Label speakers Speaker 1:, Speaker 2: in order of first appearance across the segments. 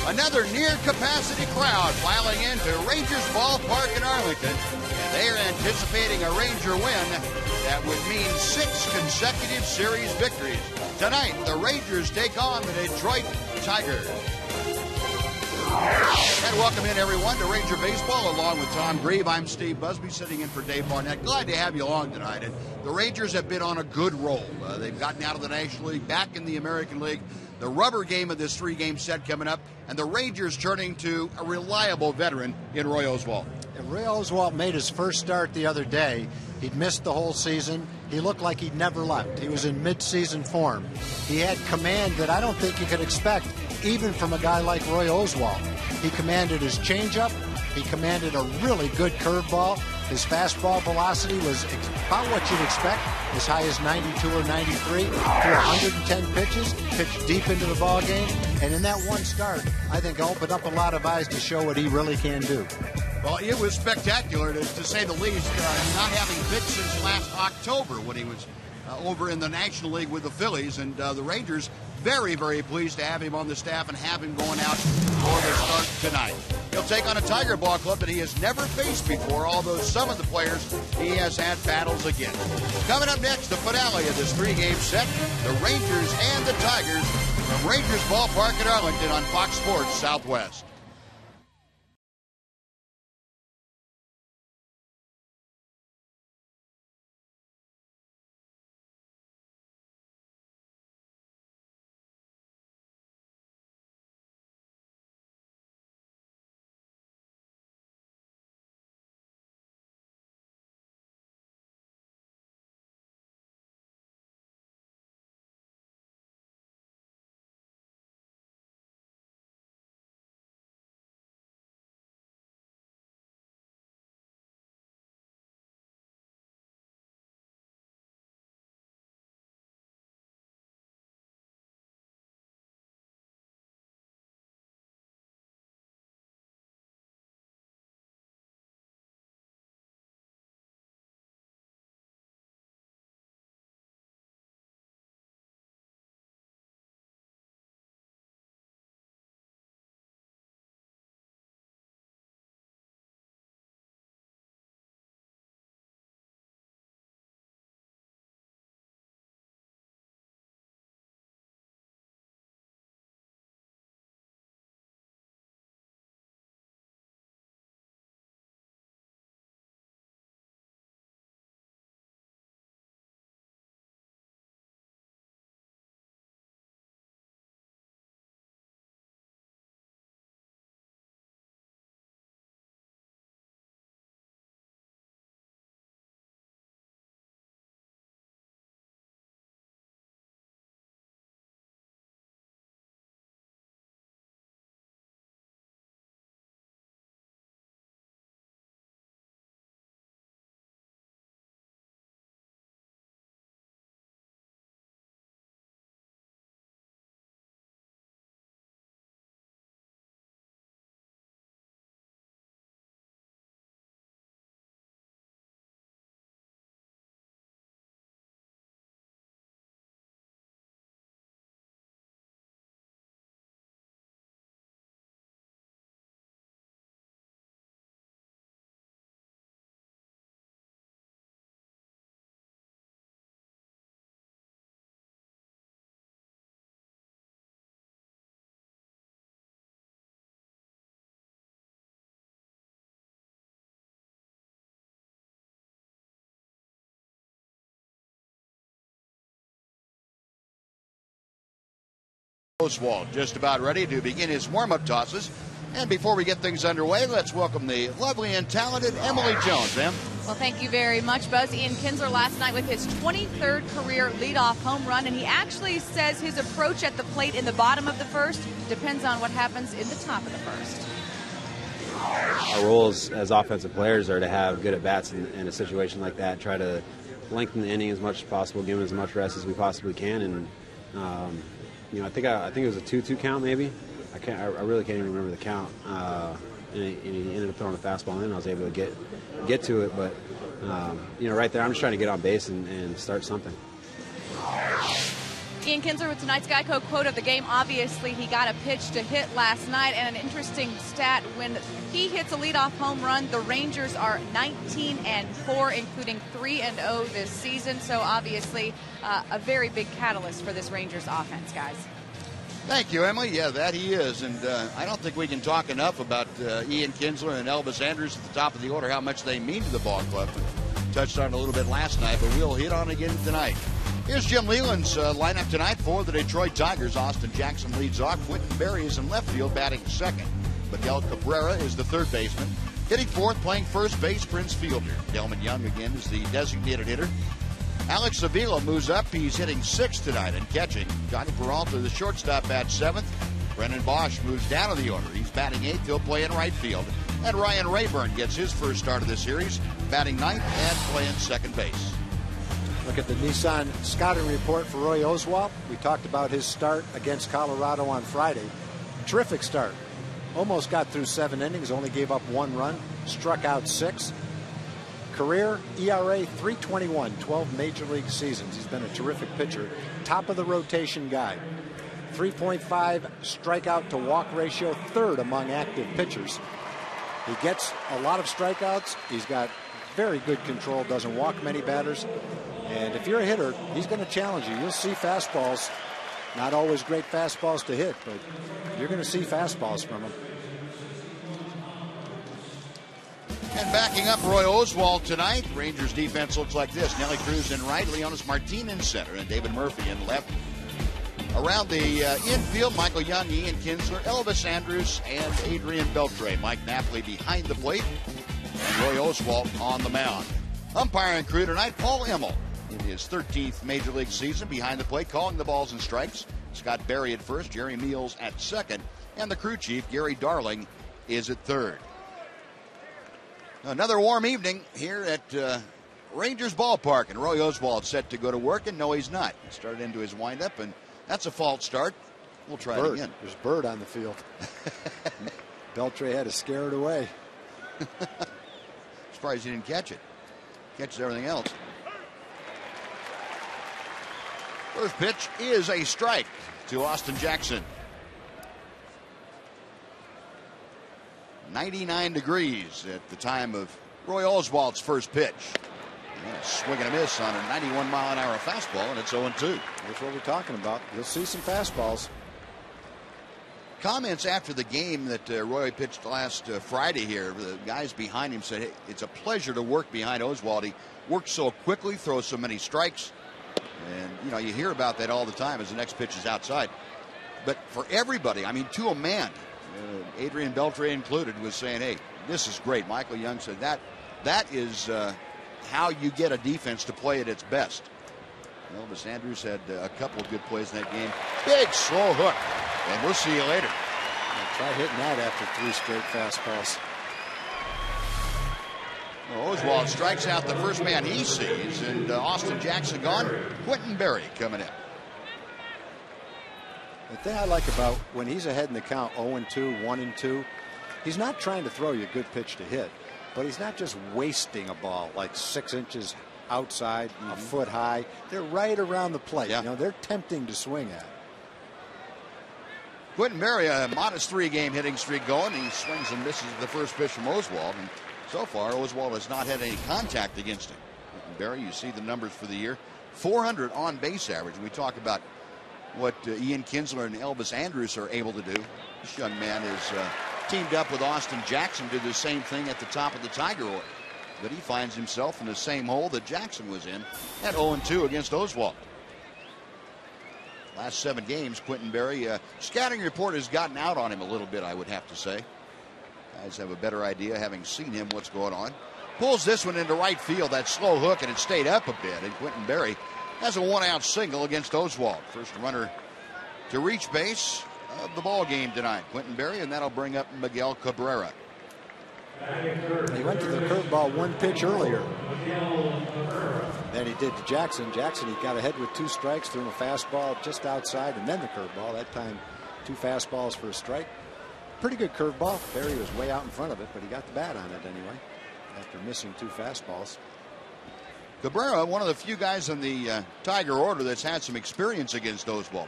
Speaker 1: Another near-capacity crowd filing into Rangers Ballpark in Arlington, and they are anticipating a Ranger win that would mean 6 consecutive series victories. Tonight, the Rangers take on the Detroit Tigers. And welcome in, everyone, to Ranger Baseball. Along with Tom Grieve, I'm Steve Busby, sitting in for Dave Barnett. Glad to have you along tonight. And the Rangers have been on a good roll. They've gotten out of the National League, back in the American League. The rubber game of this 3-game set coming up, and the Rangers turning to a reliable veteran in Roy Oswalt.
Speaker 2: And Roy Oswalt made his first start the other day. He'd missed the whole season. He looked like he'd never left. He was in mid-season form. He had command that I don't think you could expect, even from a guy like Roy Oswalt. He commanded his changeup. He commanded a really good curveball. His fastball velocity was about what you'd expect, as high as 92 or 93, to 110 pitches, pitched deep into the ball game. And in that one start, I think opened up a lot of eyes to show what he really can do.
Speaker 1: Well, it was spectacular, to say the least, not having pitched since last October when he was over in the National League with the Phillies. And the Rangers very, very pleased to have him on the staff and have him going out for the start tonight. He'll take on a Tiger ball club that he has never faced before, although some of the players he has had battles against. Coming up next, the finale of this 3-game set, the Rangers and the Tigers from Rangers Ballpark in Arlington on Fox Sports Southwest. Oswalt just about ready to begin his warm-up tosses. And before we get things underway, let's welcome the lovely and talented Emily Jones, ma'am.
Speaker 3: Well, thank you very much, Buzz. Ian Kinsler last night with his 23rd career leadoff home run, and he actually says his approach at the plate in the bottom of the first depends on what happens in the top of the first.
Speaker 4: Our roles as offensive players are to have good at-bats in a situation like that, try to lengthen the inning as much as possible, give them as much rest as we possibly can, and I think it was a 2-2 count maybe. I really can't even remember the count. And he ended up throwing a fastball in. I was able to get to it, but right there, I'm just trying to get on base and start something.
Speaker 3: Ian Kinsler with tonight's Geico quote of the game. Obviously, he got a pitch to hit last night, and an interesting stat, when he hits a leadoff home run, the Rangers are 19-4, including 3-0 this season. So obviously, a very big catalyst for this Rangers offense, guys.
Speaker 1: Thank you, Emily. Yeah, that he is. And I don't think we can talk enough about Ian Kinsler and Elvis Andrus at the top of the order, how much they mean to the ball club. Touched on it a little bit last night, but we'll hit on it again tonight. Here's Jim Leyland's lineup tonight for the Detroit Tigers. Austin Jackson leads off. Quentin Berry is in left field, batting second. Miguel Cabrera is the third baseman. Hitting fourth, playing first base, Prince Fielder. Delman Young again is the designated hitter. Alex Avila moves up. He's hitting sixth tonight and catching. Johnny Peralta, the shortstop, bats seventh. Brennan Bosch moves down to the order. He's batting eighth. He'll play in right field. And Ryan Rayburn gets his first start of the series, batting ninth and playing second base.
Speaker 2: Look at the Nissan scouting report for Roy Oswalt. We talked about his start against Colorado on Friday. Terrific start. Almost got through 7 innings, only gave up 1 run, struck out 6. Career ERA 3.21, 12 major league seasons. He's been a terrific pitcher. Top of the rotation guy. 3.5 strikeout to walk ratio, third among active pitchers. He gets a lot of strikeouts. He's got very good control, doesn't walk many batters. And if you're a hitter, he's going to challenge you. You'll see fastballs. Not always great fastballs to hit, but you're going to see fastballs from him.
Speaker 1: And backing up Roy Oswalt tonight, Rangers defense looks like this. Nelly Cruz in right, Leonis Martin in center, and David Murphy in left. Around the infield, Michael Young, Ian Kinsler, Elvis Andrus, and Adrian Beltre. Mike Napoli behind the plate, and Roy Oswalt on the mound. Umpiring crew tonight, Paul Emmel in his 13th major league season behind the plate, calling the balls and strikes. Scott Berry at first, Jerry Meals at second, and the crew chief, Gary Darling, is at third. Another warm evening here at Rangers Ballpark, and Roy Oswalt set to go to work, and no, he's not. He started into his windup, and that's a false start. We'll try it again.
Speaker 2: There's Bird on the field. Beltre had to scare it away.
Speaker 1: Surprised he didn't catch it. Catches everything else. First pitch is a strike to Austin Jackson. 99 degrees at the time of Roy Oswalt's first pitch. And a swing and a miss on a 91-mile-an-hour fastball, and it's 0-2.
Speaker 2: That's what we're talking about. You'll see some fastballs.
Speaker 1: Comments after the game that Roy pitched last Friday here. The guys behind him said, hey, it's a pleasure to work behind Oswalt. He works so quickly, throws so many strikes. And, you know, you hear about that all the time as the next pitch is outside. But for everybody, I mean, to a man, Adrian Beltre included, was saying, hey, this is great. Michael Young said that is how you get a defense to play at its best. Elvis Andrus had a couple of good plays in that game. Big slow hook. And we'll see you later.
Speaker 2: Try hitting that after 3 straight fastballs.
Speaker 1: Well, Oswalt strikes out the first man he sees, and Austin Jackson gone. Quentin Berry coming in.
Speaker 2: The thing I like about when he's ahead in the count, 0-2, 1-2, he's not trying to throw you a good pitch to hit, but he's not just wasting a ball like 6 inches outside, a foot high. They're right around the plate.
Speaker 1: Yeah.
Speaker 2: You know, they're tempting to swing at.
Speaker 1: Quentin Berry, a modest 3-game hitting streak going. He swings and misses the first pitch from Oswalt, and so far Oswalt has not had any contact against him. Quentin Berry, you see the numbers for the year, 400 on base average. We talk about what Ian Kinsler and Elvis Andrus are able to do. This young man is teamed up with Austin Jackson, did the same thing at the top of the Tiger order. But he finds himself in the same hole that Jackson was in at 0-2 against Oswalt. Last 7 games, Quentin Berry, scouting report has gotten out on him a little bit, I would have to say. Guys have a better idea, having seen him, what's going on. Pulls this one into right field, that slow hook, and it stayed up a bit. And Quentin Berry has a 1-out single against Oswalt. First runner to reach base of the ball game tonight, Quentin Berry, and that'll bring up Miguel Cabrera.
Speaker 2: He went to the curveball 1 pitch earlier than he did to Jackson. Jackson, he got ahead with 2 strikes, threw him a fastball just outside, and then the curveball. That time, 2 fastballs for a strike. Pretty good curveball. Berry was way out in front of it, but he got the bat on it anyway after missing 2 fastballs.
Speaker 1: Cabrera, one of the few guys in the Tiger order that's had some experience against Oswald.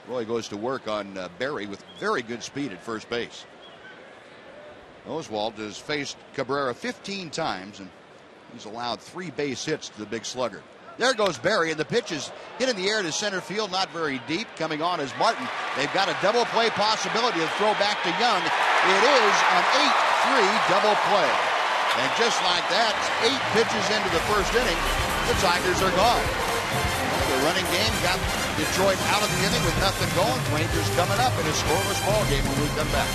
Speaker 1: Roy goes to work on Berry with very good speed at first base. Oswald has faced Cabrera 15 times, and he's allowed 3 base hits to the big slugger. There goes Berry, and the pitch is hit in the air to center field, not very deep. Coming on is Martin. They've got a double play possibility to throw back to Young. It is an 8-3 double play. And just like that, 8 pitches into the first inning, the Tigers are gone. The running game got Detroit out of the inning with nothing going. Rangers coming up in a scoreless ball game when we come back.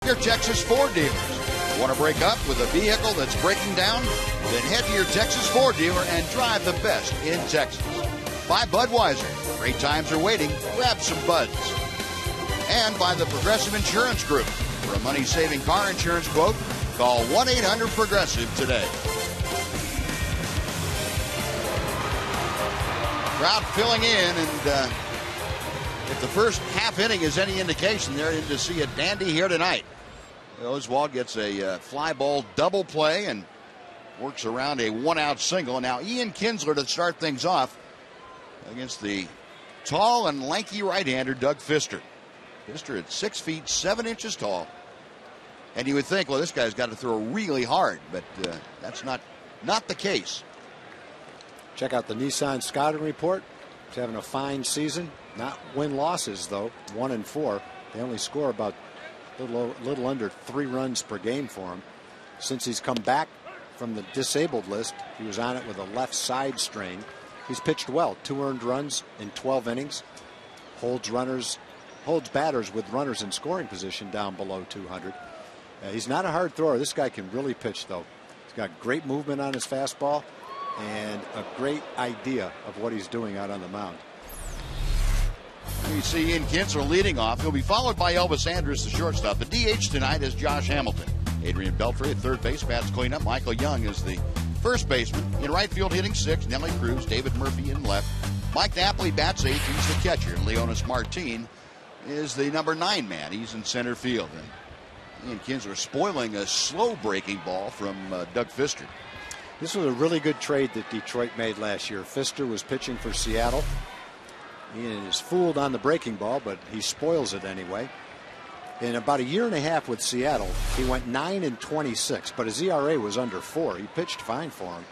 Speaker 1: Your Texas Ford dealers. Want to break up with a vehicle that's breaking down? Then head to your Texas Ford dealer and drive the best in Texas. By Budweiser. Great times are waiting. Grab some buds. And by the Progressive Insurance Group. For a money-saving car insurance quote, call 1-800-PROGRESSIVE today. Crowd filling in, and if the first half inning is any indication, they're in to see a dandy here tonight. Oswald gets a fly ball double play and works around a 1-out single. And now Ian Kinsler to start things off against the tall and lanky right-hander Doug Fister. Fister at 6 feet 7 inches tall. And you would think, well, this guy's got to throw really hard, but that's not the case.
Speaker 2: Check out the Nissan scouting report. He's having a fine season. Not win-losses, though. 1-4. They only score about a little under 3 runs per game for him. Since he's come back from the disabled list, he was on it with a left side strain. He's pitched well. 2 earned runs in 12 innings. Holds batters with runners in scoring position down below 200. He's not a hard thrower. This guy can really pitch, though. He's got great movement on his fastball and a great idea of what he's doing out on the mound.
Speaker 1: We see Ian Kinsler leading off. He'll be followed by Elvis Andrus, the shortstop. The DH tonight is Josh Hamilton. Adrian Beltre at third base. Bats cleanup. Michael Young is the first baseman. In right field hitting 6, Nelly Cruz. David Murphy in left. Mike Napoli bats 8. He's the catcher. And Leonis Martin is the number 9 man. He's in center field. And Ian Kinsler spoiling a slow breaking ball from Doug Fister.
Speaker 2: This was a really good trade that Detroit made last year. Fister was pitching for Seattle. He is fooled on the breaking ball, but he spoils it anyway. In about a year and a half with Seattle, he went 9-26, but his ERA was under 4. He pitched fine for him.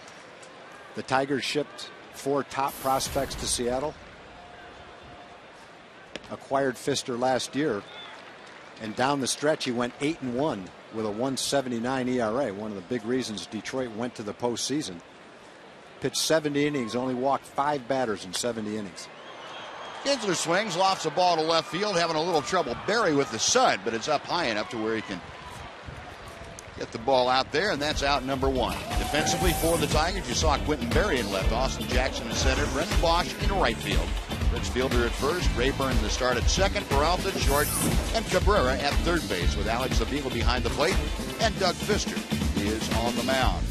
Speaker 2: The Tigers shipped 4 top prospects to Seattle. Acquired Fister last year. And down the stretch, he went 8-1 with a 1.79 ERA. One of the big reasons Detroit went to the postseason. Pitched 70 innings, only walked 5 batters in 70 innings.
Speaker 1: Kinsler swings, lofts a ball to left field, having a little trouble Berry with the sud, but it's up high enough to where he can get the ball out there, and that's out number 1. Defensively for the Tigers, you saw Quentin Berry in left, Austin Jackson in center, Brendan Bosch in right field. Rich Fielder at first, Rayburn to start at second, Peralta at short, and Cabrera at third base with Alex Avila behind the plate, and Doug Fister is on the mound.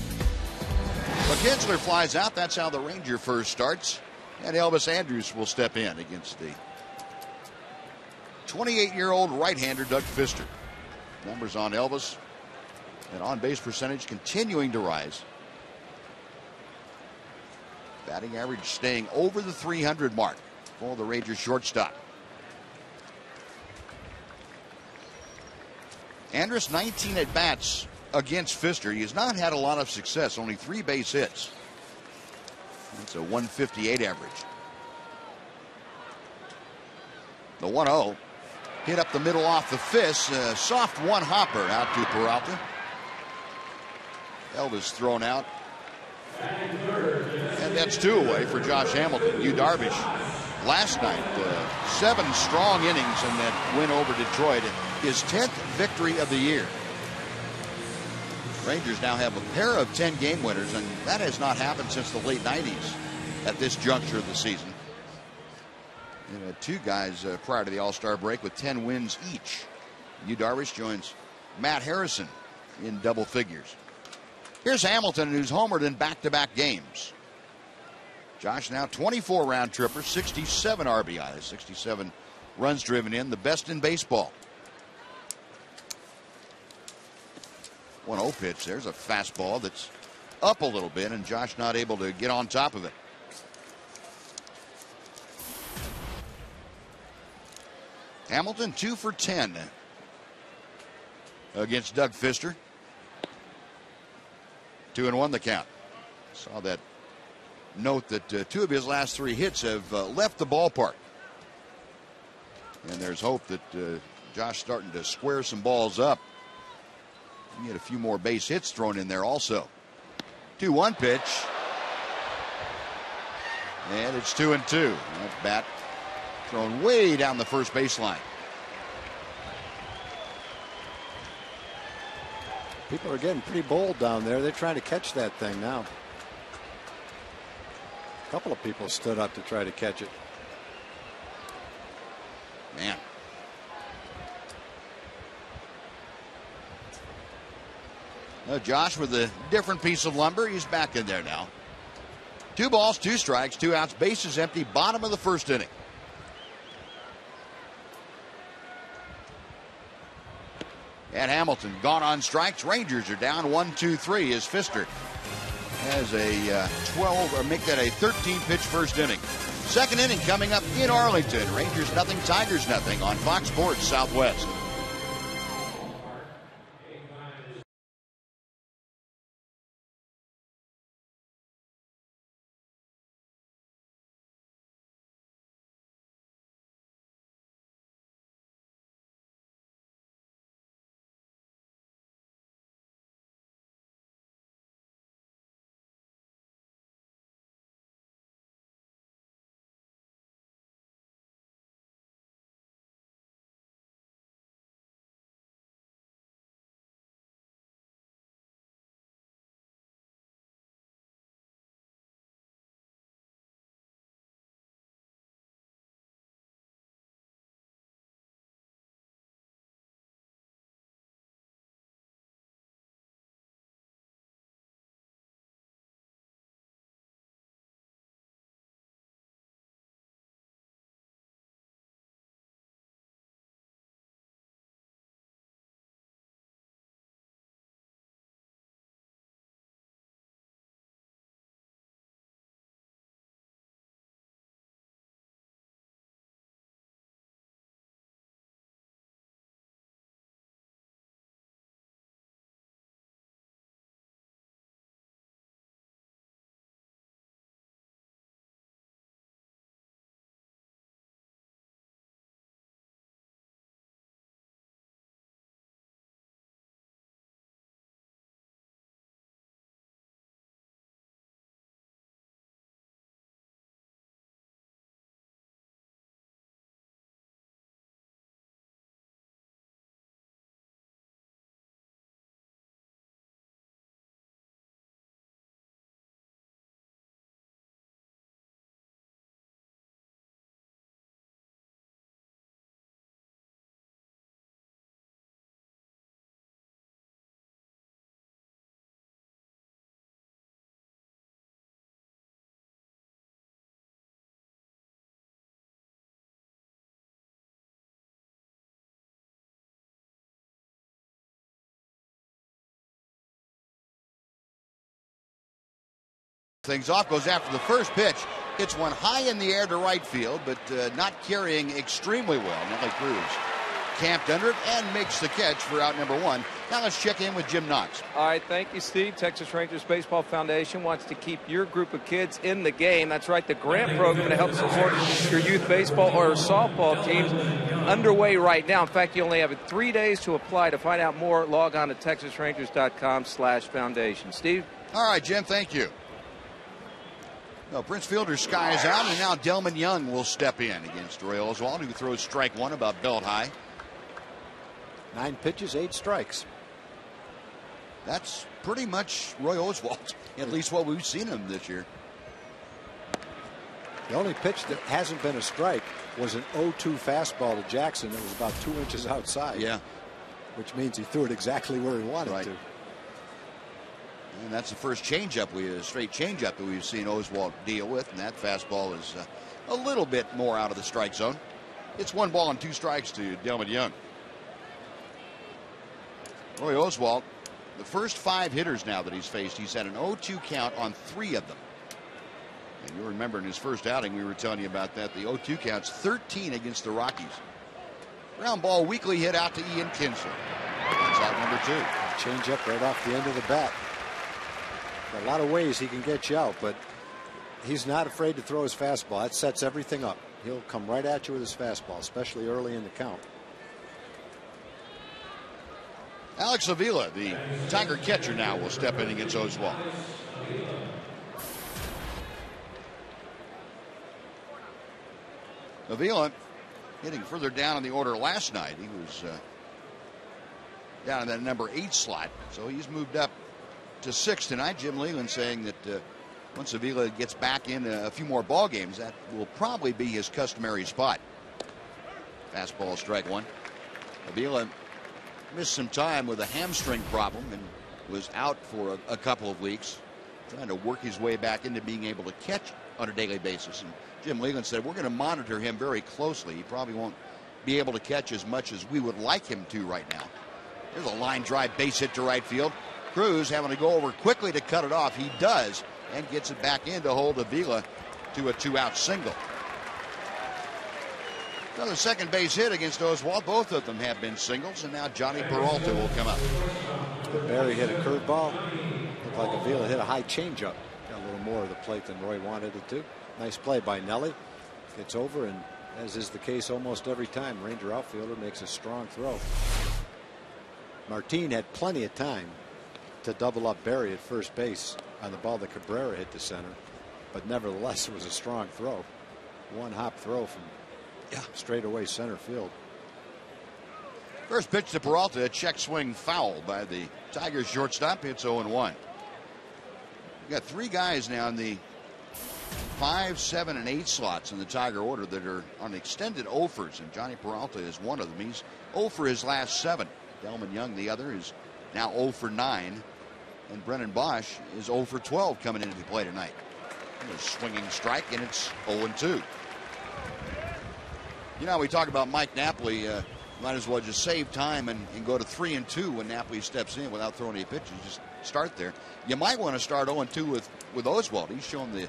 Speaker 1: But Kinsler flies out. That's how the Ranger first starts. And Elvis Andrus will step in against the 28-year-old right-hander Doug Fister. Numbers on Elvis and on-base percentage continuing to rise. Batting average staying over the 300 mark for the Rangers shortstop. Andrus 19 at bats against Fister. He has not had a lot of success, only 3 base hits. That's a 158 average. The 1-0 hit up the middle off the fist. Soft one hopper out to Peralta. Elvis thrown out. And that's 2 away for Josh Hamilton. Yu Darvish last night, 7 strong innings in that win over Detroit. His 10th victory of the year. Rangers now have a pair of 10-game winners, and that has not happened since the late 90s at this juncture of the season. And 2 guys prior to the All-Star break with 10 wins each. Yu Darvish joins Matt Harrison in double figures. Here's Hamilton, who's homered in back-to-back games. Josh now 24 round trippers, 67 RBIs, 67 runs driven in, the best in baseball. 1-0 pitch. There's a fastball that's up a little bit, and Josh not able to get on top of it. Hamilton 2 for 10 against Doug Fister. 2-1 the count. Saw that note that 2 of his last 3 hits have left the ballpark. And there's hope that Josh starting to square some balls up. Get a few more base hits thrown in there also. 2-1 pitch. And it's 2-2. That bat thrown way down the first baseline.
Speaker 2: People are getting pretty bold down there. They're trying to catch that thing now. A couple of people stood up to try to catch it.
Speaker 1: Man. Josh with a different piece of lumber. He's back in there now. 2 balls, 2 strikes, 2 outs, bases empty, bottom of the first inning. And Hamilton gone on strikes. Rangers are down 1-2-3 as Fister has a 12 or make that a 13 pitch first inning. Second inning coming up in Arlington. Rangers nothing, Tigers nothing on Fox Sports Southwest. things off, goes after the first pitch. Hits one high in the air to right field, but not carrying extremely well. Nelly Cruz camped under it and makes the catch for out number 1. Now let's check in with Jim Knox.
Speaker 5: All right, thank you, Steve. Texas Rangers Baseball Foundation wants to keep your group of kids in the game. That's right, the grant program to help support your youth baseball or softball teams underway right now. In fact, you only have 3 days to apply. To find out more, log on to texasrangers.com/foundation. Steve?
Speaker 1: All right, Jim, thank you. Well, Prince Fielder's sky is out, and now Delman Young will step in against Roy Oswalt, who throws strike 1 about belt high.
Speaker 2: 9 pitches, 8 strikes.
Speaker 1: That's pretty much Roy Oswalt, at least what we've seen him this year.
Speaker 2: The only pitch that hasn't been a strike was an 0-2 fastball to Jackson that was about 2 inches outside.
Speaker 1: Yeah.
Speaker 2: Which means he threw it exactly where he wanted to.
Speaker 1: And that's the first changeup, a straight changeup that we've seen Oswalt deal with, and that fastball is a little bit more out of the strike zone. It's 1 ball and 2 strikes to Delman Young. Roy Oswalt, the first 5 hitters now that he's faced, he's had an 0-2 count on 3 of them. And you'll remember in his first outing, we were telling you about that. The 0-2 count's 13 against the Rockies. Ground ball weakly hit out to Ian Kinsler. That's out number 2.
Speaker 2: Change up right off the end of the bat. A lot of ways he can get you out, but he's not afraid to throw his fastball. That sets everything up. He'll come right at you with his fastball, especially early in the count.
Speaker 1: Alex Avila, the Tiger catcher, now will step in against Oswalt. Avila hitting further down in the order last night. He was down in that number 8 slot, so he's moved up to 6 tonight. Jim Leyland saying that once Avila gets back in a few more ball games, that will probably be his customary spot. Fastball, strike 1. Avila missed some time with a hamstring problem and was out for a couple of weeks, trying to work his way back into being able to catch on a daily basis. And Jim Leyland said, we're going to monitor him very closely. He probably won't be able to catch as much as we would like him to right now. There's a line drive base hit to right field. Cruz having to go over quickly to cut it off. He does, and gets it back in to hold Avila to a 2-out single. Another second base hit against Oswalt. Both of them have been singles, and now Johnny Peralta will come up.
Speaker 2: Barry hit a curveball. Looked like Avila hit a high changeup. Got a little more of the plate than Roy wanted it to. Nice play by Nelly. Gets over, and as is the case almost every time, Ranger outfielder makes a strong throw. Martin had plenty of time to double up Barry at first base on the ball that Cabrera hit to center, but nevertheless it was a strong throw. 1-hop throw from straightaway center field.
Speaker 1: First pitch to Peralta, a check swing foul by the Tigers shortstop. It's 0-1. We've got 3 guys now in the 5, 7, and 8 slots in the Tiger order that are on extended offers, and Johnny Peralta is one of them. He's 0 for his last 7. Delman Young, the other, is now 0 for 9. And Brennan Bosch is 0 for 12 coming into the play tonight. And a swinging strike, and it's 0-2. You know, we talk about Mike Napoli. Might as well just save time and go to 3-2 when Napoli steps in without throwing any pitches. Just start there. You might want to start 0-2 with Oswalt. He's shown the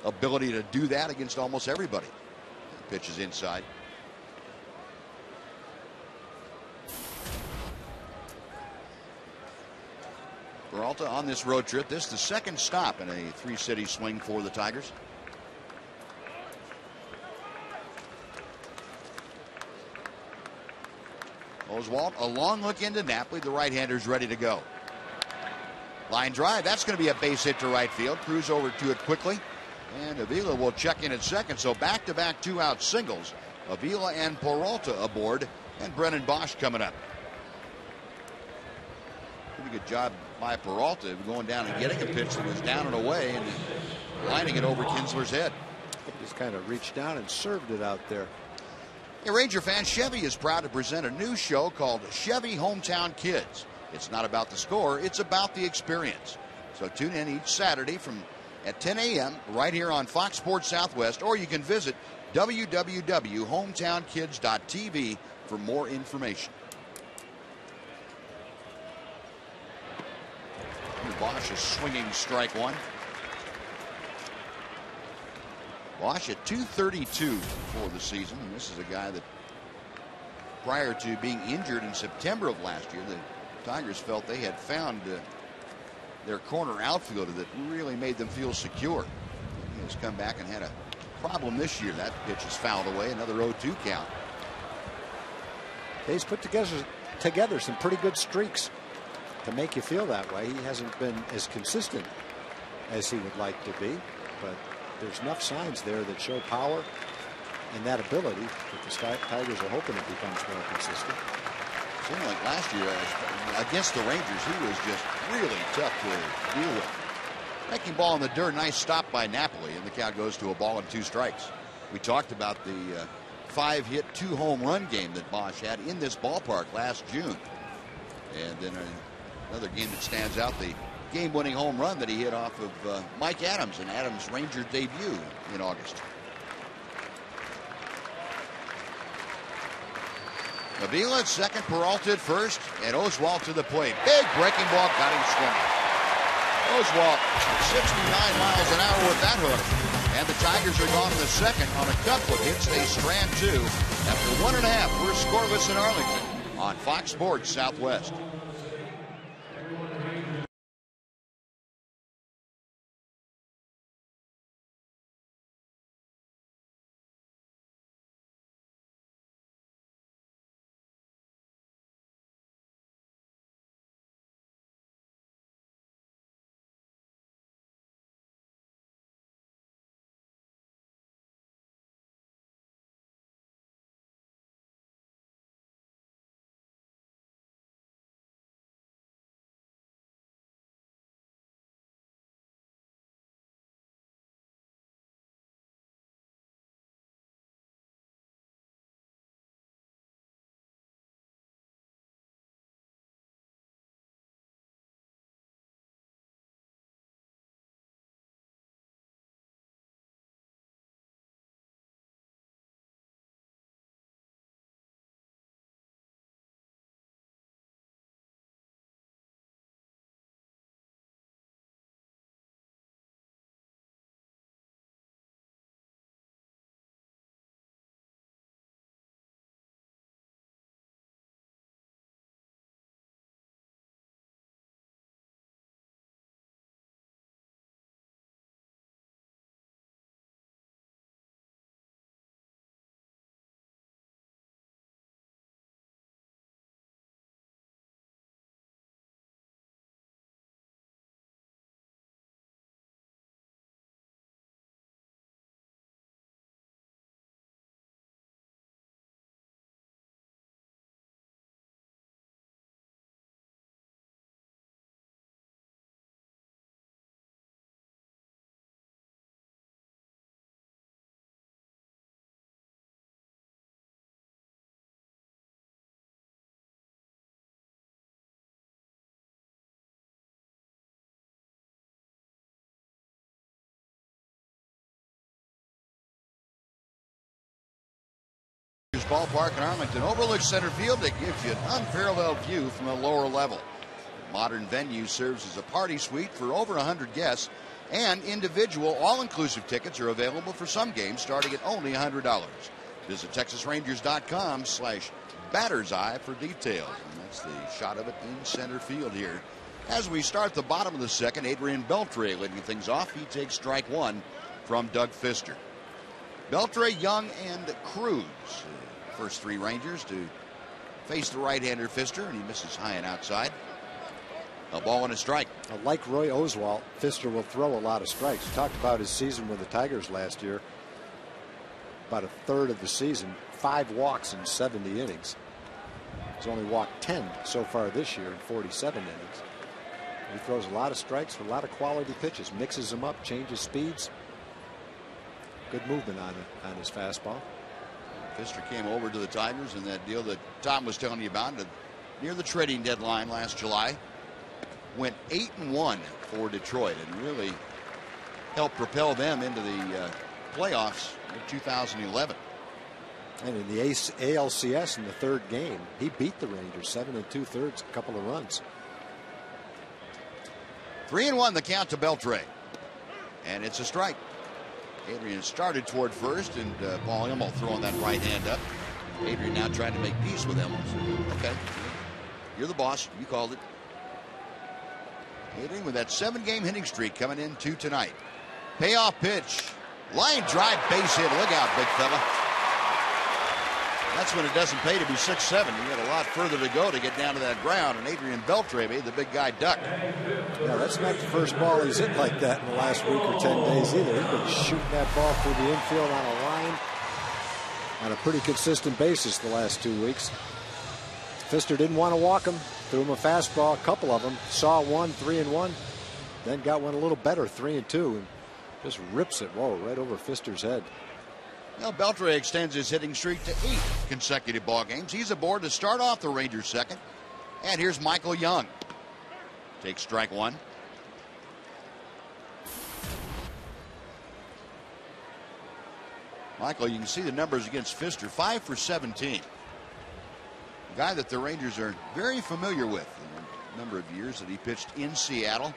Speaker 1: ability to do that against almost everybody. Pitch is inside. Peralta on this road trip. This is the second stop in a 3-city swing for the Tigers. Oswalt, a long look into Napoli. The right-hander's ready to go. Line drive. That's going to be a base hit to right field. Cruz over to it quickly. And Avila will check in at second. So back-to-back 2-out singles. Avila and Peralta aboard. And Brennan Bosch coming up. Pretty good job by Peralta going down and getting a pitch that was down and away and lining it over Kinsler's head.
Speaker 2: He just kind of reached down and served it out there.
Speaker 1: Hey, Ranger fans, Chevy is proud to present a new show called Chevy Hometown Kids. It's not about the score, it's about the experience. So tune in each Saturday at 10 a.m. right here on Fox Sports Southwest, or you can visit www.hometownkids.tv for more information. Bosch is swinging strike 1. Bosch at 232 for the season. And this is a guy that prior to being injured in September of last year, the Tigers felt they had found their corner outfielder that really made them feel secure. He has come back and had a problem this year. That pitch is fouled away. Another 0-2 count.
Speaker 2: He's put together some pretty good streaks to make you feel that way. He hasn't been as consistent as he would like to be, but there's enough signs there that show power and that ability that the Tigers are hoping it becomes more consistent.
Speaker 1: Seemed like last year against the Rangers, he was just really tough to deal with. Making ball in the dirt, nice stop by Napoli, and the count goes to a ball and 2 strikes. We talked about the 5-hit, 2-home run game that Bosch had in this ballpark last June. And then another game that stands out, the game-winning home run that he hit off of Mike Adams in Adams' Ranger debut in August. Avila at second, Peralta at first, and Oswalt to the plate. Big breaking ball, got him swinging. Oswalt, 69 miles an hour with that hook. And the Tigers are gone in the second on a couple of hits. They strand 2 after 1.5. We're scoreless in Arlington on Fox Sports Southwest. Ballpark in Arlington overlooks center field. That gives you an unparalleled view from the lower level. Modern venue serves as a party suite for over 100 guests, and individual all-inclusive tickets are available for some games starting at only $100. Visit TexasRangers.com/batter's eye for details. And that's the shot of it in center field here. As we start the bottom of the second, Adrian Beltre leading things off. He takes strike 1 from Doug Fister. Beltre, Young, and Cruz. First 3 Rangers to face the right-hander Fister, and he misses high and outside. A ball and a strike.
Speaker 2: Like Roy Oswalt, Fister will throw a lot of strikes. We talked about his season with the Tigers last year. About a third of the season, 5 walks in 70 innings. He's only walked 10 so far this year in 47 innings. He throws a lot of strikes for a lot of quality pitches, mixes them up, changes speeds. Good movement on his fastball.
Speaker 1: Fister came over to the Tigers in that deal that Tom was telling you about near the trading deadline last July. Went 8-1 for Detroit and really helped propel them into the playoffs in 2011.
Speaker 2: And in the ALCS in the 3rd game, he beat the Rangers 7 2/3, a couple of runs.
Speaker 1: 3-1 the count to Beltre, and it's a strike. Adrian started toward first, and Paul Immel throwing that right hand up. Adrian now trying to make peace with Immel. Okay, you're the boss. You called it. Adrian with that 7-game hitting streak coming into tonight. Payoff pitch. Line drive, base hit. Look out, big fella. That's when it doesn't pay to be 6'7". You got a lot further to go to get down to that ground. And Adrian Beltre, the big guy, ducked.
Speaker 2: Yeah, that's not the first ball he's hit like that in the last week or 10 days either. He's been shooting that ball through the infield on a line on a pretty consistent basis the last 2 weeks. Pfister didn't want to walk him. Threw him a fastball, a couple of them. Saw one, 3-1. Then got one a little better, 3-2. And just rips it, right over Pfister's head.
Speaker 1: Now Beltre extends his hitting streak to 8 consecutive ball games. He's aboard to start off the Rangers' second. And here's Michael Young. Takes strike one. Michael, you can see the numbers against Pfister. 5 for 17. A guy that the Rangers are very familiar with in the number of years that he pitched in Seattle.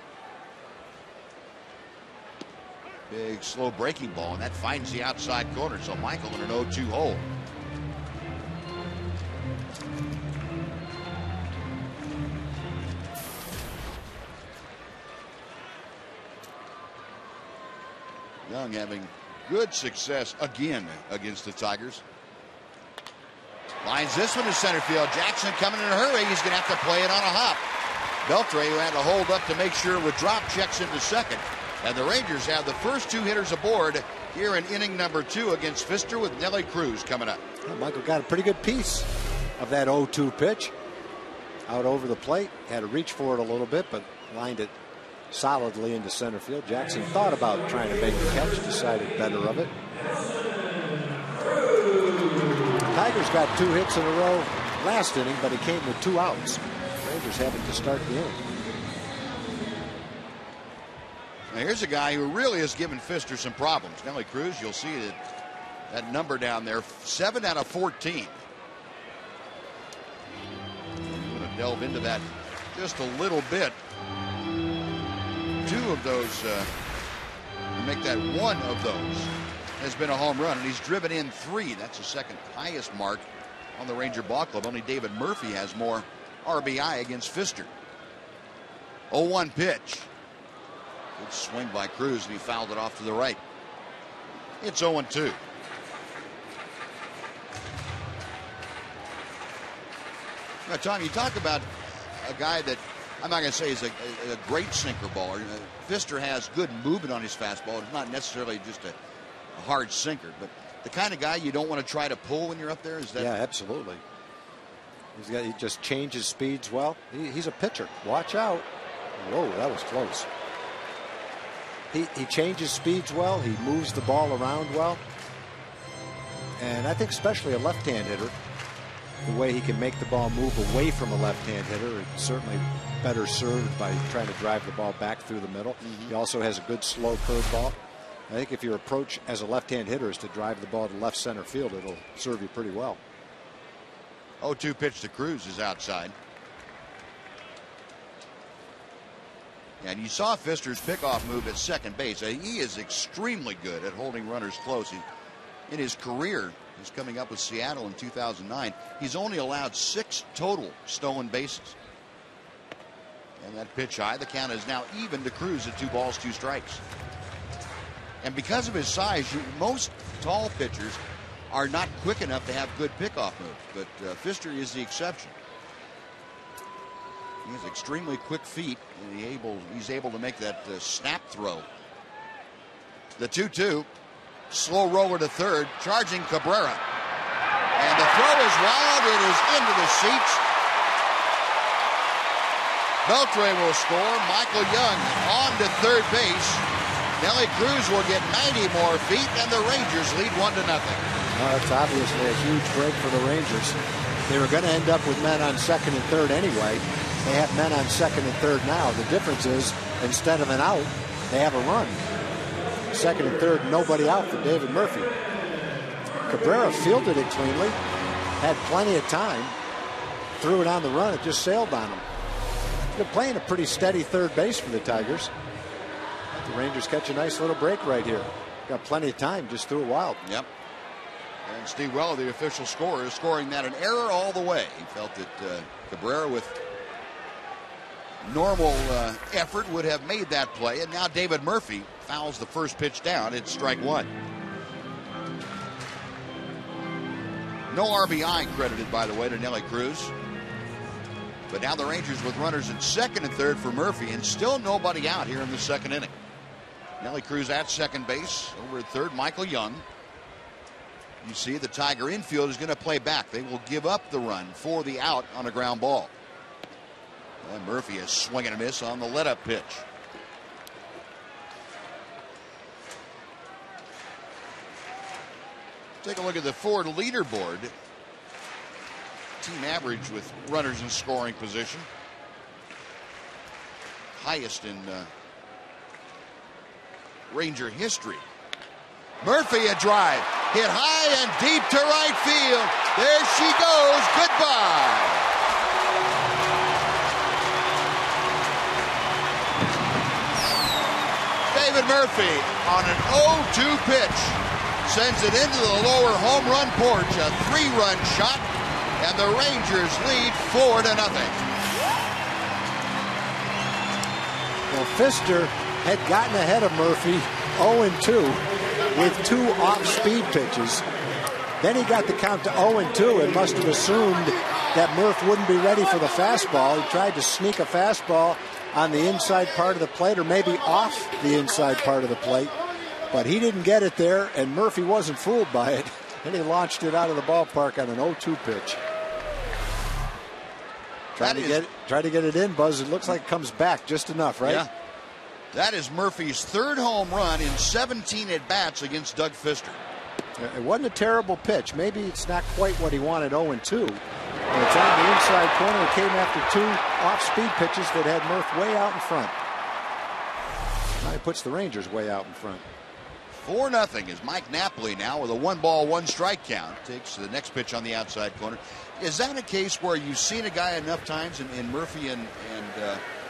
Speaker 1: Big slow breaking ball, and that finds the outside corner. So Michael in an 0-2 hole. Young having good success again against the Tigers. Lines this one to center field. Jackson coming in a hurry. He's going to have to play it on a hop. Beltre, who had to hold up to make sure it would drop, checks into second. And the Rangers have the first 2 hitters aboard here in inning number 2 against Pfister with Nelly Cruz coming up.
Speaker 2: Well, Michael got a pretty good piece of that 0-2 pitch. Out over the plate. Had to reach for it a little bit, but lined it solidly into center field. Jackson thought about trying to make the catch, decided better of it. Tigers got 2 hits in a row last inning, but he came with 2 outs. Rangers having to start the inning.
Speaker 1: Now here's a guy who really has given Pfister some problems. Nelly Cruz, you'll see that number down there, 7 out of 14. I'm going to delve into that just a little bit. 2 of those, make that 1 of those has been a home run, and he's driven in 3. That's the second highest mark on the Ranger Ball Club. Only David Murphy has more RBI against Pfister. 0-1 pitch. Good swing by Cruz, and he fouled it off to the right. It's 0-2. Now, Tom, you talk about a guy that I'm not going to say is a great sinker baller. Pfister has good movement on his fastball. It's not necessarily just a hard sinker, but the kind of guy you don't want to try to pull when you're up there. Is that?
Speaker 2: Yeah, absolutely. He just changes speeds well. He's a pitcher. Watch out. Whoa, that was close. He changes speeds well. He moves the ball around well. And I think especially a left-hand hitter, the way he can make the ball move away from a left-hand hitter, it's certainly better served by trying to drive the ball back through the middle. He also has a good slow curveball. I think if your approach as a left-hand hitter is to drive the ball to left center field, it'll serve you pretty well.
Speaker 1: 0-2 pitch to Cruz is outside. And you saw Pfister's pickoff move at second base. He is extremely good at holding runners close. In his career, he's coming up with Seattle in 2009. He's only allowed 6 total stolen bases. And that pitch high, the count is now even to Cruz at 2 balls, 2 strikes. And because of his size, most tall pitchers are not quick enough to have good pickoff moves. But Pfister is the exception. He has extremely quick feet, and he's able to make that snap throw. The 2-2, slow roller to third, charging Cabrera. And the throw is wild. It is into the seats. Beltre will score. Michael Young on to third base. Nelly Cruz will get 90 more feet, and the Rangers lead 1-0.
Speaker 2: Well, that's obviously a huge break for the Rangers. They were going to end up with men on second and third anyway. They have men on second and third now. The difference is, instead of an out, they have a run. Second and third, nobody out for David Murphy. Cabrera fielded it cleanly, had plenty of time, threw it on the run, it just sailed on him. They're playing a pretty steady third base for the Tigers. The Rangers catch a nice little break right here. got plenty of time, just threw it wild.
Speaker 1: Yep. And Steve Weller, the official scorer, is scoring that an error all the way. He felt that Cabrera, with normal effort, would have made that play. And now David Murphy fouls the first pitch down. It's strike one. No RBI credited, by the way, to Nelly Cruz. But now the Rangers with runners at second and third for Murphy, and still nobody out here in the second inning. Nelly Cruz at second base. Over at third, Michael Young. You see the Tiger infield is going to play back. They will give up the run for the out on a ground ball. And Murphy is swinging a miss on the let-up pitch. Take a look at the Ford leaderboard. Team average with runners in scoring position. Highest in Ranger history. Murphy a drive. Hit high and deep to right field. There she goes. Goodbye. David Murphy on an 0-2 pitch sends it into the lower home run porch. A 3-run shot, and the Rangers lead 4-0.
Speaker 2: Well, Pfister had gotten ahead of Murphy 0-2 with 2 off-speed pitches. Then he got the count to 0-2 and must have assumed that Murph wouldn't be ready for the fastball. He tried to sneak a fastball on the inside part of the plate, or maybe off the inside part of the plate. But he didn't get it there, and Murphy wasn't fooled by it. And he launched it out of the ballpark on an 0-2 pitch. Try to get it in, Buzz. It looks like it comes back just enough, right?
Speaker 1: Yeah. That is Murphy's 3rd home run in 17 at-bats against Doug Pfister.
Speaker 2: It wasn't a terrible pitch. Maybe it's not quite what he wanted, 0-2. And it's on the inside corner. It came after 2 off-speed pitches that had Murph way out in front. Now he puts the Rangers way out in front.
Speaker 1: 4-0 is Mike Napoli now with a 1-ball, 1-strike count. Takes the next pitch on the outside corner. Is that a case where you've seen a guy enough times in Murphy and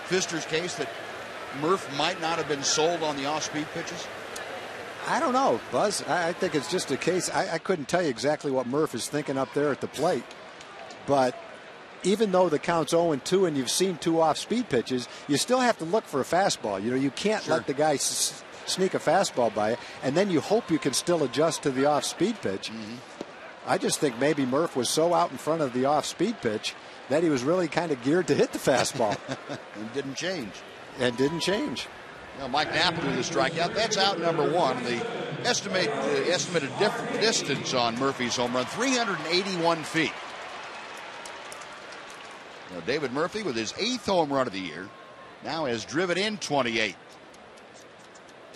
Speaker 1: Pfister's case that Murph might not have been sold on the off-speed pitches?
Speaker 2: I don't know, Buzz. I think it's just a case. I couldn't tell you exactly what Murph is thinking up there at the plate. But even though the count's 0-2 and you've seen 2 off-speed pitches, you still have to look for a fastball. You know, you can't let the guy sneak a fastball by you, and then you hope you can still adjust to the off-speed pitch. I just think maybe Murph was so out in front of the off-speed pitch that he was really kind of geared to hit the fastball.
Speaker 1: And didn't change.
Speaker 2: Now,
Speaker 1: Mike Napoli with the strikeout. That's out number 1. The estimated distance on Murphy's home run, 381 feet. Now, David Murphy with his 8th home run of the year now has driven in 28.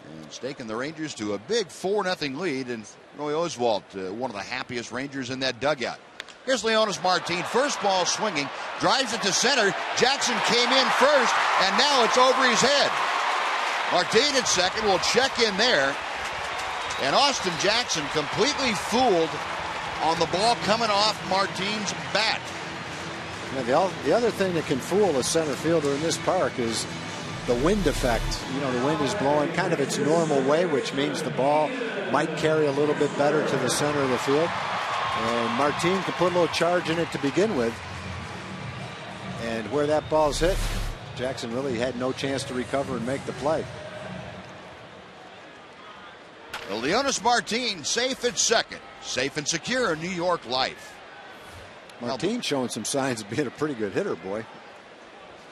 Speaker 1: And it's taken the Rangers to a big 4-0 lead, and Roy Oswalt, one of the happiest Rangers in that dugout. Here's Leonys Martin, first ball swinging, drives it to center. Jackson came in first, and now it's over his head. Martin at second will check in there, and Austin Jackson completely fooled on the ball coming off Martin's bat.
Speaker 2: Now, the other thing that can fool a center fielder in this park is the wind effect. You know, the wind is blowing kind of its normal way, which means the ball might carry a little bit better to the center of the field. And Martin can put a little charge in it to begin with. And where that ball's hit, Jackson really had no chance to recover and make the play.
Speaker 1: Well, Leonys Martin safe at second. Safe and secure in New York life.
Speaker 2: Martin showing some signs of being a pretty good hitter, boy.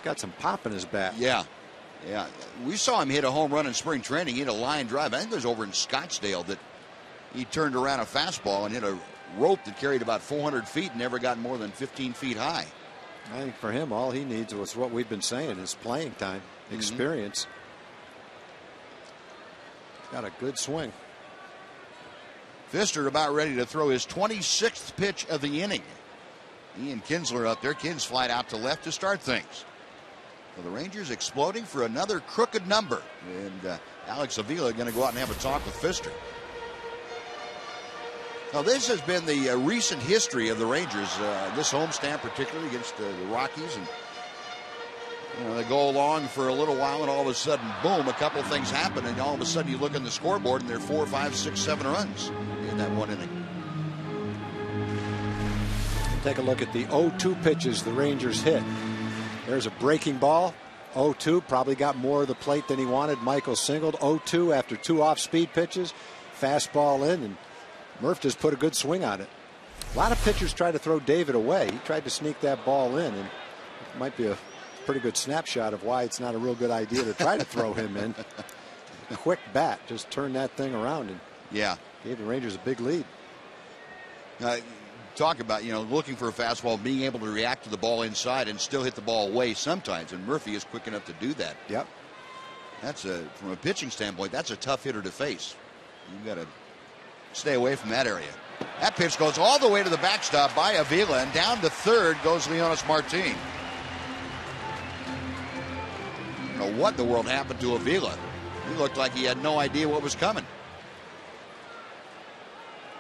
Speaker 2: Got some pop in his bat.
Speaker 1: Yeah. We saw him hit a home run in spring training. He hit a line drive. I think it was over in Scottsdale that he turned around a fastball and hit a rope that carried about 400 feet and never got more than 15 feet high.
Speaker 2: I think for him, all he needs was what we've been saying, is playing time, experience. Got a good swing.
Speaker 1: Pfister about ready to throw his 26th pitch of the inning. Ian Kinsler up there. Kins flied out to left to start things. So the Rangers exploding for another crooked number. And Alex Avila going to go out and have a talk with Pfister. Now, this has been the recent history of the Rangers, this homestand particularly against the Rockies. And They go along for a little while, and all of a sudden, boom, a couple things happen, and all of a sudden you look in the scoreboard, and there are 4, 5, 6, 7 runs in that one inning.
Speaker 2: Take a look at the 0-2 pitches the Rangers hit. There's a breaking ball. 0-2, probably got more of the plate than he wanted. Michael singled. 0-2 after 2 off-speed pitches. Fastball in, and Murph just put a good swing on it. A lot of pitchers try to throw David away. He tried to sneak that ball in, and it might be a pretty good snapshot of why it's not a real good idea to try to throw him in. Quick bat, just turned that thing around and gave the Rangers a big lead.
Speaker 1: Talk about, looking for a fastball, being able to react to the ball inside and still hit the ball away sometimes, and Murphy is quick enough to do that.
Speaker 2: Yep.
Speaker 1: That's from a pitching standpoint, that's a tough hitter to face. You've got to stay away from that area. That pitch goes all the way to the backstop by Avila, and down to third goes Leonys Martin. I don't know what in the world happened to Avila. He looked like he had no idea what was coming.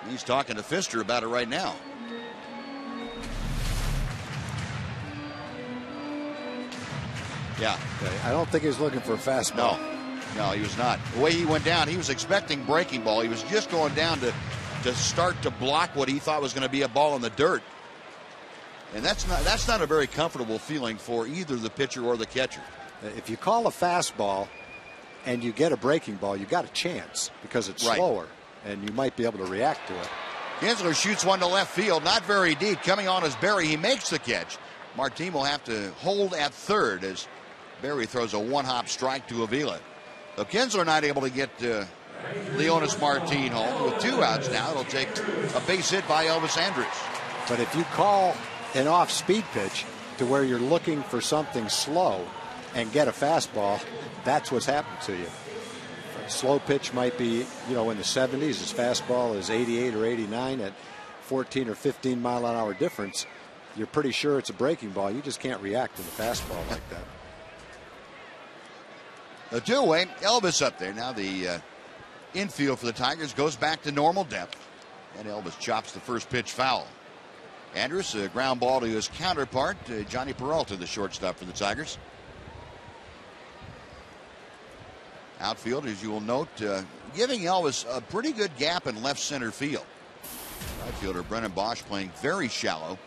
Speaker 1: He's talking to Pfister about it right now. Yeah.
Speaker 2: I don't think he was looking for a fastball.
Speaker 1: No, he was not. The way he went down, he was expecting breaking ball. He was just going down to start to block what he thought was going to be a ball in the dirt. And that's not a very comfortable feeling for either the pitcher or the catcher.
Speaker 2: If you call a fastball and you get a breaking ball, you got a chance because it's slower and you might be able to react to it.
Speaker 1: Kinsler shoots one to left field, not very deep. Coming on as Berry, he makes the catch. Martin will have to hold at third as Berry throws a one-hop strike to Avila. So Kinsler not able to get Leonys Martin home. With 2 outs now, it'll take a base hit by Elvis Andrus.
Speaker 2: But if you call an off-speed pitch to where you're looking for something slow and get a fastball, that's what's happened to you. A slow pitch might be, in the 70s. His fastball is 88 or 89 at 14 or 15 mile-an-hour difference. You're pretty sure it's a breaking ball. You just can't react to the fastball like that.
Speaker 1: The two-way, Elvis up there. Now the infield for the Tigers goes back to normal depth. And Elvis chops the first pitch foul. Andrus, a ground ball to his counterpart, Johnny Peralta, the shortstop for the Tigers. Outfield, as you will note, giving Elvis a pretty good gap in left center field. Outfielder Brennan Bosch playing very shallow.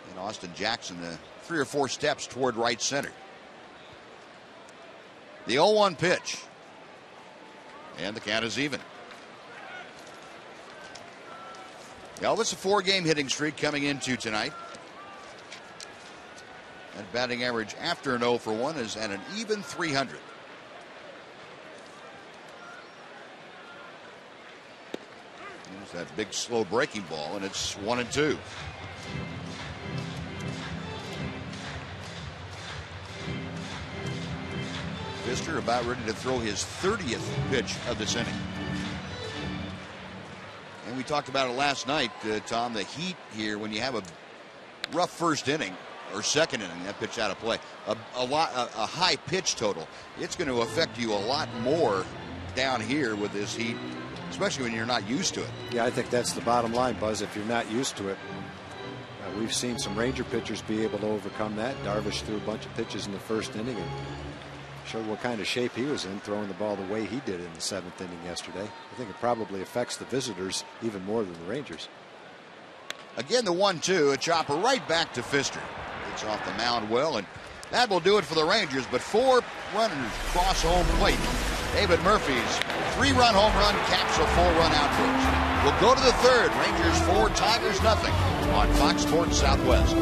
Speaker 1: And Austin Jackson 3 or 4 steps toward right center. The 0-1 pitch. And the count is even. Elvis, a 4-game hitting streak coming into tonight. That batting average after an 0 for 1 is at an even 300. There's that big slow breaking ball, and it's 1-2. Pfister about ready to throw his 30th pitch of this inning. And we talked about it last night, Tom, the heat here when you have a rough first inning or second inning, that pitch out of play, a high pitch total. It's going to affect you a lot more down here with this heat, especially when you're not used to it.
Speaker 2: Yeah, I think that's the bottom line, Buzz. If you're not used to it, we've seen some Ranger pitchers be able to overcome that. Darvish threw a bunch of pitches in the first inning and showed what kind of shape he was in, throwing the ball the way he did in the 7th inning yesterday. I think it probably affects the visitors even more than the Rangers.
Speaker 1: Again, the 1-2, a chopper right back to Pfister. It's off the mound well, and that will do it for the Rangers, but 4 runners cross home plate. David Murphy's 3-run home run caps a 4-run outburst. We'll go to the 3rd. Rangers 4, Tigers nothing on Fox Sports Southwest.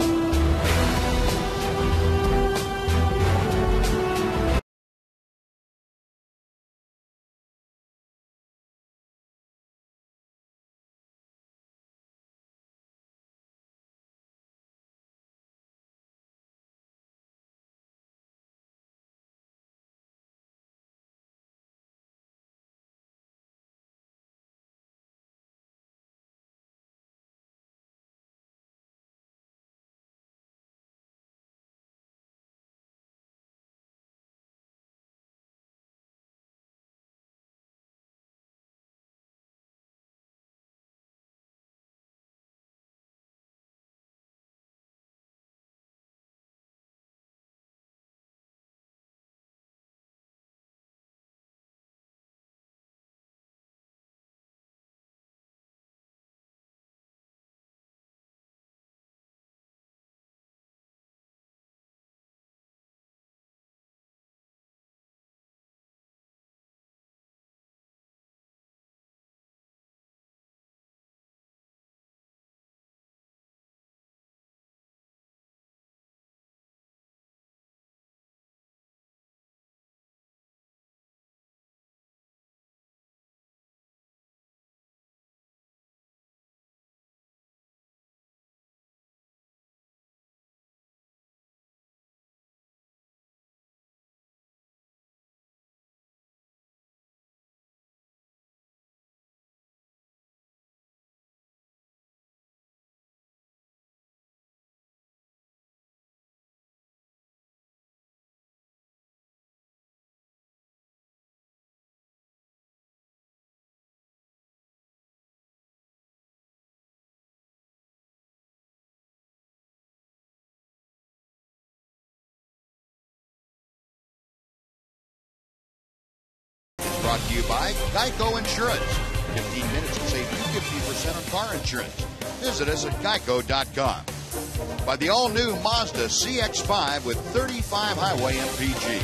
Speaker 1: brought to you by Geico Insurance. 15 minutes to save you 50% on car insurance. Visit us at geico.com. By the all-new Mazda CX-5 with 35 highway MPG.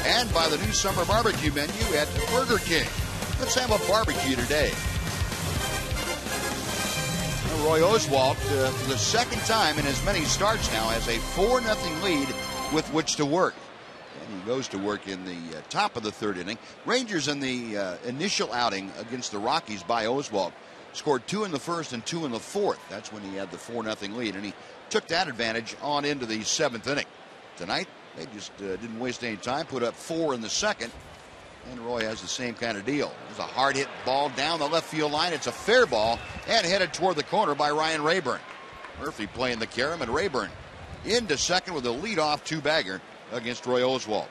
Speaker 1: And by the new summer barbecue menu at Burger King. Let's have a barbecue today. Roy Oswalt, for the second time in as many starts now, has a 4-0 lead with which to work. And he goes to work in the top of the third inning. Rangers in the initial outing against the Rockies by Oswalt scored 2 in the first and 2 in the fourth. That's when he had the 4-0 lead, and he took that advantage on into the 7th inning. Tonight, they just didn't waste any time, put up 4 in the second, and Roy has the same kind of deal. There's a hard hit ball down the left field line. It's a fair ball and headed toward the corner by Ryan Rayburn. Murphy playing the carom, and Rayburn into second with a leadoff 2-bagger against Roy Oswalt.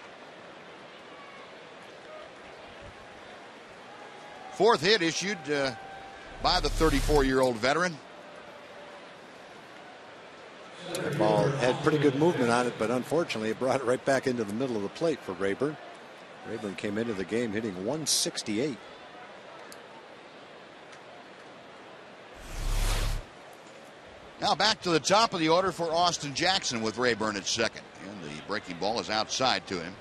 Speaker 1: Fourth hit issued by the 34-year-old veteran.
Speaker 2: The ball had pretty good movement on it, but unfortunately it brought it right back into the middle of the plate for Rayburn. Rayburn came into the game hitting 168.
Speaker 1: Now back to the top of the order for Austin Jackson with Rayburn at second. And the breaking ball is outside to him.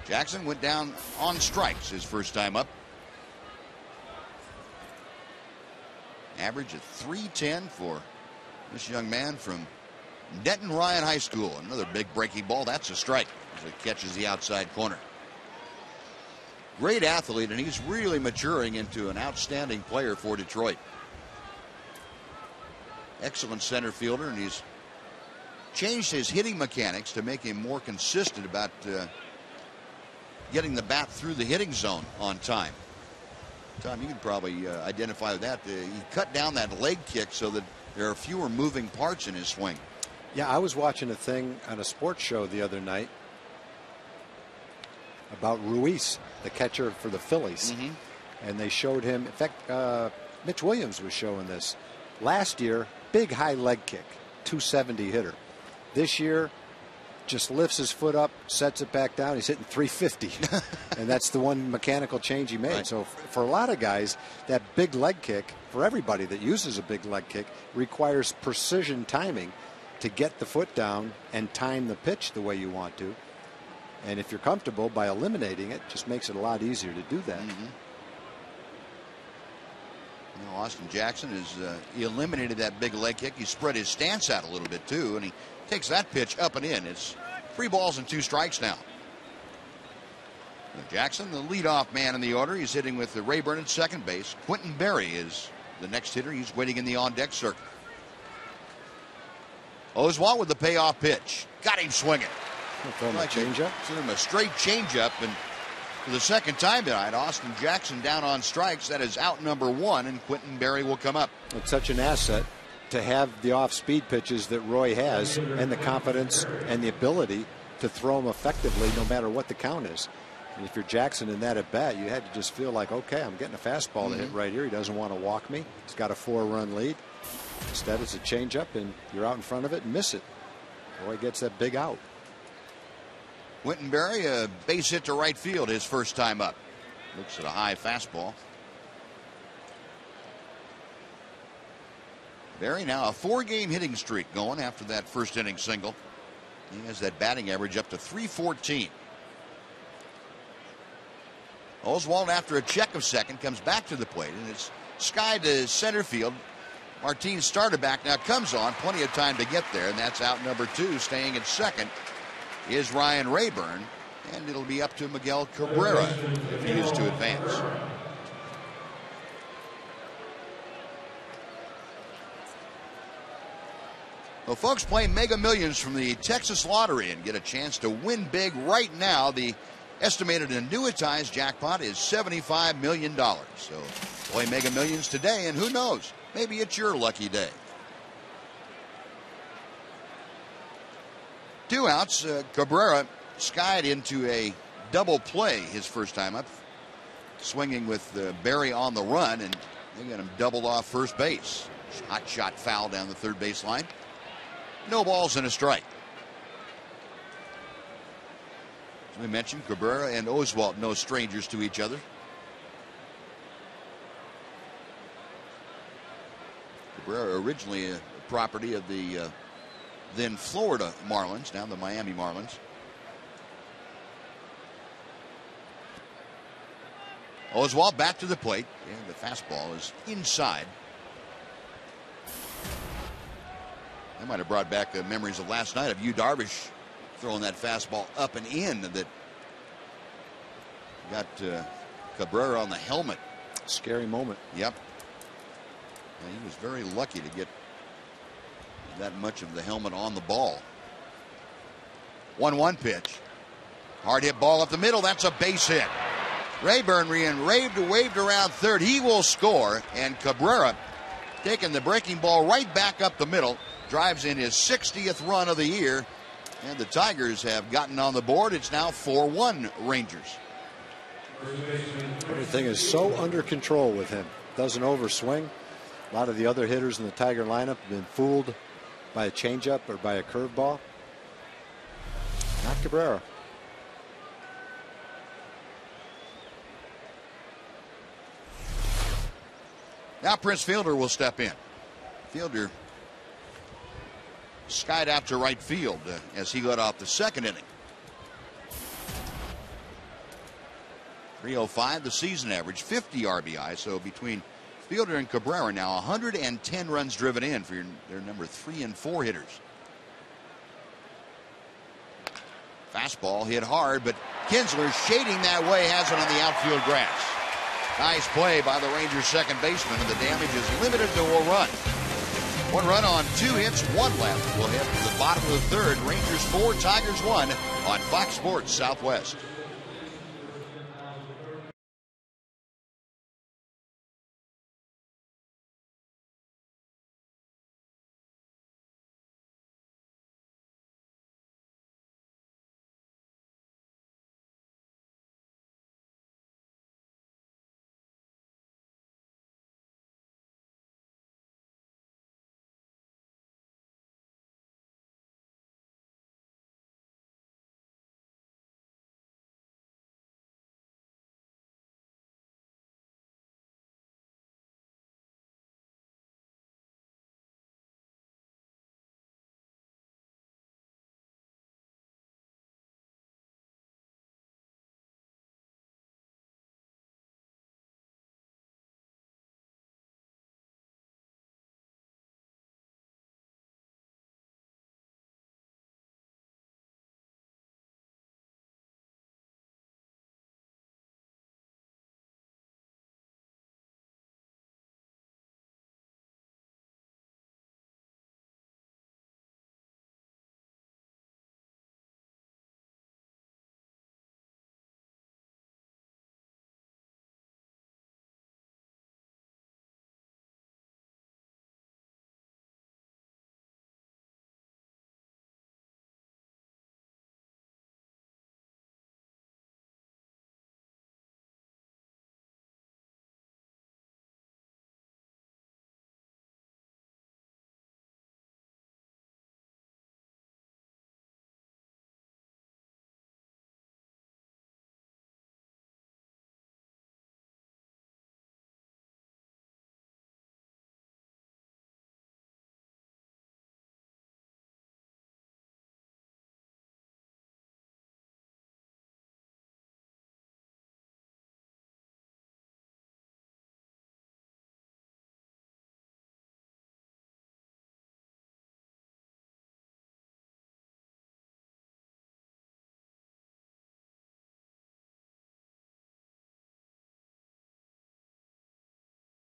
Speaker 1: Jackson went down on strikes his first time up. Average of .310 for this young man from Denton Ryan High School. Another big breaking ball. That's a strike as it catches the outside corner. Great athlete, and he's really maturing into an outstanding player for Detroit. Excellent center fielder, and he's changed his hitting mechanics to make him more consistent about getting the bat through the hitting zone on time. Tom, you can probably identify with that. He cut down that leg kick so that there are fewer moving parts in his swing.
Speaker 2: Yeah, I was watching a thing on a sports show the other night about Ruiz, the catcher for the Phillies. And they showed him, in fact, Mitch Williams was showing this. Last year, big high leg kick, 270 hitter. This year, just lifts his foot up, sets it back down. He's hitting 350. And that's the one mechanical change he made. Right. So for a lot of guys, that big leg kick, for everybody that uses a big leg kick, requires precision timing to get the foot down and time the pitch the way you want to. And if you're comfortable by eliminating it, just makes it a lot easier to do that.
Speaker 1: You know, Austin Jackson has he eliminated that big leg kick. He spread his stance out a little bit too, and he takes that pitch up and in. It's 3 balls and 2 strikes now. Jackson, the leadoff man in the order. He's hitting with the Rayburn at second base. Quentin Berry is the next hitter. He's waiting in the on-deck circle. Oswalt with the payoff pitch. Got him swinging.
Speaker 2: Like changeup.
Speaker 1: Threw him a straight changeup, and for the second time tonight, Austin Jackson down on strikes. That is out number 1, and Quentin Berry will come up.
Speaker 2: It's such an asset to have the off-speed pitches that Roy has, and the confidence and the ability to throw them effectively no matter what the count is. And if you're Jackson in that at bat, you had to just feel like, okay, I'm getting a fastball to hit right here. He doesn't want to walk me. He's got a 4-run lead. Instead, it's a changeup, and you're out in front of it and miss it. Roy gets that big out.
Speaker 1: Quentin Berry, a base hit to right field his first time up. Looks at a high fastball. Berry now a 4-game hitting streak going after that first inning single. He has that batting average up to .314. Oswalt, after a check of second, comes back to the plate, and it's skied to center field. Martin starter back now comes on, plenty of time to get there, and that's out number 2. Staying at second is Ryan Rayburn, and it'll be up to Miguel Cabrera if he is to advance. Well, folks, play Mega Millions from the Texas Lottery and get a chance to win big right now. The estimated annuitized jackpot is $75 million. So play Mega Millions today, and who knows, maybe it's your lucky day. 2 outs. Cabrera skied into a double play his first time up, swinging with Berry on the run, and they got him doubled off first base. Hot shot foul down the third base line. No balls and a strike. We mentioned Cabrera and Oswalt, no strangers to each other. Cabrera originally a property of the then Florida Marlins, now the Miami Marlins. Oswalt back to the plate, and the fastball is inside. That might have brought back the memories of last night of Yu Darvish throwing that fastball up and in that got Cabrera on the helmet.
Speaker 2: Scary moment.
Speaker 1: Yep. And he was very lucky to get that much of the helmet on the ball. 1-1 pitch. Hard hit ball up the middle. That's a base hit. Rayburn waved around third. He will score. And Cabrera, taking the breaking ball right back up the middle, drives in his 60th run of the year. And the Tigers have gotten on the board. It's now 4-1 Rangers.
Speaker 2: Everything is so under control with him. Doesn't overswing. A lot of the other hitters in the Tiger lineup have been fooled by a changeup or by a curveball. Not Cabrera.
Speaker 1: Now Prince Fielder will step in. Fielder skied out to right field as he led off the second inning. 305 the season average, 50 RBI. So between Fielder and Cabrera now 110 runs driven in for their number 3 and 4 hitters. Fastball hit hard, but Kinsler shading that way has it on the outfield grass. Nice play by the Rangers second baseman, and the damage is limited to a run. 1 run on 2 hits, 1 left. We'll head to the bottom of the third. Rangers 4, Tigers 1 on Fox Sports Southwest.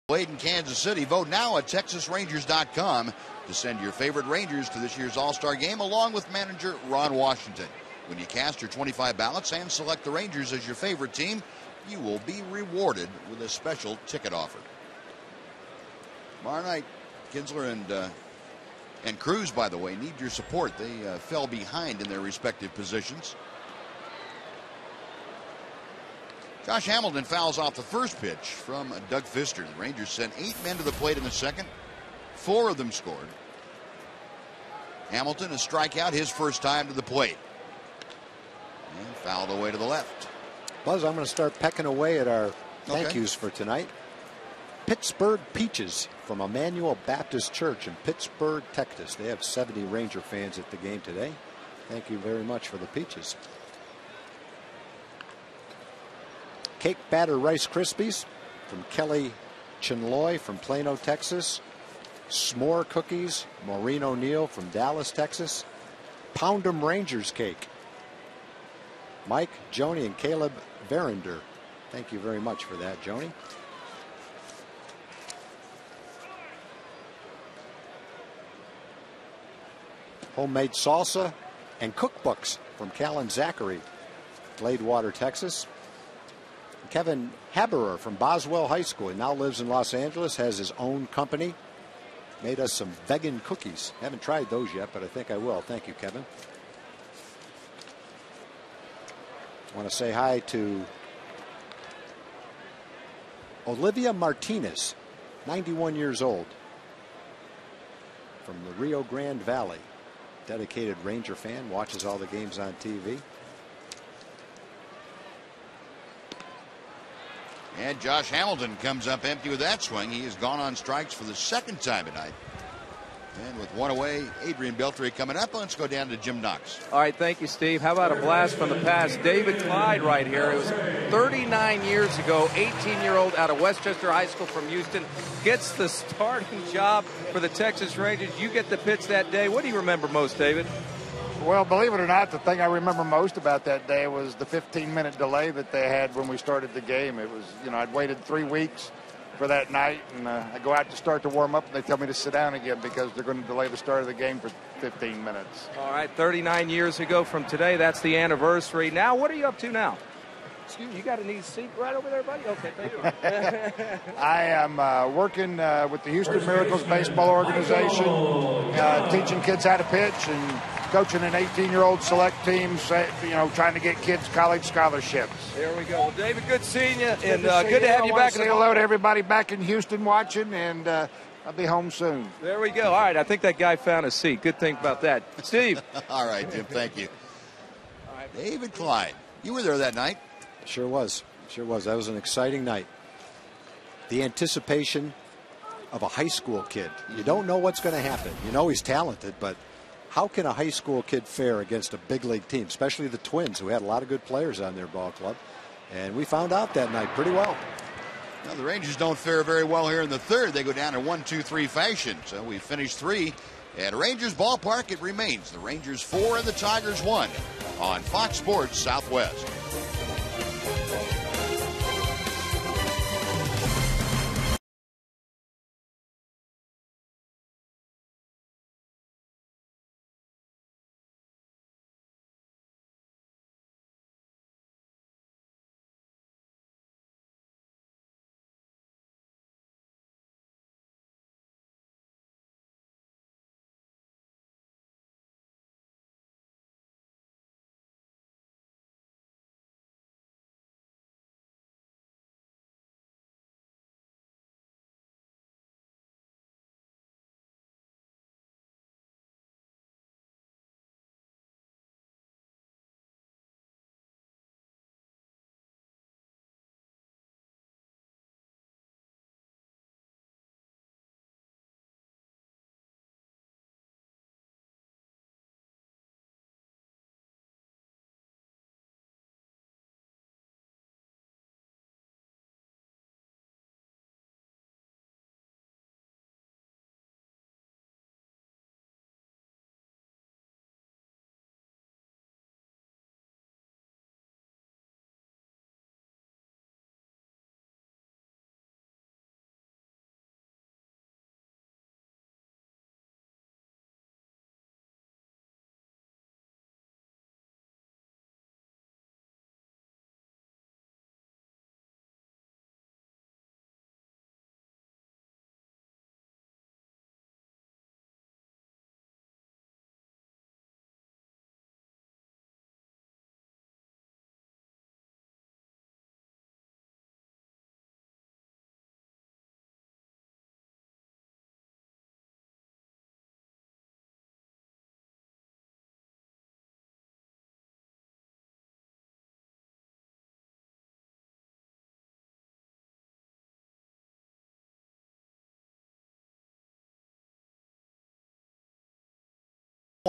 Speaker 1: Played in Kansas City. Vote now at TexasRangers.com to send your favorite Rangers to this year's All-Star Game, along with manager Ron Washington. When you cast your 25 ballots and select the Rangers as your favorite team, you will be rewarded with a special ticket offer. Tomorrow night, Kinsler and Cruz, by the way, need your support. They fell behind in their respective positions. Josh Hamilton fouls off the first pitch from Doug Fister. The Rangers sent 8 men to the plate in the second. 4 of them scored. Hamilton, a strikeout, his first time to the plate. And fouled away to the left.
Speaker 2: Buzz, I'm going to start pecking away at our thank
Speaker 1: Okay.
Speaker 2: yous for tonight. Pittsburgh Peaches from Emmanuel Baptist Church in Pittsburgh, Texas. They have 70 Ranger fans at the game today. Thank you very much for the peaches. Cake Batter Rice Krispies from Kelly Chinloy from Plano, Texas. S'more Cookies, Maureen O'Neill from Dallas, Texas. Pound 'em Rangers Cake. Mike, Joni, and Caleb Verinder. Thank you very much for that, Joni. Homemade salsa and cookbooks from Callan Zachary, Gladewater, Texas. Kevin Haberer from Boswell High School. He now lives in Los Angeles, has his own company. Made us some vegan cookies. Haven't tried those yet, but I think I will. Thank you, Kevin. I want to say hi to Olivia Martinez, 91 years old, from the Rio Grande Valley. Dedicated Ranger fan, watches all the games on TV.
Speaker 1: And Josh Hamilton comes up empty with that swing. He has gone on strikes for the second time tonight. And with one away, Adrian Beltre coming up. Let's go down to Jim Knox.
Speaker 5: All right, thank you, Steve. How about a blast from the past? David Clyde right here. It was 39 years ago, 18-year-old out of Westchester High School from Houston, gets the starting job for the Texas Rangers. You get the pitch that day. What do you remember most, David?
Speaker 6: Well, believe it or not, the thing I remember most about that day was the 15-minute delay that they had when we started the game. It was, I'd waited 3 weeks for that night, and I go out to start to warm up, and they tell me to sit down again because they're going to delay the start of the game for 15 minutes.
Speaker 5: All right, 39 years ago from today, that's the anniversary. Now, what are you up to now? Excuse me, you got a neat seat right over there, buddy? Okay, thank you.
Speaker 6: I am working with the Houston Miracles Baseball Organization, teaching kids how to pitch and coaching an 18-year-old select team, trying to get kids college scholarships.
Speaker 5: There we go. Well, David, good seeing you, and good to have you back.
Speaker 6: Say hello to everybody back in Houston watching, and I'll be home soon.
Speaker 5: There we go. All right, I think that guy found a seat. Good thing about that. Steve.
Speaker 1: All right, Jim, thank you. All right. David Clyde, you were there that night.
Speaker 2: Sure was. Sure was. That was an exciting night. The anticipation of a high school kid. You don't know what's going to happen. You know he's talented, but how can a high school kid fare against a big league team, especially the Twins, who had a lot of good players on their ball club? And we found out that night pretty well.
Speaker 1: Now, the Rangers don't fare very well here in the third. They go down in 1-2-3 fashion. So we finished 3 at Rangers Ballpark. It remains the Rangers 4 and the Tigers 1 on Fox Sports Southwest.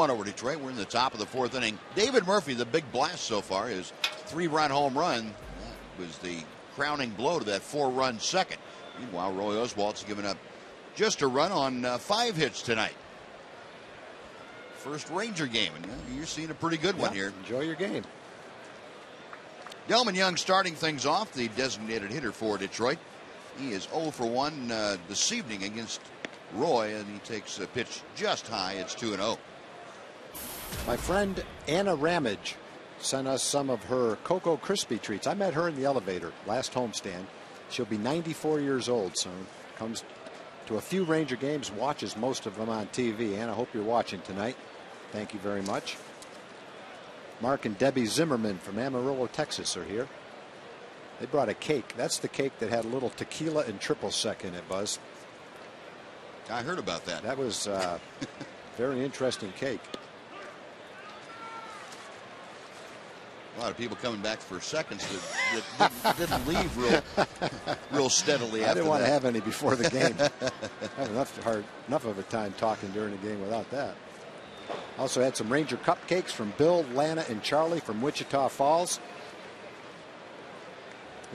Speaker 1: 1 over Detroit. We're in the top of the 4th inning. David Murphy, the big blast so far, his 3-run home run. That was the crowning blow to that 4-run second. Meanwhile, Roy Oswalt's given up just a run on 5 hits tonight. First Ranger game, and you're seeing a pretty good one here.
Speaker 2: Enjoy your game.
Speaker 1: Delmon Young starting things off, the designated hitter for Detroit. He is 0 for 1 this evening against Roy, and he takes a pitch just high. It's 2-0.
Speaker 2: My friend Anna Ramage sent us some of her Cocoa Crispy treats. I met her in the elevator last homestand. She'll be 94 years old soon. Comes to a few Ranger games, watches most of them on TV. Anna, I hope you're watching tonight. Thank you very much. Mark and Debbie Zimmerman from Amarillo, Texas are here. They brought a cake. That's the cake that had a little tequila and triple sec in it, Buzz.
Speaker 1: I heard about that.
Speaker 2: That was very interesting cake.
Speaker 1: A lot of people coming back for seconds that didn't leave real steadily.
Speaker 2: I didn't want to have any before the game. I had enough of a time talking during the game without that. Also had some Ranger cupcakes from Bill, Lana, and Charlie from Wichita Falls.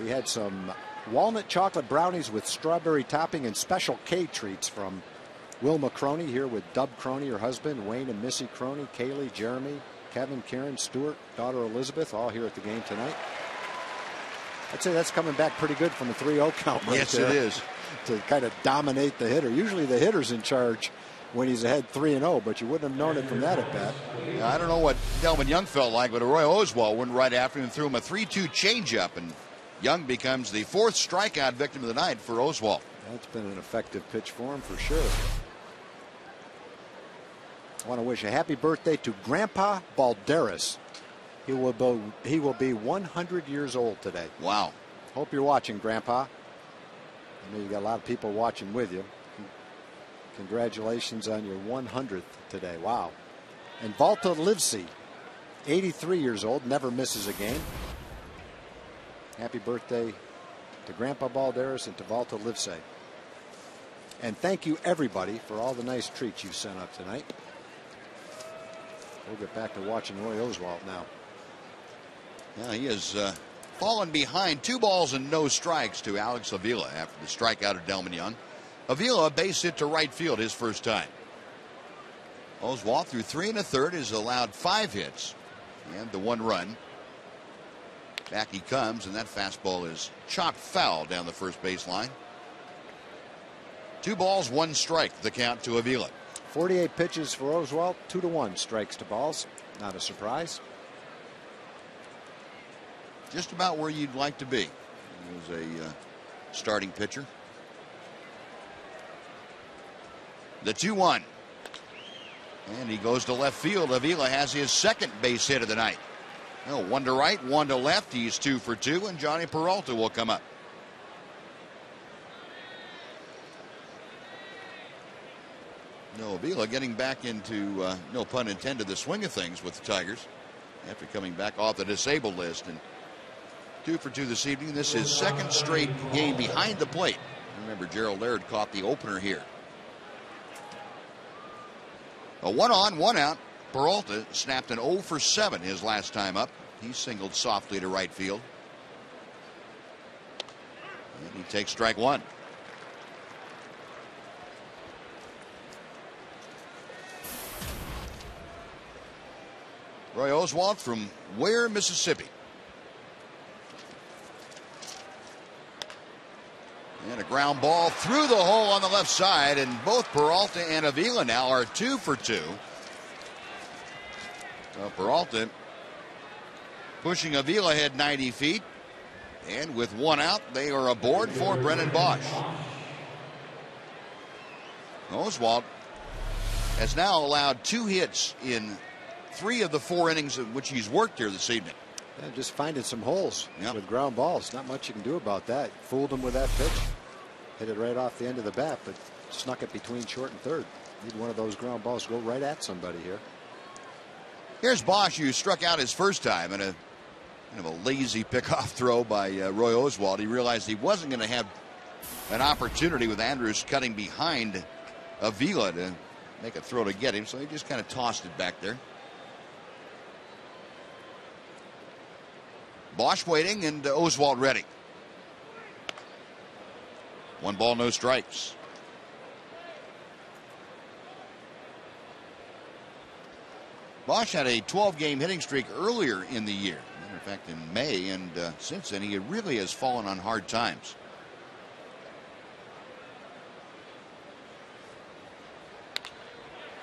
Speaker 2: We had some walnut chocolate brownies with strawberry topping and special K treats from Wilma Croney here with Dub Croney, her husband, Wayne and Missy Croney, Kaylee, Jeremy, Kevin, Karen, Stewart, daughter Elizabeth, all here at the game tonight. I'd say that's coming back pretty good from a 3-0 count right
Speaker 1: yes,
Speaker 2: there.
Speaker 1: It is.
Speaker 2: To kind of dominate the hitter. Usually the hitter's in charge when he's ahead 3-0, but you wouldn't have known it from that at bat.
Speaker 1: Yeah, I don't know what Delmon Young felt like, but Roy Oswalt went right after him and threw him a 3-2 changeup, and Young becomes the 4th strikeout victim of the night for Oswalt.
Speaker 2: That's been an effective pitch for him for sure. I want to wish a happy birthday to Grandpa Balderas. He will be 100 years old today.
Speaker 1: Wow.
Speaker 2: Hope you're watching, Grandpa. I know you got a lot of people watching with you. Congratulations on your 100th today. Wow. And Valta Livesey, 83 years old, never misses a game. Happy birthday to Grandpa Balderas and to Valta Livesey. And thank you, everybody, for all the nice treats you sent up tonight. We'll get back to watching Roy Oswalt now.
Speaker 1: Yeah, he has fallen behind 2 balls and no strikes to Alex Avila after the strikeout of Delmon Young. Avila, a base hit to right field his first time. Oswalt through 3 1/3 has allowed 5 hits and the 1 run. Back he comes, and that fastball is chopped foul down the first baseline. 2 balls, 1 strike, the count to Avila.
Speaker 2: 48 pitches for Oswalt, 2-1 strikes to balls. Not a surprise.
Speaker 1: Just about where you'd like to be. He was a starting pitcher. The 2-1. And he goes to left field. Avila has his 2nd base hit of the night. 1 to right, 1 to left. He's 2 for 2, and Johnny Peralta will come up. Avila getting back into, no pun intended, the swing of things with the Tigers after coming back off the disabled list. And 2 for 2 this evening. This is 2nd straight game behind the plate. Remember, Gerald Laird caught the opener here. A 1 on, 1 out. Peralta snapped an 0 for 7 his last time up. He singled softly to right field. And he takes strike 1. Roy Oswalt from Ware, Mississippi. And a ground ball through the hole on the left side, and both Peralta and Avila now are 2 for 2. Well, Peralta pushing Avila ahead 90 feet, and with 1 out, they are aboard for Brennan Bosch. Oswalt has now allowed 2 hits in 3 of the 4 innings in which he's worked here this evening.
Speaker 2: Yeah, just finding some holes with ground balls. Not much you can do about that. Fooled him with that pitch. Hit it right off the end of the bat, but snuck it between short and third. Need one of those ground balls to go right at somebody here.
Speaker 1: Here's Bosch, who struck out his first time in a kind of a lazy pickoff throw by Roy Oswalt. He realized he wasn't going to have an opportunity with Andrus cutting behind Avila to make a throw to get him, so he just kind of tossed it back there. Bosch waiting, and Oswalt ready. 1 ball, no strikes. Bosch had a 12-game hitting streak earlier in the year. Matter of fact, in May, and since then he really has fallen on hard times.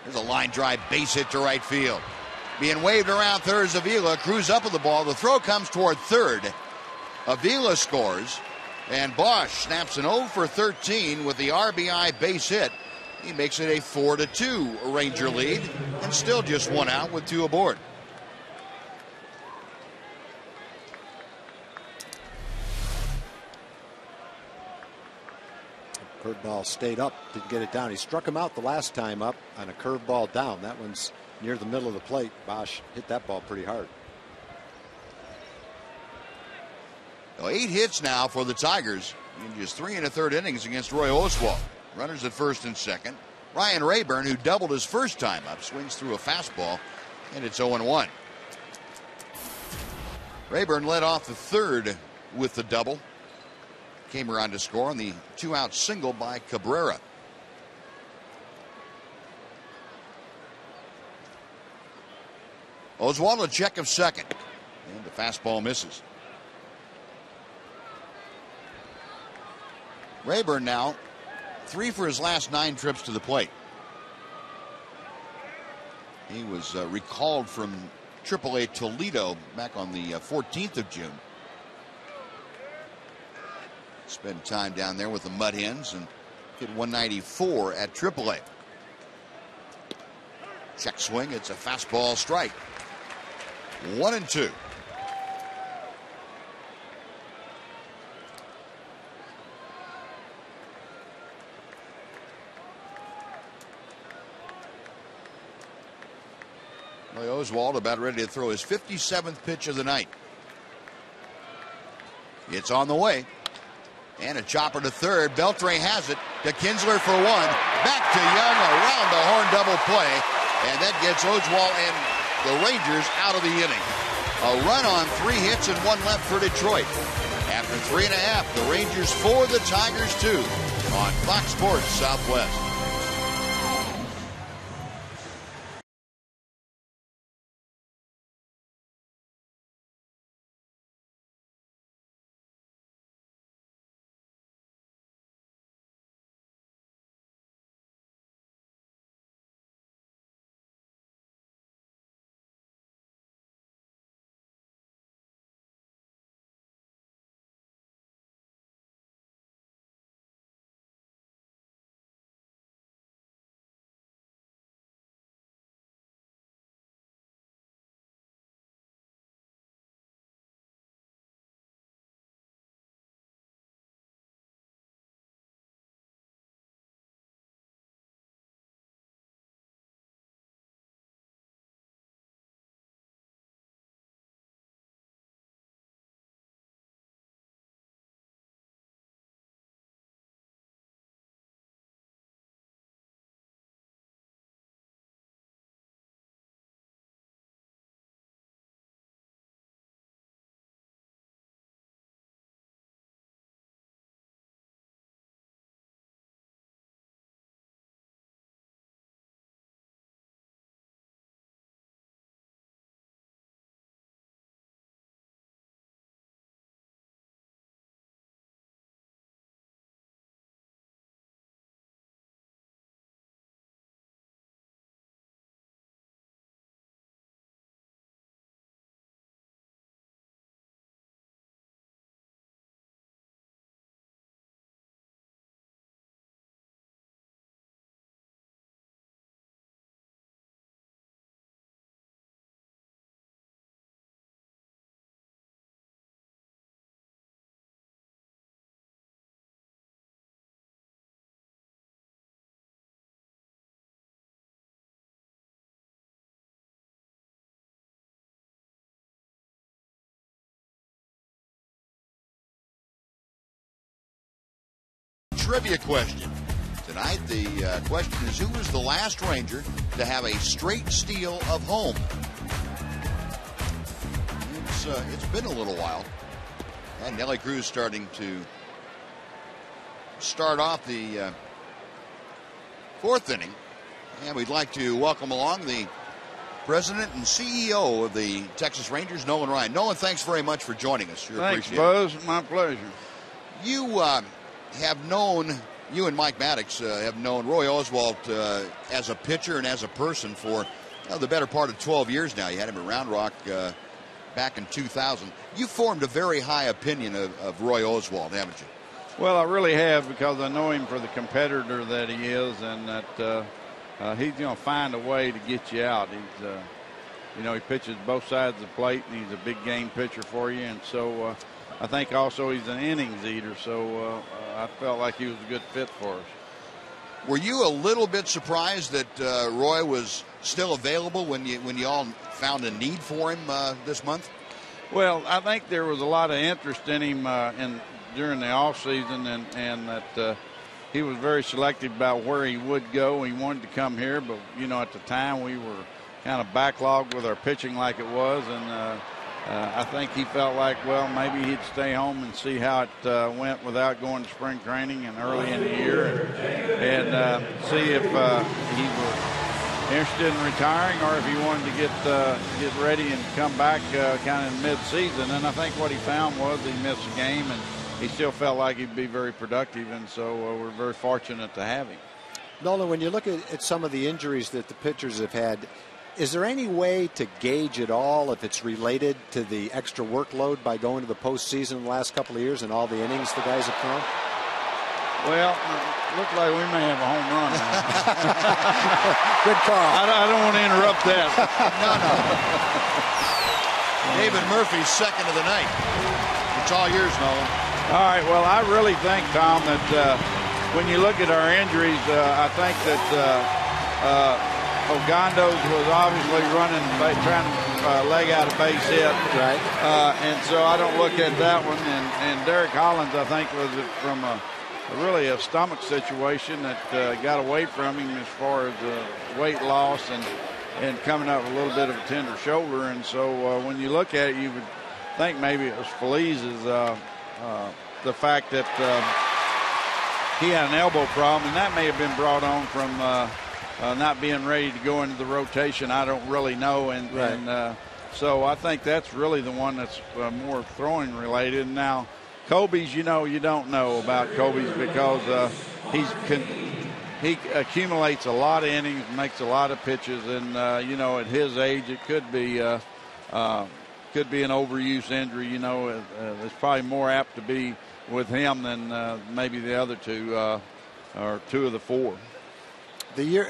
Speaker 1: There's a line drive base hit to right field. Being waved around third is Avila. Cruz up with the ball. The throw comes toward third. Avila scores. And Bosch snaps an 0 for 13 with the RBI base hit. He makes it a 4-2 Ranger lead. And still just 1 out with 2 aboard.
Speaker 2: Curveball stayed up, didn't get it down. He struck him out the last time up on a curveball down. That one's near the middle of the plate. Bosch hit that ball pretty hard.
Speaker 1: 8 hits now for the Tigers in just 3 1/3 innings against Roy Oswalt. Runners at first and second. Ryan Rayburn, who doubled his first time up, swings through a fastball, and it's 0-1. Rayburn led off the third with the double. Came around to score on the 2-out single by Cabrera. Oswalt a check of second, and the fastball misses. Rayburn now 3 for his last 9 trips to the plate. He was recalled from AAA Toledo back on the 14th of June. Spent time down there with the Mud Hens and hit 194 at AAA. Check swing. It's a fastball strike. 1-2. Oswalt about ready to throw his 57th pitch of the night. It's on the way. And a chopper to third. Beltre has it to Kinsler for 1. Back to Young, around the horn double play. And that gets Oswalt and the Rangers out of the inning. A run on 3 hits and 1 left for Detroit. After 3.5, the Rangers 4, the Tigers 2 on Fox Sports Southwest. Trivia question. tonight. The question is, who was the last Ranger to have a straight steal of home? It's been a little while. And Nelly Cruz starting to start off the fourth inning. And we'd like to welcome along the President and CEO of the Texas Rangers, Nolan Ryan. Nolan, thanks very much for joining us.
Speaker 7: Thanks, Buzz. My pleasure.
Speaker 1: You have known, you and Mike Maddox have known Roy Oswalt as a pitcher and as a person for the better part of 12 years now. You had him at Round Rock back in 2000. You formed a very high opinion of Roy Oswalt, haven't you?
Speaker 7: Well, I really have, because I know him for the competitor that he is, and that he's going to find a way to get you out. He's, he pitches both sides of the plate, and he's a big game pitcher for you. And so I think also he's an innings eater. So I felt like he was a good fit for us.
Speaker 1: Were you a little bit surprised that Roy was still available when you all found a need for him this month?
Speaker 7: Well, I think there was a lot of interest in him during the offseason, and that he was very selective about where he would go. He wanted to come here, but, at the time we were kind of backlogged with our pitching like it was, and I think he felt like, well, maybe he'd stay home and see how it went without going to spring training and early in the year, and see if he was interested in retiring or if he wanted to get ready and come back kind of in mid-season. And I think what he found was he missed a game, and he still felt like he'd be very productive, and so we're very fortunate to have him.
Speaker 2: Nolan, when you look at some of the injuries that the pitchers have had, is there any way to gauge at all if it's related to the extra workload by going to the postseason the last couple of years and all the innings the guys have thrown?
Speaker 7: Well, it looks like we may have a home run now.
Speaker 2: Good call.
Speaker 7: I don't want to interrupt that.
Speaker 1: No. David Murphy's second of the night. It's all yours, Nolan.
Speaker 7: All right, well, I really think, Tom, that when you look at our injuries, I think that Ogandos was obviously trying to leg out a base hit.
Speaker 2: Right.
Speaker 7: And so I don't look at that one. And Derek Hollins, I think, was from really a stomach situation that got away from him as far as weight loss and coming up with a little bit of a tender shoulder. And so when you look at it, you would think maybe it was Feliz's the fact that he had an elbow problem, and that may have been brought on from not being ready to go into the rotation. I don't really know, and so I think that's really the one that's more throwing related. Now, Kobe's, you don't know about Kobe's because he accumulates a lot of innings, makes a lot of pitches, and at his age it could be an overuse injury. It's probably more apt to be with him than maybe the other two or two of the four.
Speaker 2: The year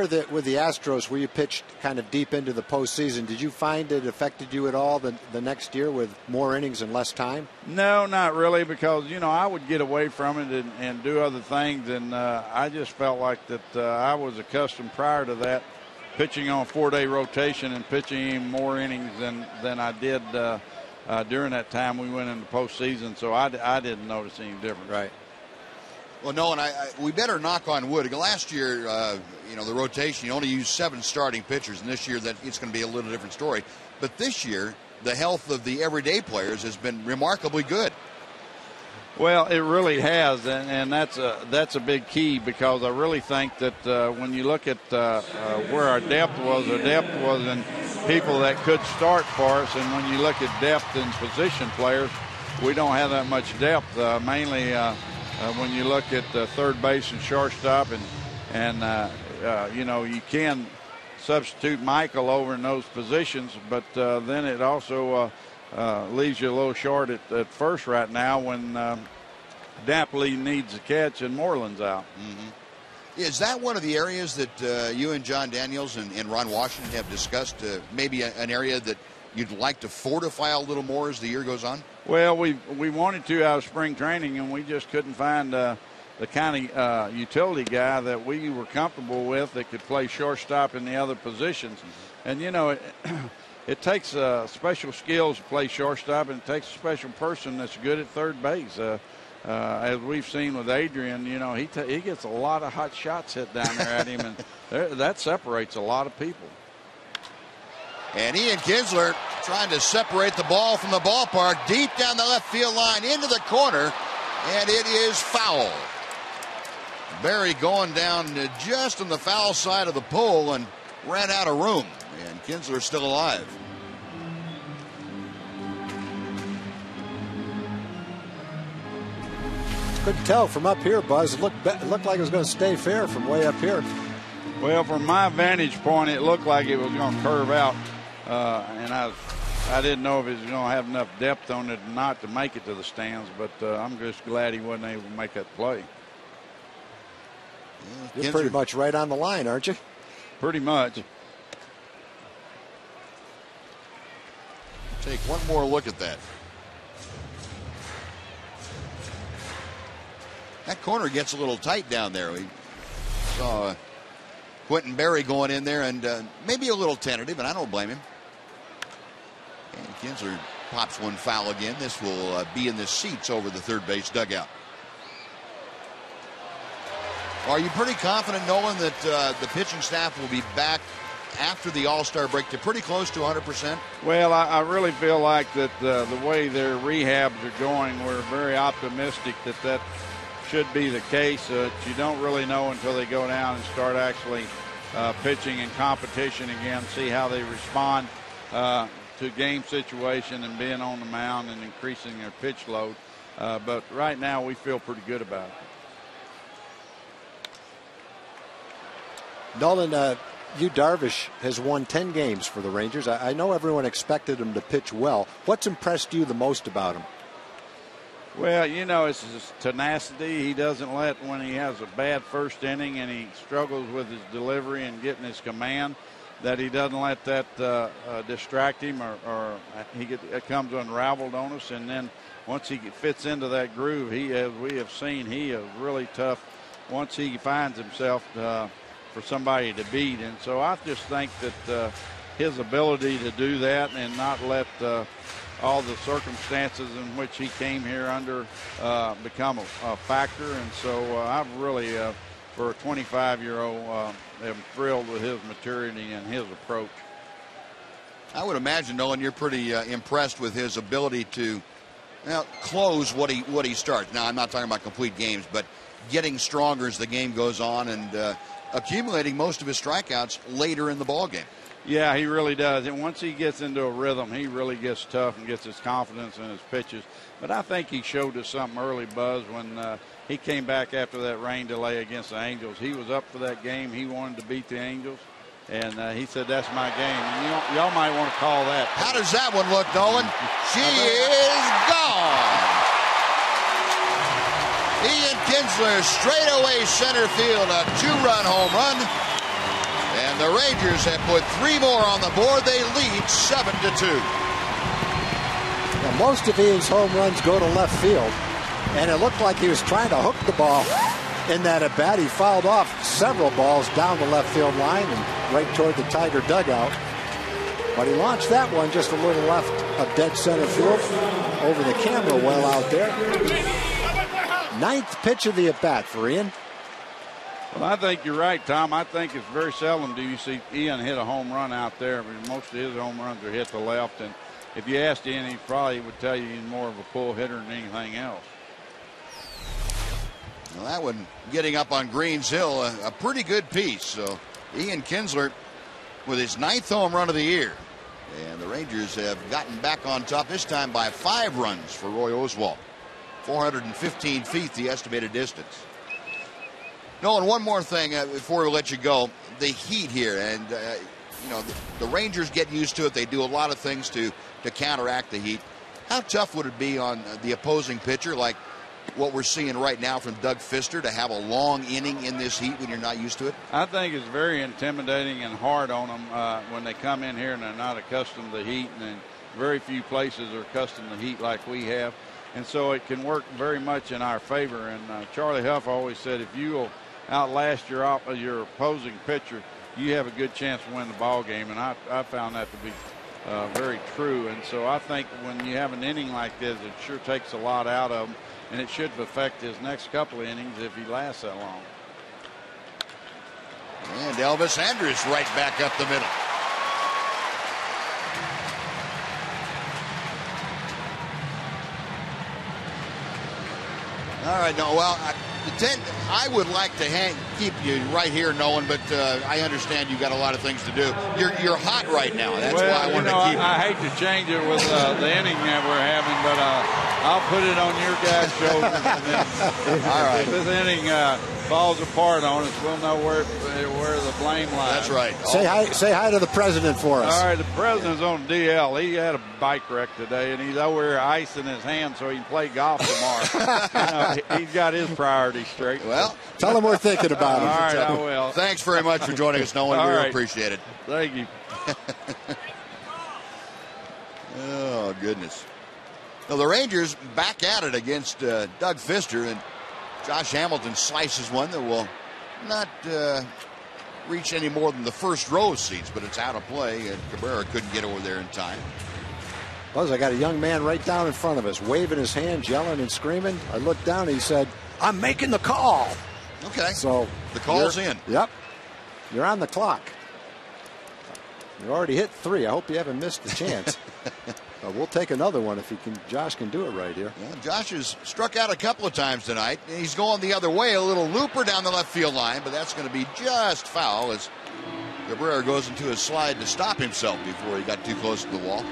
Speaker 2: that with the Astros where you pitched kind of deep into the postseason, did you find it affected you at all the next year with more innings and less time?
Speaker 7: No, not really, because I would get away from it and do other things, and I just felt like that I was accustomed prior to that pitching on a 4-day rotation and pitching even more innings than I did during that time we went into postseason. So I didn't notice any difference.
Speaker 2: Right.
Speaker 1: Well, Nolan, we better knock on wood. Last year, the rotation, you only used 7 starting pitchers, and this year that it's going to be a little different story. But this year, the health of the everyday players has been remarkably good.
Speaker 7: Well, it really has, and that's a big key, because I really think that when you look at where our depth was in people that could start for us, and when you look at depth in position players, we don't have that much depth, mainly when you look at third base and shortstop, and you can substitute Michael over in those positions, but then it also leaves you a little short at first right now when Dapley needs a catch and Moreland's out.
Speaker 1: Mm-hmm. Is that one of the areas that you and John Daniels and Ron Washington have discussed, maybe an area that you'd like to fortify a little more as the year goes on?
Speaker 7: Well, we wanted to out of spring training, and we just couldn't find the kind of utility guy that we were comfortable with that could play shortstop in the other positions. And, it takes special skills to play shortstop, and it takes a special person that's good at third base. as we've seen with Adrian, you know, he gets a lot of hot shots hit down there at him, and that separates a lot of people.
Speaker 1: And Ian Kinsler trying to separate the ball from the ballpark deep down the left field line into the corner, and it is foul. Berry going down just on the foul side of the pole and ran out of room, and Kinsler still alive.
Speaker 2: Couldn't tell from up here, Buzz. It looked like it was going to stay fair from way up here.
Speaker 7: Well, from my vantage point, it looked like it was going to curve out, and I didn't know if it was going to have enough depth on it or not to make it to the stands, but I'm just glad he wasn't able to make that play.
Speaker 2: You're pretty much right on the line, aren't you?
Speaker 7: Pretty much.
Speaker 1: Take one more look at that. That corner gets a little tight down there. We saw Quentin Berry going in there and maybe a little tentative, and I don't blame him. And Kinsler pops one foul again. This will be in the seats over the third base dugout. Are you pretty confident, Nolan, that the pitching staff will be back after the All-Star break to pretty close to 100%?
Speaker 7: Well, I really feel like that the way their rehabs are going, we're very optimistic that should be the case. You don't really know until they go down and start actually pitching in competition again, see how they respond to game situation and being on the mound and increasing their pitch load. But right now we feel pretty good about it.
Speaker 2: Nolan, Yu Darvish has won 10 games for the Rangers. I know everyone expected him to pitch well. What's impressed you the most about him?
Speaker 7: Well, you know, it's his tenacity. He doesn't let, when he has a bad first inning and he struggles with his delivery and getting his command, that he doesn't let that distract him or it comes unraveled on us. And then once he fits into that groove, as we have seen, he is really tough once he finds himself for somebody to beat. And so I just think that his ability to do that and not let all the circumstances in which he came here under become a factor. And so I've really, for a 25-year-old, am thrilled with his maturity and his approach.
Speaker 1: I would imagine, Nolan, you're pretty impressed with his ability to close what he starts. Now, I'm not talking about complete games, but getting stronger as the game goes on and accumulating most of his strikeouts later in the ball game.
Speaker 7: Yeah, he really does. And once he gets into a rhythm, he really gets tough and gets his confidence in his pitches. But I think he showed us something early, Buzz, when he came back after that rain delay against the Angels. He was up for that game. He wanted to beat the Angels. And he said, that's my game. And y'all might want to call that.
Speaker 1: How does that one look, Nolan? She is gone. Ian Kinsler, straightaway center field, a 2-run home run. And the Rangers have put 3 more on the board. They lead 7-2.
Speaker 2: Now, most of Ian's home runs go to left field, and it looked like he was trying to hook the ball in that at bat. He fouled off several balls down the left field line and right toward the Tiger dugout. But he launched that one just a little left of dead center field over the camera well out there. 9th pitch of the at bat for Ian.
Speaker 7: Well, I think you're right, Tom. I think it's very seldom do you see Ian hit a home run out there. Most of his home runs are hit to left. And if you asked Ian, he probably would tell you he's more of a pull hitter than anything else.
Speaker 1: Well, that one getting up on Greens Hill, a pretty good piece. So Ian Kinsler with his 9th home run of the year. And the Rangers have gotten back on top, this time by 5 runs for Roy Oswalt. 415 feet, the estimated distance. Nolan, one more thing before we let you go. The heat here, and the Rangers get used to it. They do a lot of things to counteract the heat. How tough would it be on the opposing pitcher, like what we're seeing right now from Doug Fister, to have a long inning in this heat when you're not used to it?
Speaker 7: I think it's very intimidating and hard on them when they come in here and they're not accustomed to the heat, and very few places are accustomed to heat like we have. And so it can work very much in our favor. And Charlie Huff always said, if you will outlast your opposing pitcher, you have a good chance to win the ball game. And I found that to be very true. And so I think when you have an inning like this, it sure takes a lot out of them. and it should affect his next couple of innings if he lasts that long.
Speaker 1: And Elvis Andrus right back up the middle. All right, no, well, I would like to keep you right here, Nolan, but I understand you've got a lot of things to do. You're hot right now. That's why I wanted to keep
Speaker 7: I hate to change it with the inning that we're having, but I'll put it on your guys' shoulders. And then
Speaker 1: all right.
Speaker 7: If this inning falls apart on us, we'll know where the blame lies.
Speaker 1: That's right.
Speaker 2: Say hi to the president for us.
Speaker 7: All right, the president's on DL. He had a bike wreck today, and he's over here icing his hand so he can play golf tomorrow. He's got his priorities straight.
Speaker 1: Well,
Speaker 2: tell him we're thinking about him.
Speaker 7: All right, I will.
Speaker 1: Thanks very much for joining us, Nolan. We really appreciate it.
Speaker 7: Thank you.
Speaker 1: Oh, goodness. Well, the Rangers back at it against Doug Fister, and Josh Hamilton slices one that will not reach any more than the first row of seats, but it's out of play, and Cabrera couldn't get over there in time.
Speaker 2: Buzz, I got a young man right down in front of us, waving his hands, yelling and screaming. I looked down, and he said, "I'm making the call."
Speaker 1: Okay.
Speaker 2: So
Speaker 1: the call's in.
Speaker 2: Yep. You're on the clock. You already hit 3. I hope you haven't missed the chance. We'll take another one if Josh can do it right here.
Speaker 1: Yeah, Josh has struck out a couple of times tonight. He's going the other way, a little looper down the left field line, but that's going to be just foul as Cabrera goes into a slide to stop himself before he got too close to the wall.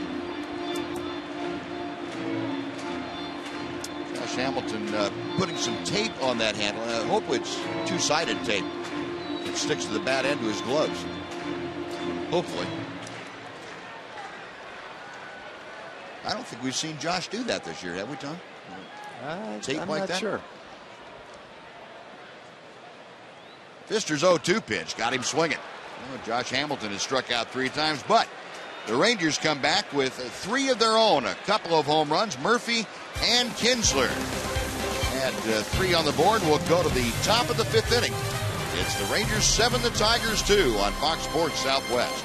Speaker 1: Josh Hamilton putting some tape on that handle. I hope it's two-sided tape. It sticks to the bad end of his gloves. Hopefully. I don't think we've seen Josh do that this year, have we, Tom? Tape
Speaker 2: I'm
Speaker 1: like
Speaker 2: not
Speaker 1: that?
Speaker 2: Sure.
Speaker 1: Fister's 0-2 pitch got him swinging. Well, Josh Hamilton has struck out 3 times, but the Rangers come back with 3 of their own. A couple of home runs, Murphy and Kinsler. At 3 on the board, we'll go to the top of the 5th inning. It's the Rangers 7, the Tigers 2 on Fox Sports Southwest.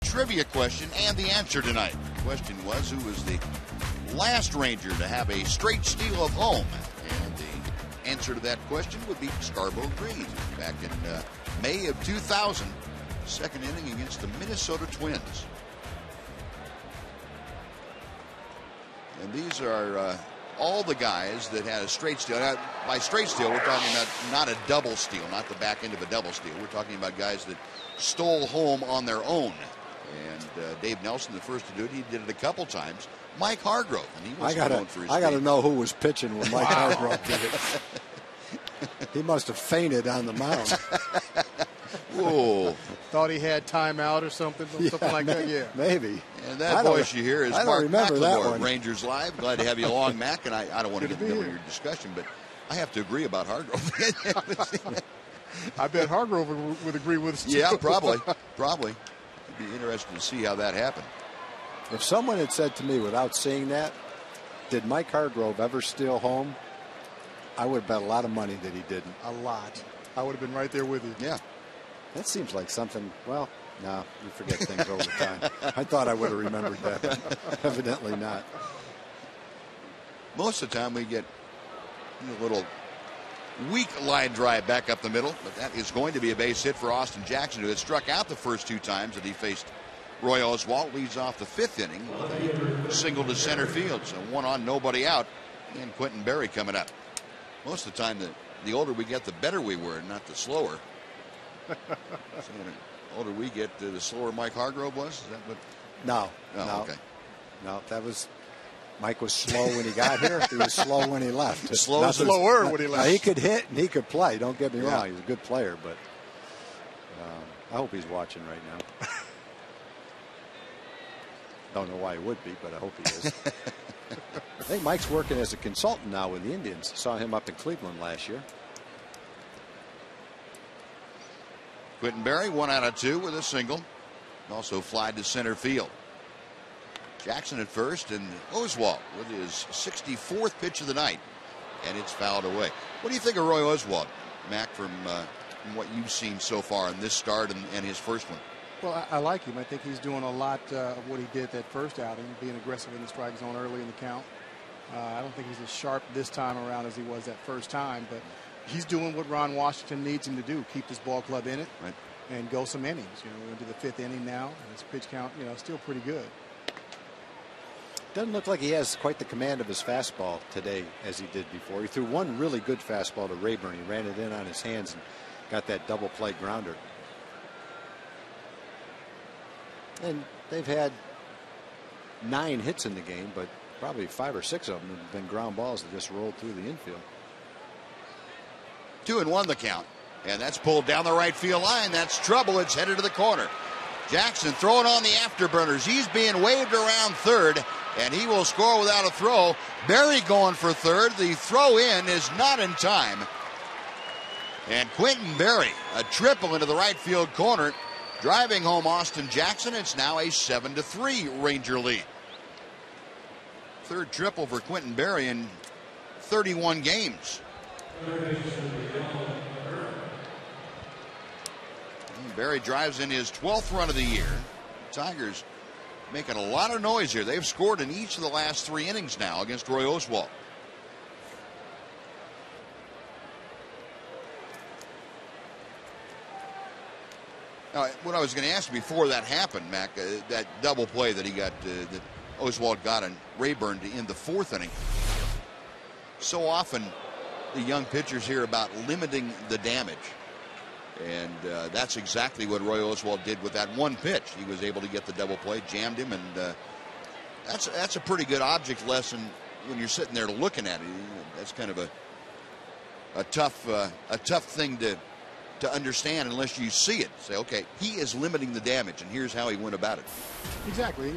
Speaker 1: Trivia question and the answer tonight. The question was, who was the last Ranger to have a straight steal of home? And the answer to that question would be Scarborough Green back in May of 2000, second inning against the Minnesota Twins. And these are all the guys that had a straight steal. Now, by straight steal, we're talking about not a double steal, not the back end of a double steal. We're talking about guys that stole home on their own. And Dave Nelson, the first to do it, he did it a couple times. Mike Hargrove, and he was known for his
Speaker 2: I got to
Speaker 1: speed.
Speaker 2: know who was pitching when Mike Hargrove did it. He must have fainted on the mound.
Speaker 1: Whoa.
Speaker 8: Thought he had timeout or something like that. Yeah,
Speaker 2: maybe.
Speaker 1: And that voice you hear is Mark McLemore,
Speaker 2: one.
Speaker 1: Rangers Live. Glad to have you along, Mac. And I don't want to get in the middle of your discussion, but I have to agree about Hargrove.
Speaker 8: I bet Hargrove would agree with us too.
Speaker 1: Yeah, probably. It'd be interesting to see how that happened.
Speaker 2: If someone had said to me without seeing that, did Mike Hargrove ever steal home? I would have bet a lot of money that he didn't.
Speaker 8: A lot. I would have been right there with you.
Speaker 1: Yeah.
Speaker 2: That seems like something, well, no, you forget things over time. I thought I would have remembered that, but evidently not.
Speaker 1: Most of the time we get a little weak line drive back up the middle, but that is going to be a base hit for Austin Jackson, who had struck out the first 2 times that he faced Roy Oswalt. Leads off the 5th inning with a single to center field, so 1 on, nobody out, and Quentin Berry coming up. Most of the time, the older we get, the better we were, not the slower. So the older we get, the slower Mike Hargrove was? Is that what?
Speaker 2: No.
Speaker 1: Okay.
Speaker 2: No, that was... Mike was slow when he got here. He was slow when he left.
Speaker 8: Slower when he left.
Speaker 2: He could hit and he could play. Don't get me wrong. He's a good player, but I hope he's watching right now. Don't know why he would be, but I hope he is. I think Mike's working as a consultant now with the Indians. Saw him up in Cleveland last year.
Speaker 1: Quentin Berry, 1 out of 2 with a single. Also flied to center field. Jackson at first, and Oswalt with his 64th pitch of the night, and it's fouled away. What do you think of Roy Oswalt, Mac, from what you've seen so far in this start and his first one?
Speaker 8: Well, I like him. I think he's doing a lot of what he did that first outing, being aggressive in the strike zone early in the count. I don't think he's as sharp this time around as he was that first time, but he's doing what Ron Washington needs him to do, keep this ball club in it and go some innings. We're into the 5th inning now, and his pitch count, still pretty good.
Speaker 2: Doesn't look like he has quite the command of his fastball today as he did before. He threw one really good fastball to Rayburn. He ran it in on his hands and got that double play grounder. And they've had 9 hits in the game, but probably 5 or 6 of them have been ground balls that just rolled through the infield.
Speaker 1: 2-1 the count, and that's pulled down the right field line. That's trouble. It's headed to the corner. Jackson throwing on the afterburners. He's being waved around third, and he will score without a throw. Berry going for third. The throw in is not in time. And Quentin Berry, a triple into the right field corner, driving home Austin Jackson. It's now a 7-3 Ranger lead. Third triple for Quentin Berry in 31 games. Berry drives in his 12th run of the year. Tigers making a lot of noise here. They've scored in each of the last 3 innings now against Roy Oswalt. Now, what I was going to ask before that happened, Mac, that double play that he got, that Oswalt got on Rayburn to end the 4th inning. So often the young pitchers hear about limiting the damage. And that's exactly what Roy Oswalt did with that one pitch. He was able to get the double play, jammed him, and that's a pretty good object lesson when you're sitting there looking at it. That's kind of a tough thing to understand unless you see it. Say, okay, he is limiting the damage, and here's how he went about it.
Speaker 8: Exactly.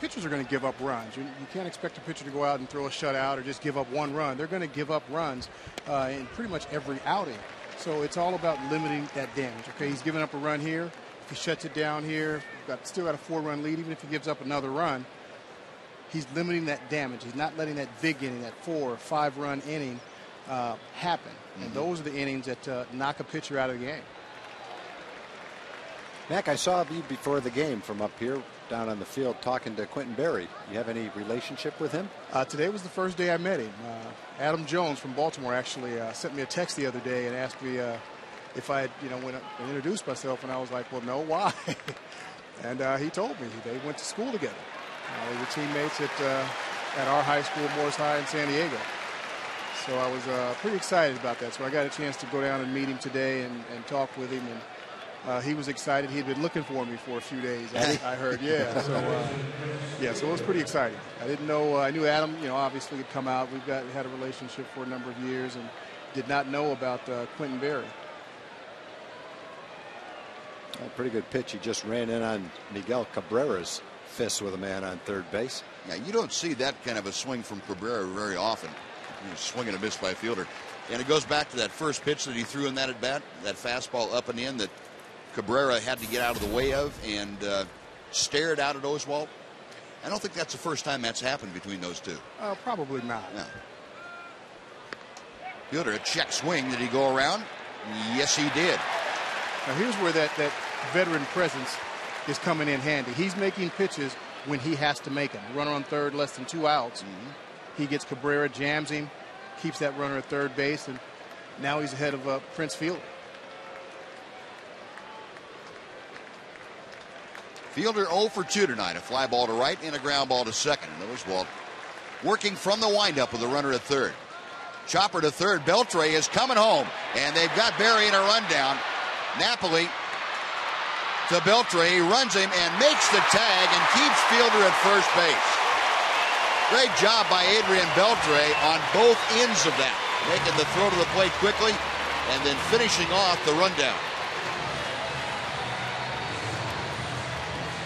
Speaker 8: Pitchers are going to give up runs. You can't expect a pitcher to go out and throw a shutout or just give up one run. They're going to give up runs in pretty much every outing. So it's all about limiting that damage. Okay, he's giving up a run here. If he shuts it down here, still got a 4-run lead. Even if he gives up another run, he's limiting that damage. He's not letting that big inning, that 4 or 5-run inning happen. And those are the innings that knock a pitcher out of the game.
Speaker 2: Mac, I saw you before the game from up here down on the field talking to Quentin Berry. You have any relationship with him?
Speaker 8: Today was the first day I met him. Adam Jones from Baltimore actually sent me a text the other day and asked me if I had, went up and introduced myself, and I was like, well, no, why? And he told me they went to school together. They were teammates at at our high school, Morris High in San Diego. So I was pretty excited about that. So I got a chance to go down and meet him today and talk with him. And he was excited. He'd been looking for me for a few days, I heard. Yeah. So it was pretty exciting. I didn't know. I knew Adam, obviously had come out. We've had a relationship for a number of years and did not know about Quentin Berry.
Speaker 2: A pretty good pitch. He just ran in on Miguel Cabrera's fist with a man on third base.
Speaker 1: Yeah, you don't see that kind of a swing from Cabrera very often. Swinging a miss by a fielder. And it goes back to that first pitch that he threw in that at bat, that fastball up and in that Cabrera had to get out of the way of and stared out at Oswalt. I don't think that's the first time that's happened between those two.
Speaker 8: Probably not.
Speaker 1: No. Fielder, a check swing. Did he go around? Yes, he did.
Speaker 8: Now here's where that veteran presence is coming in handy. He's making pitches when he has to make them. Runner on third, less than 2 outs. Mm-hmm. He gets Cabrera, jams him, keeps that runner at third base, and now he's ahead of Prince Fielder.
Speaker 1: Fielder 0 for 2 tonight. A fly ball to right and a ground ball to second. And Oswalt working from the windup with the runner at third. Chopper to third. Beltre is coming home, and they've got Berry in a rundown. Napoli to Beltre. He runs him and makes the tag and keeps Fielder at first base. Great job by Adrian Beltre on both ends of that. Making the throw to the plate quickly and then finishing off the rundown.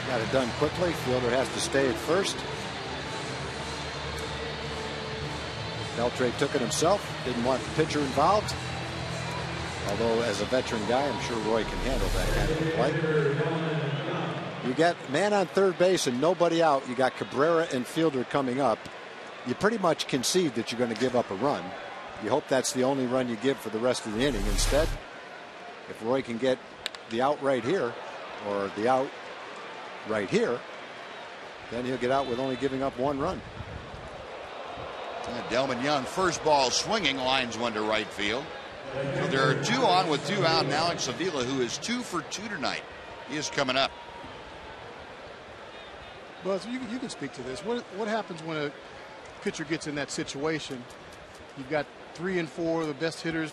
Speaker 2: Got it done quickly. Fielder has to stay at first. Beltre took it himself. Didn't want the pitcher involved. Although, as a veteran guy, I'm sure Roy can handle that kind of play. You got man on third base and nobody out. You got Cabrera and Fielder coming up. You pretty much concede that you're going to give up a run. You hope that's the only run you give for the rest of the inning. Instead, if Roy can get the out right here or the out right here, then he'll get out with only giving up 1 run.
Speaker 1: Delman Young, first ball swinging, lines one to right field. So there are 2 on with 2 out, and Alex Avila, who is 2 for 2 tonight, he is coming up.
Speaker 8: Well, so you can speak to this. What happens when a pitcher gets in that situation? You've got 3 and 4 of the best hitters,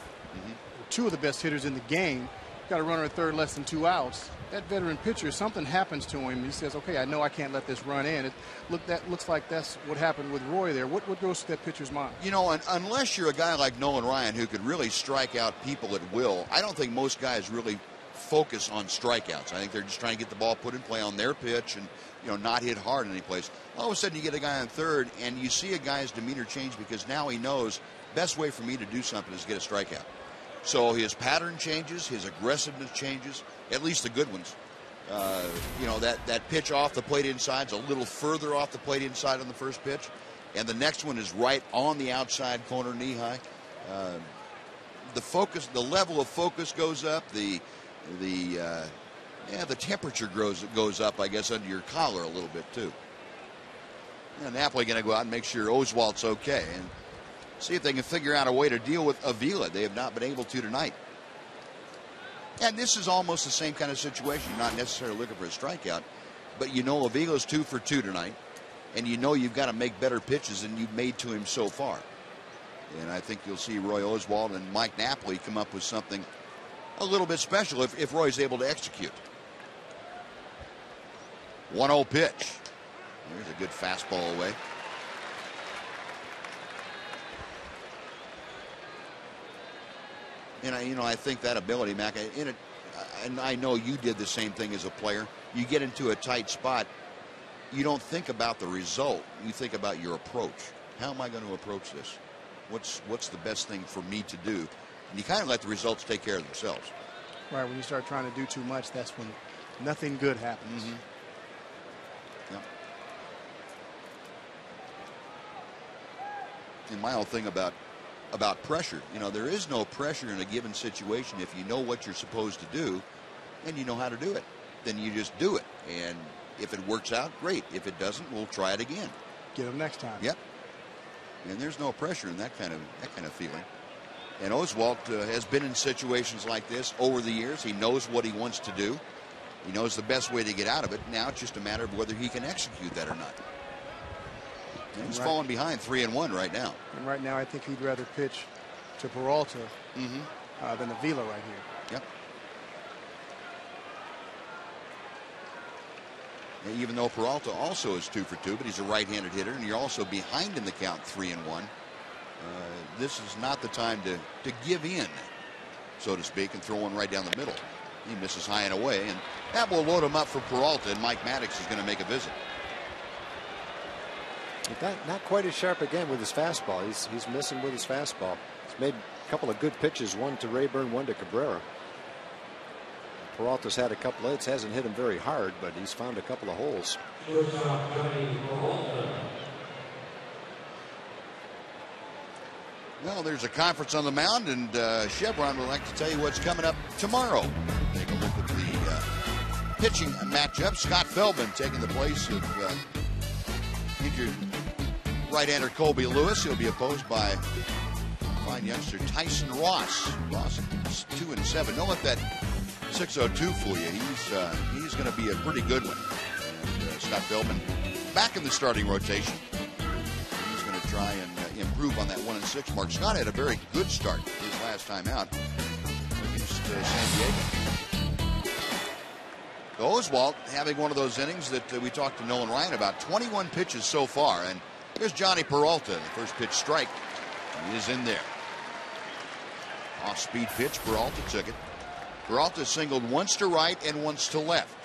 Speaker 8: 2 of the best hitters in the game. Got a runner at third, less than 2 outs. That veteran pitcher, something happens to him. He says, okay, I know I can't let this run in. That looks like that's what happened with Roy there. What goes through that pitcher's mind?
Speaker 1: Unless you're a guy like Nolan Ryan who could really strike out people at will, I don't think most guys really focus on strikeouts. I think they're just trying to get the ball put in play on their pitch and not hit hard in any place. All of a sudden you get a guy on third and you see a guy's demeanor change because now he knows best way for me to do something is get a strikeout. So his pattern changes, his aggressiveness changes, at least the good ones. That pitch off the plate inside is a little further off the plate inside on the first pitch, and the next one is right on the outside corner, knee high. The level of focus goes up. The temperature goes up, I guess, under your collar a little bit too. Napoli going to go out and make sure Oswalt's okay and see if they can figure out a way to deal with Avila. They have not been able to tonight. And this is almost the same kind of situation, not necessarily looking for a strikeout, but Avila's 2 for 2 tonight, and you've got to make better pitches than you've made to him so far. And I think you'll see Roy Oswalt and Mike Napoli come up with something a little bit special if Roy's able to execute. 1-0 pitch. There's a good fastball away. And I think that ability, Mac, and I know you did the same thing as a player. You get into a tight spot, you don't think about the result. You think about your approach. How am I going to approach this? What's the best thing for me to do? And you kind of let the results take care of themselves.
Speaker 8: Right. When you start trying to do too much, that's when nothing good happens.
Speaker 1: Mm-hmm. Yep. And my whole thing about pressure, there is no pressure in a given situation if you know what you're supposed to do and you know how to do it. Then you just do it. And if it works out, great. If it doesn't, we'll try it again.
Speaker 8: Get them next time.
Speaker 1: Yep. And there's no pressure in that kind of feeling. And Oswalt has been in situations like this over the years. He knows what he wants to do. He knows the best way to get out of it. Now it's just a matter of whether he can execute that or not. He's falling behind 3-1 right now.
Speaker 8: And right now, I think he'd rather pitch to Peralta than Avila right here.
Speaker 1: Yep. Even though Peralta also is 2 for 2, but he's a right-handed hitter, and you're also behind in the count 3-1. This is not the time to give in, so to speak, and throw one right down the middle. He misses high and away, and that will load him up for Peralta, and Mike Maddox is going to make a visit.
Speaker 2: Not quite as sharp again with his fastball. He's missing with his fastball. He's made a couple of good pitches, one to Rayburn, one to Cabrera. Peralta's had a couple of hits, hasn't hit him very hard, but he's found a couple of holes.
Speaker 1: Well, there's a conference on the mound, and Chevron would like to tell you what's coming up tomorrow. Take a look at the pitching matchup. Scott Feldman taking the place of injured right-hander Colby Lewis. He'll be opposed by fine youngster Tyson Ross. Ross is 2-7. Don't let that 602 fool you. He's going to be a pretty good one. And Scott Feldman back in the starting rotation. He's going to try and improve on that 1-6 mark. Scott had a very good start his last time out against San Diego. Oswalt having one of those innings that we talked to Nolan Ryan about. 21 pitches so far, and there's Johnny Peralta. The first pitch strike. He is in there. Off-speed pitch. Peralta took it. Peralta singled once to right and once to left.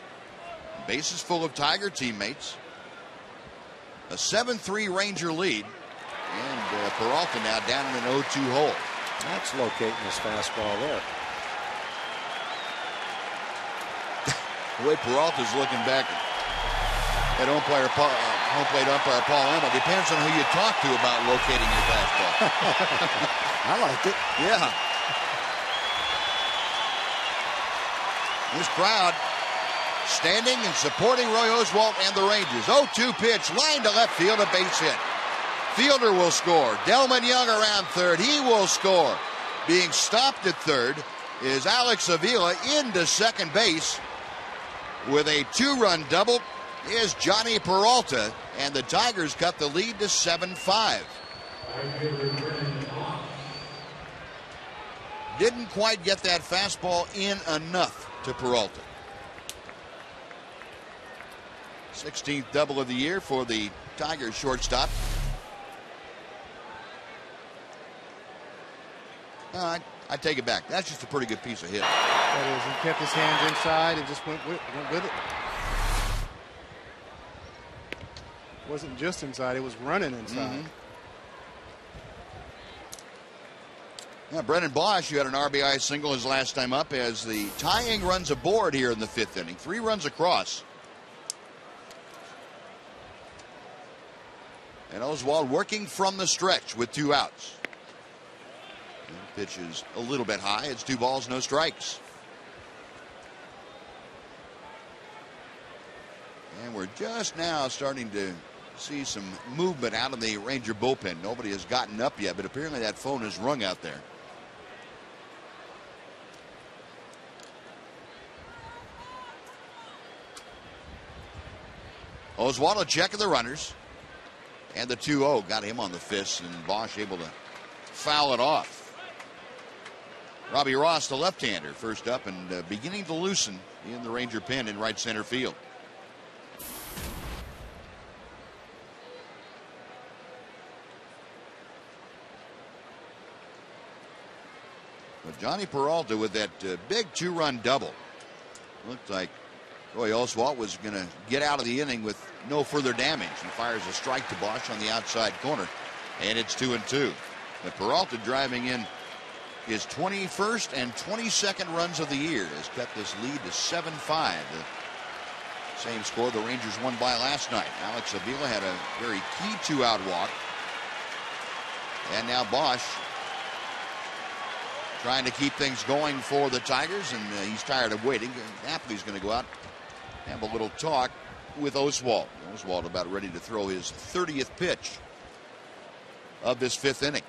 Speaker 1: Bases full of Tiger teammates. A 7-3 Ranger lead. And Peralta now down in an 0-2 hole.
Speaker 2: That's locating his fastball there.
Speaker 1: The way Peralta's looking back at home plate umpire Paul Emmett, depends on who you talk to about locating your fastball.
Speaker 2: I liked it.
Speaker 1: Yeah. This crowd standing and supporting Roy Oswalt and the Rangers. 0-2 pitch, line to left field, a base hit. Fielder will score. Delman Young around third. He will score. Being stopped at third is Alex Avila into second base with a 2-run double is Johnny Peralta, and the Tigers cut the lead to 7-5. Didn't quite get that fastball in enough to Peralta. 16th double of the year for the Tigers shortstop. I take it back. That's just a pretty good piece of hit.
Speaker 8: That is. He kept his hands inside and just went with it. It wasn't just inside. It was running inside.
Speaker 1: Now, Brennan Bosch, who had an RBI single his last time up, as the tying runs aboard here in the 5th inning. 3 runs across. And Oswalt working from the stretch with 2 outs. The pitch is a little bit high. It's 2 balls, no strikes. And we're just now starting to see some movement out of the Ranger bullpen. Nobody has gotten up yet, but apparently that phone is rung out there. Oswalt checking the runners. And the 2-0 got him on the fist, and Bosch able to foul it off. Robbie Ross, the left-hander, first up and beginning to loosen in the Ranger pen in right center field. But Johnny Peralta with that big 2-run double. Looked like Roy Oswalt was going to get out of the inning with no further damage. He fires a strike to Bosch on the outside corner, and it's 2-2. But Peralta driving in his 21st and 22nd runs of the year has cut this lead to 7-5. The same score the Rangers won by last night. Alex Avila had a very key 2-out walk. And now Bosch trying to keep things going for the Tigers, and he's tired of waiting. Napoli's going to go out and have a little talk with Oswalt. Oswalt about ready to throw his 30th pitch of this 5th inning.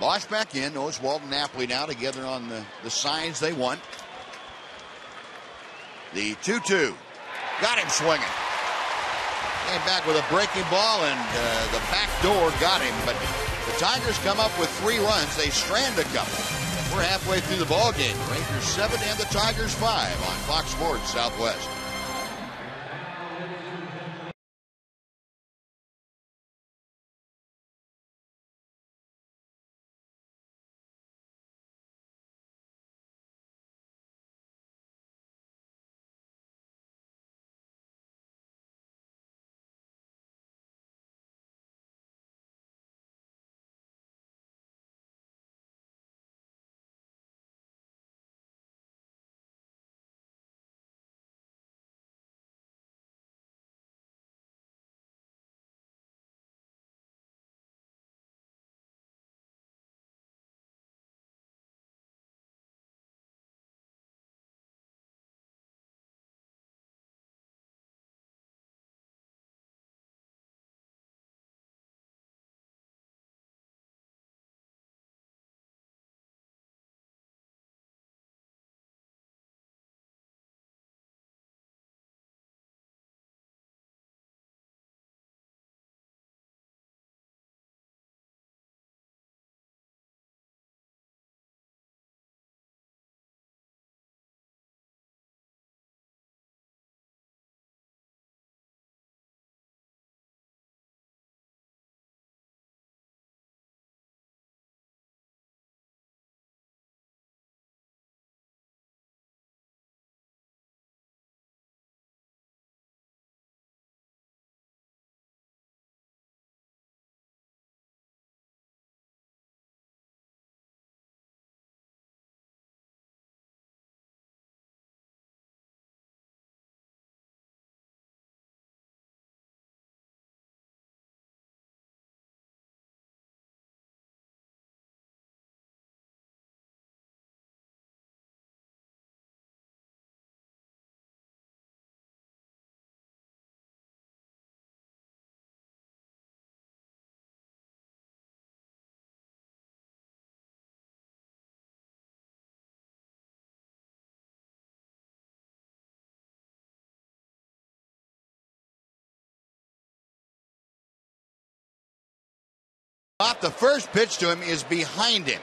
Speaker 1: Bosch back in. Oswald and Napoli now together on the signs they want. The 2-2. Got him swinging. Came back with a breaking ball, and the back door got him. But the Tigers come up with 3 runs. They strand a couple. We're halfway through the ball game. Rangers 7 and the Tigers 5 on Fox Sports Southwest. The first pitch to him is behind him.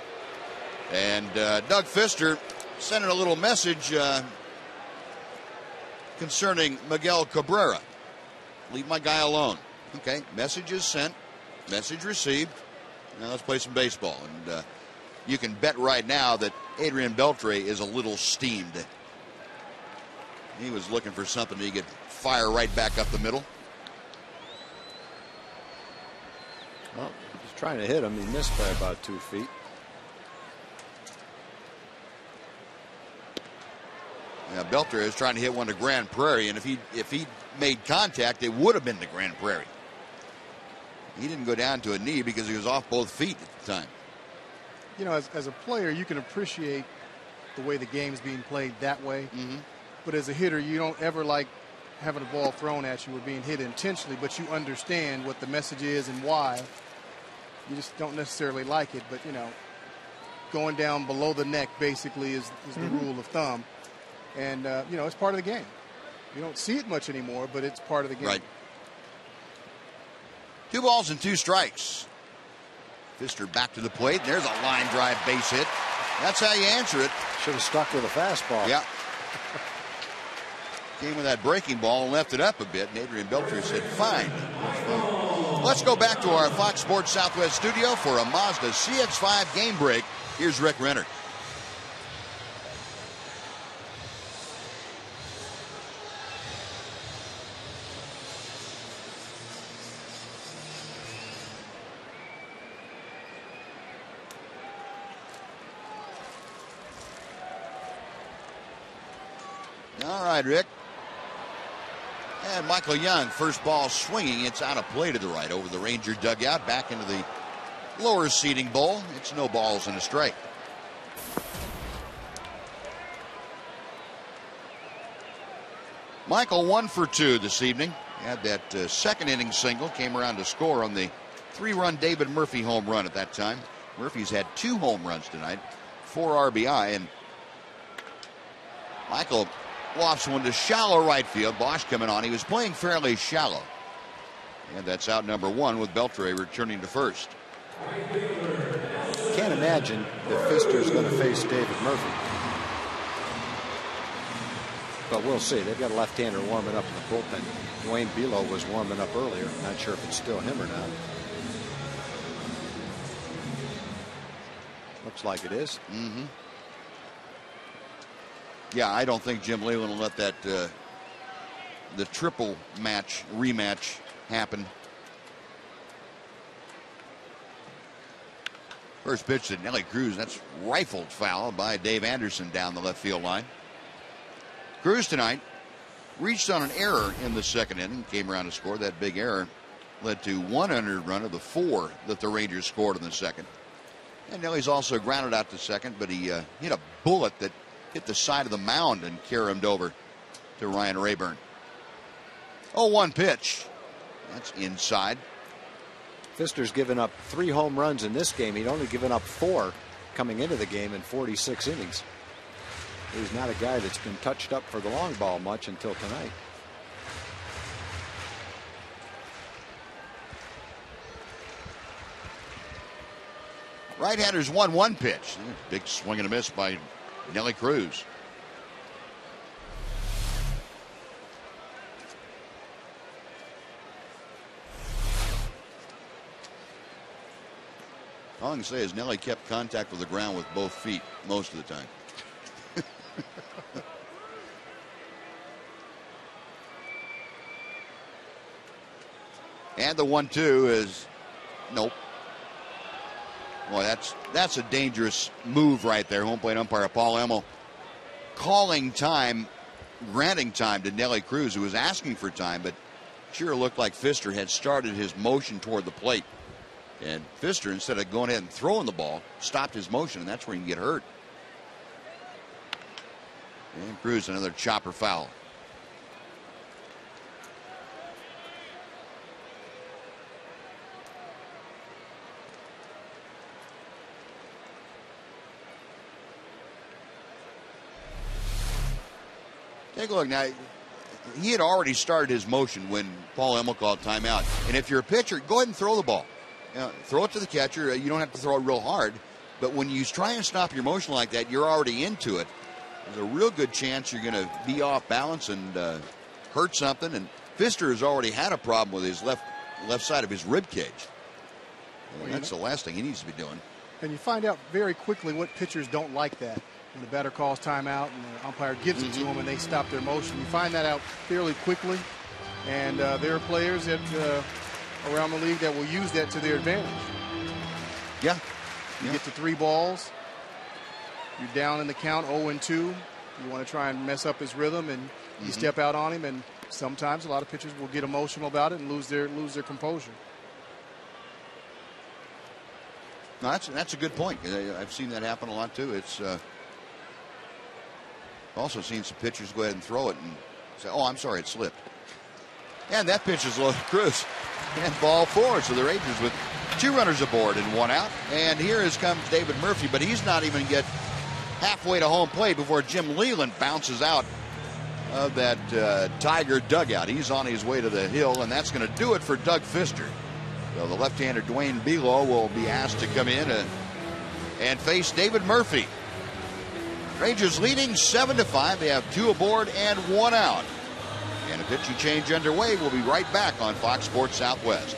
Speaker 1: And Doug Fister sending a little message concerning Miguel Cabrera. Leave my guy alone. Okay, message is sent. Message received. Now let's play some baseball. And you can bet right now that Adrian Beltre is a little steamed. He was looking for something he could fire right back up the middle.
Speaker 2: Well, he was trying to hit him. He missed by about 2 feet.
Speaker 1: Yeah, Beltre is trying to hit one to Grand Prairie, and if he made contact, it would have been to Grand Prairie. He didn't go down to a knee because he was off both feet at the time.
Speaker 8: You know, as a player, you can appreciate the way the game is being played that way.
Speaker 1: Mm-hmm.
Speaker 8: But as a hitter, you don't ever like having a ball thrown at you or being hit intentionally, but you understand what the message is and why. You just don't necessarily like it, but, you know, going down below the neck basically is the rule of thumb. And, you know, it's part of the game. You don't see it much anymore, but it's part of the game.
Speaker 1: Right. 2 balls and 2 strikes. Fister back to the plate. There's a line drive base hit. That's how you answer it.
Speaker 2: Should have stuck with a fastball.
Speaker 1: Yeah. Came with that breaking ball and left it up a bit. And Adrian Beltre said, fine. Let's go back to our Fox Sports Southwest studio for a Mazda CX-5 game break. Here's Rick Renner. All right, Rick. And Michael Young, first ball swinging. It's out of play to the right over the Ranger dugout, back into the lower seating bowl. It's no balls and a strike. Michael 1 for 2 this evening. Had that second inning single, came around to score on the 3-run David Murphy home run at that time. Murphy's had 2 home runs tonight, 4 RBI, and Michael lofts one to shallow right field. Bosch coming on. He was playing fairly shallow. And that's out number 1 with Beltre returning to first.
Speaker 2: Can't imagine that Pfister's going to face David Murphy. But we'll see. They've got a left-hander warming up in the bullpen. Dwayne Belo was warming up earlier. Not sure if it's still him or not. Looks like it is.
Speaker 1: Mm-hmm. Yeah, I don't think Jim Leyland will let that the triple rematch happen. First pitch to Nelly Cruz. That's rifled foul by Dave Anderson down the left field line. Cruz tonight reached on an error in the second inning. Came around to score. That big error led to 1 unearned run of the 4 that the Rangers scored in the second. And Nelly's also grounded out to second, but he hit a bullet that hit the side of the mound and carried over to Ryan Rayburn. 0-1 pitch. That's inside.
Speaker 2: Pfister's given up 3 home runs in this game. He'd only given up 4 coming into the game in 46 innings. He's not a guy that's been touched up for the long ball much until tonight.
Speaker 1: Right-hander's 1-1 pitch. Big swing and a miss by Nelly Cruz. All I can say is Nelly kept contact with the ground with both feet most of the time. And the 1-2 is nope. Boy, that's a dangerous move right there. Home plate umpire Paul Emmel calling time, granting time to Nelly Cruz, who was asking for time, but sure looked like Pfister had started his motion toward the plate. And Pfister, instead of going ahead and throwing the ball, stopped his motion, and that's where you can get hurt. And Cruz, another chopper foul. Take a look now. He had already started his motion when Paul Emmel called timeout. And if you're a pitcher, go ahead and throw the ball. Throw it to the catcher. You don't have to throw it real hard. But when you try and stop your motion like that, you're already into it. There's a real good chance you're going to be off balance and hurt something. And Pfister has already had a problem with his left side of his rib cage. Well, that's the last thing he needs to be doing.
Speaker 8: And you find out very quickly what pitchers don't like that. When the batter calls timeout and the umpire gives it to them and they stop their motion. You find that out fairly quickly. And there are players that around the league that will use that to their advantage.
Speaker 1: Yeah.
Speaker 8: You get to 3 balls. You're down in the count 0-2. You want to try and mess up his rhythm, and you step out on him. And sometimes a lot of pitchers will get emotional about it and lose their composure.
Speaker 1: No, that's a good point. I've seen that happen a lot too. It's also seen some pitchers go ahead and throw it and say, "Oh, I'm sorry, it slipped." And that pitch is low to Cruz. And ball 4. So the Rangers with 2 runners aboard and 1 out. And here comes David Murphy, but he's not even get halfway to home plate before Jim Leyland bounces out of that Tiger dugout. He's on his way to the hill, and that's going to do it for Doug Pfister. So the left-hander Dwayne Belo will be asked to come in and face David Murphy. Rangers leading 7-5. They have 2 aboard and 1 out. And a pitching change underway. We'll be right back on Fox Sports Southwest.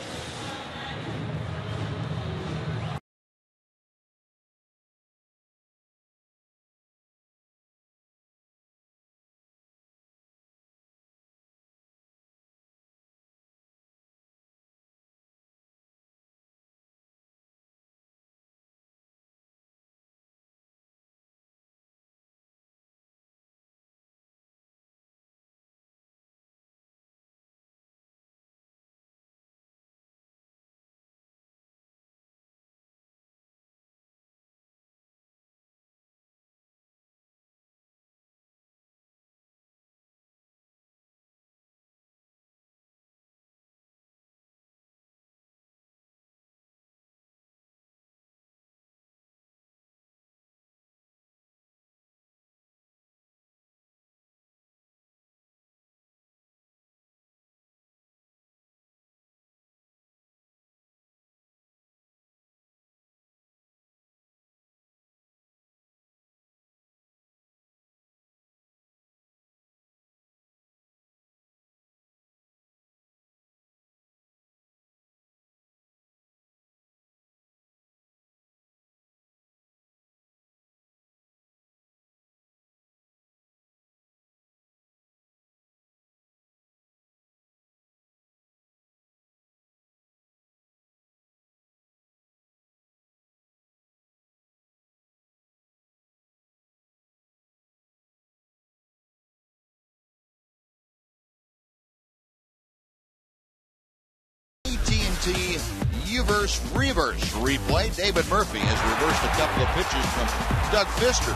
Speaker 1: multi-reverse replay. David Murphy has reversed a couple of pitches from Doug Fister.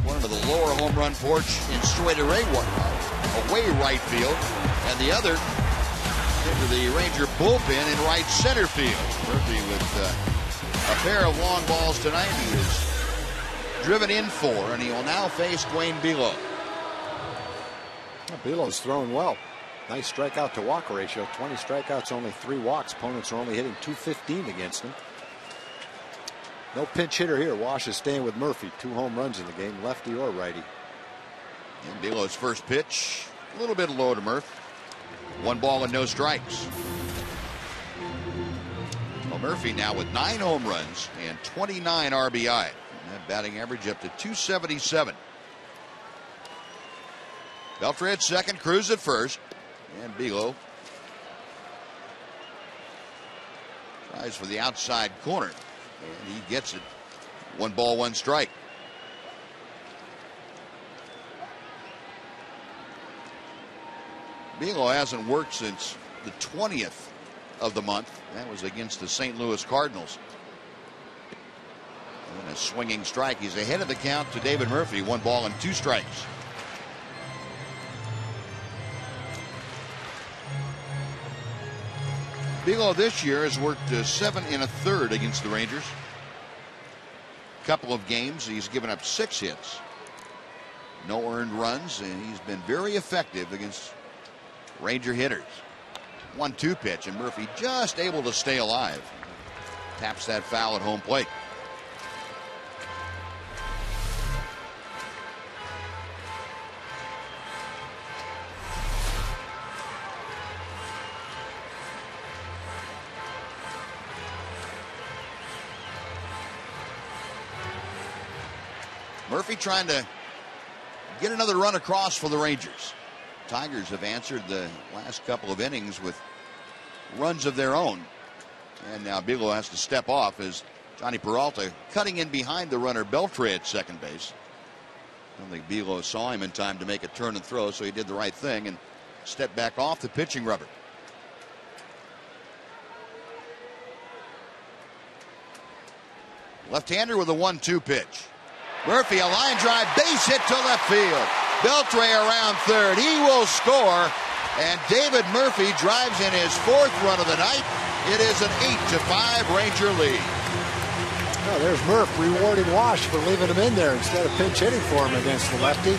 Speaker 1: One to the lower home run porch in straight away right field, and the other into the Ranger bullpen in right center field. Murphy with a pair of long balls tonight. He is driven in 4, and he will now face Dwayne Below.
Speaker 2: Below's throwing well. Nice strikeout to walk ratio. 20 strikeouts, only 3 walks. Opponents are only hitting .215 against him. No pinch hitter here. Wash is staying with Murphy. 2 home runs in the game, lefty or righty.
Speaker 1: And Below's first pitch, a little bit low to Murph. 1 ball and no strikes. Well, Murphy now with 9 home runs and 29 RBI. And that batting average up to .277. Beltre at second, Cruz at first, and Below tries for the outside corner, and he gets it. 1 ball, 1 strike. Below hasn't worked since the 20th of the month. That was against the St. Louis Cardinals. And a swinging strike. He's ahead of the count to David Murphy. 1 ball and 2 strikes. Below this year has worked 7 1/3 against the Rangers. Couple of games, he's given up 6 hits. No earned runs, and he's been very effective against Ranger hitters. 1-2 pitch, and Murphy just able to stay alive. Taps that foul at home plate. Murphy trying to get another run across for the Rangers. Tigers have answered the last couple of innings with runs of their own. And now Below has to step off as Johnny Peralta cutting in behind the runner Beltre at second base. I don't think Below saw him in time to make a turn and throw, so he did the right thing and stepped back off the pitching rubber. Left-hander with a 1-2 pitch. Murphy, a line drive, base hit to left field. Beltre around third. He will score. And David Murphy drives in his 4th run of the night. It is an 8-5 Ranger lead.
Speaker 2: Oh, there's Murph rewarding Wash for leaving him in there instead of pinch hitting for him against the lefty.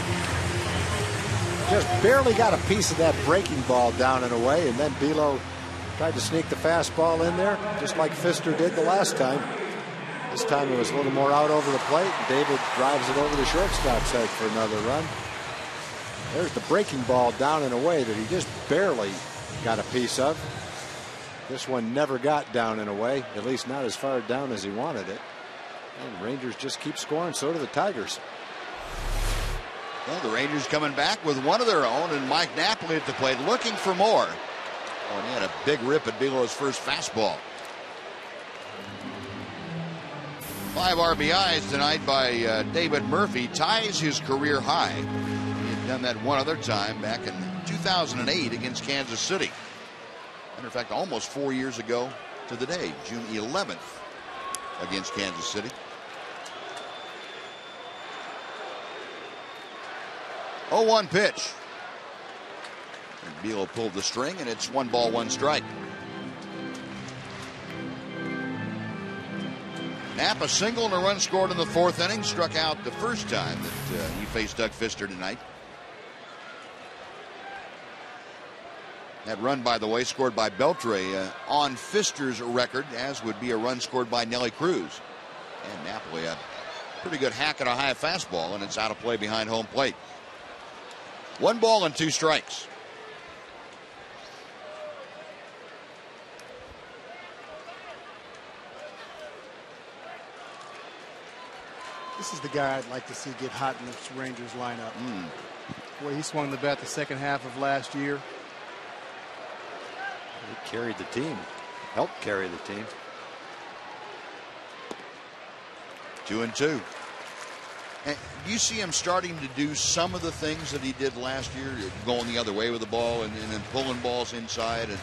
Speaker 2: Just barely got a piece of that breaking ball down and away, and then Below tried to sneak the fastball in there, just like Fister did the last time. This time it was a little more out over the plate, and David drives it over the shortstop's head for another run. There's the breaking ball down and away that he just barely got a piece of. This one never got down and away, at least not as far down as he wanted it. And the Rangers just keep scoring, so do the Tigers.
Speaker 1: Well, the Rangers coming back with one of their own, and Mike Napoli at the plate looking for more. Oh, and he had a big rip at Below's first fastball. 5 RBIs tonight by David Murphy, ties his career high. He had done that one other time back in 2008 against Kansas City. Matter of fact, almost 4 years ago to the day, June 11th against Kansas City. 0-1 pitch. And Below pulled the string, and it's 1 ball, 1 strike. Knapp a single and a run scored in the 4th inning. Struck out the first time that he faced Doug Fister tonight. That run, by the way, scored by Beltre on Fister's record, as would be a run scored by Nelly Cruz. And Napoli a pretty good hack at a high fastball, and it's out of play behind home plate. 1 ball and 2 strikes.
Speaker 8: This is the guy I'd like to see get hot in this Rangers lineup. Boy, he swung the bat the second half of last year.
Speaker 2: He carried the team, helped carry the team.
Speaker 1: 2-2. And you see him starting to do some of the things that he did last year, going the other way with the ball and then pulling balls inside. And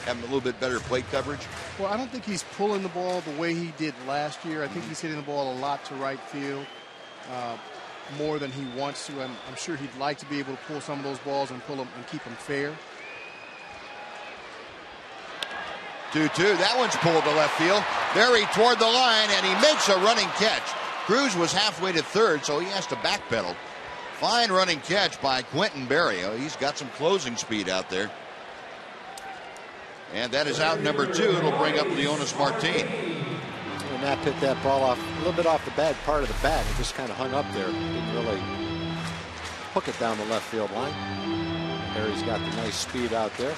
Speaker 1: having a little bit better plate coverage?
Speaker 8: Well, I don't think he's pulling the ball the way he did last year. I think he's hitting the ball a lot to right field, more than he wants to. I'm sure he'd like to be able to pull some of those balls and pull them and keep them fair.
Speaker 1: 2-2. That one's pulled to left field. Berry toward the line, and he makes a running catch. Cruz was halfway to third, so he has to backpedal. Fine running catch by Quentin Berry. Oh, he's got some closing speed out there. And that is out number 2. It'll bring up Leonys Martin.
Speaker 2: And Knapp hit that ball off a little bit off the bad part of the bat. It just kind of hung up there. Didn't really hook it down the left field line. Berry's got the nice speed out there.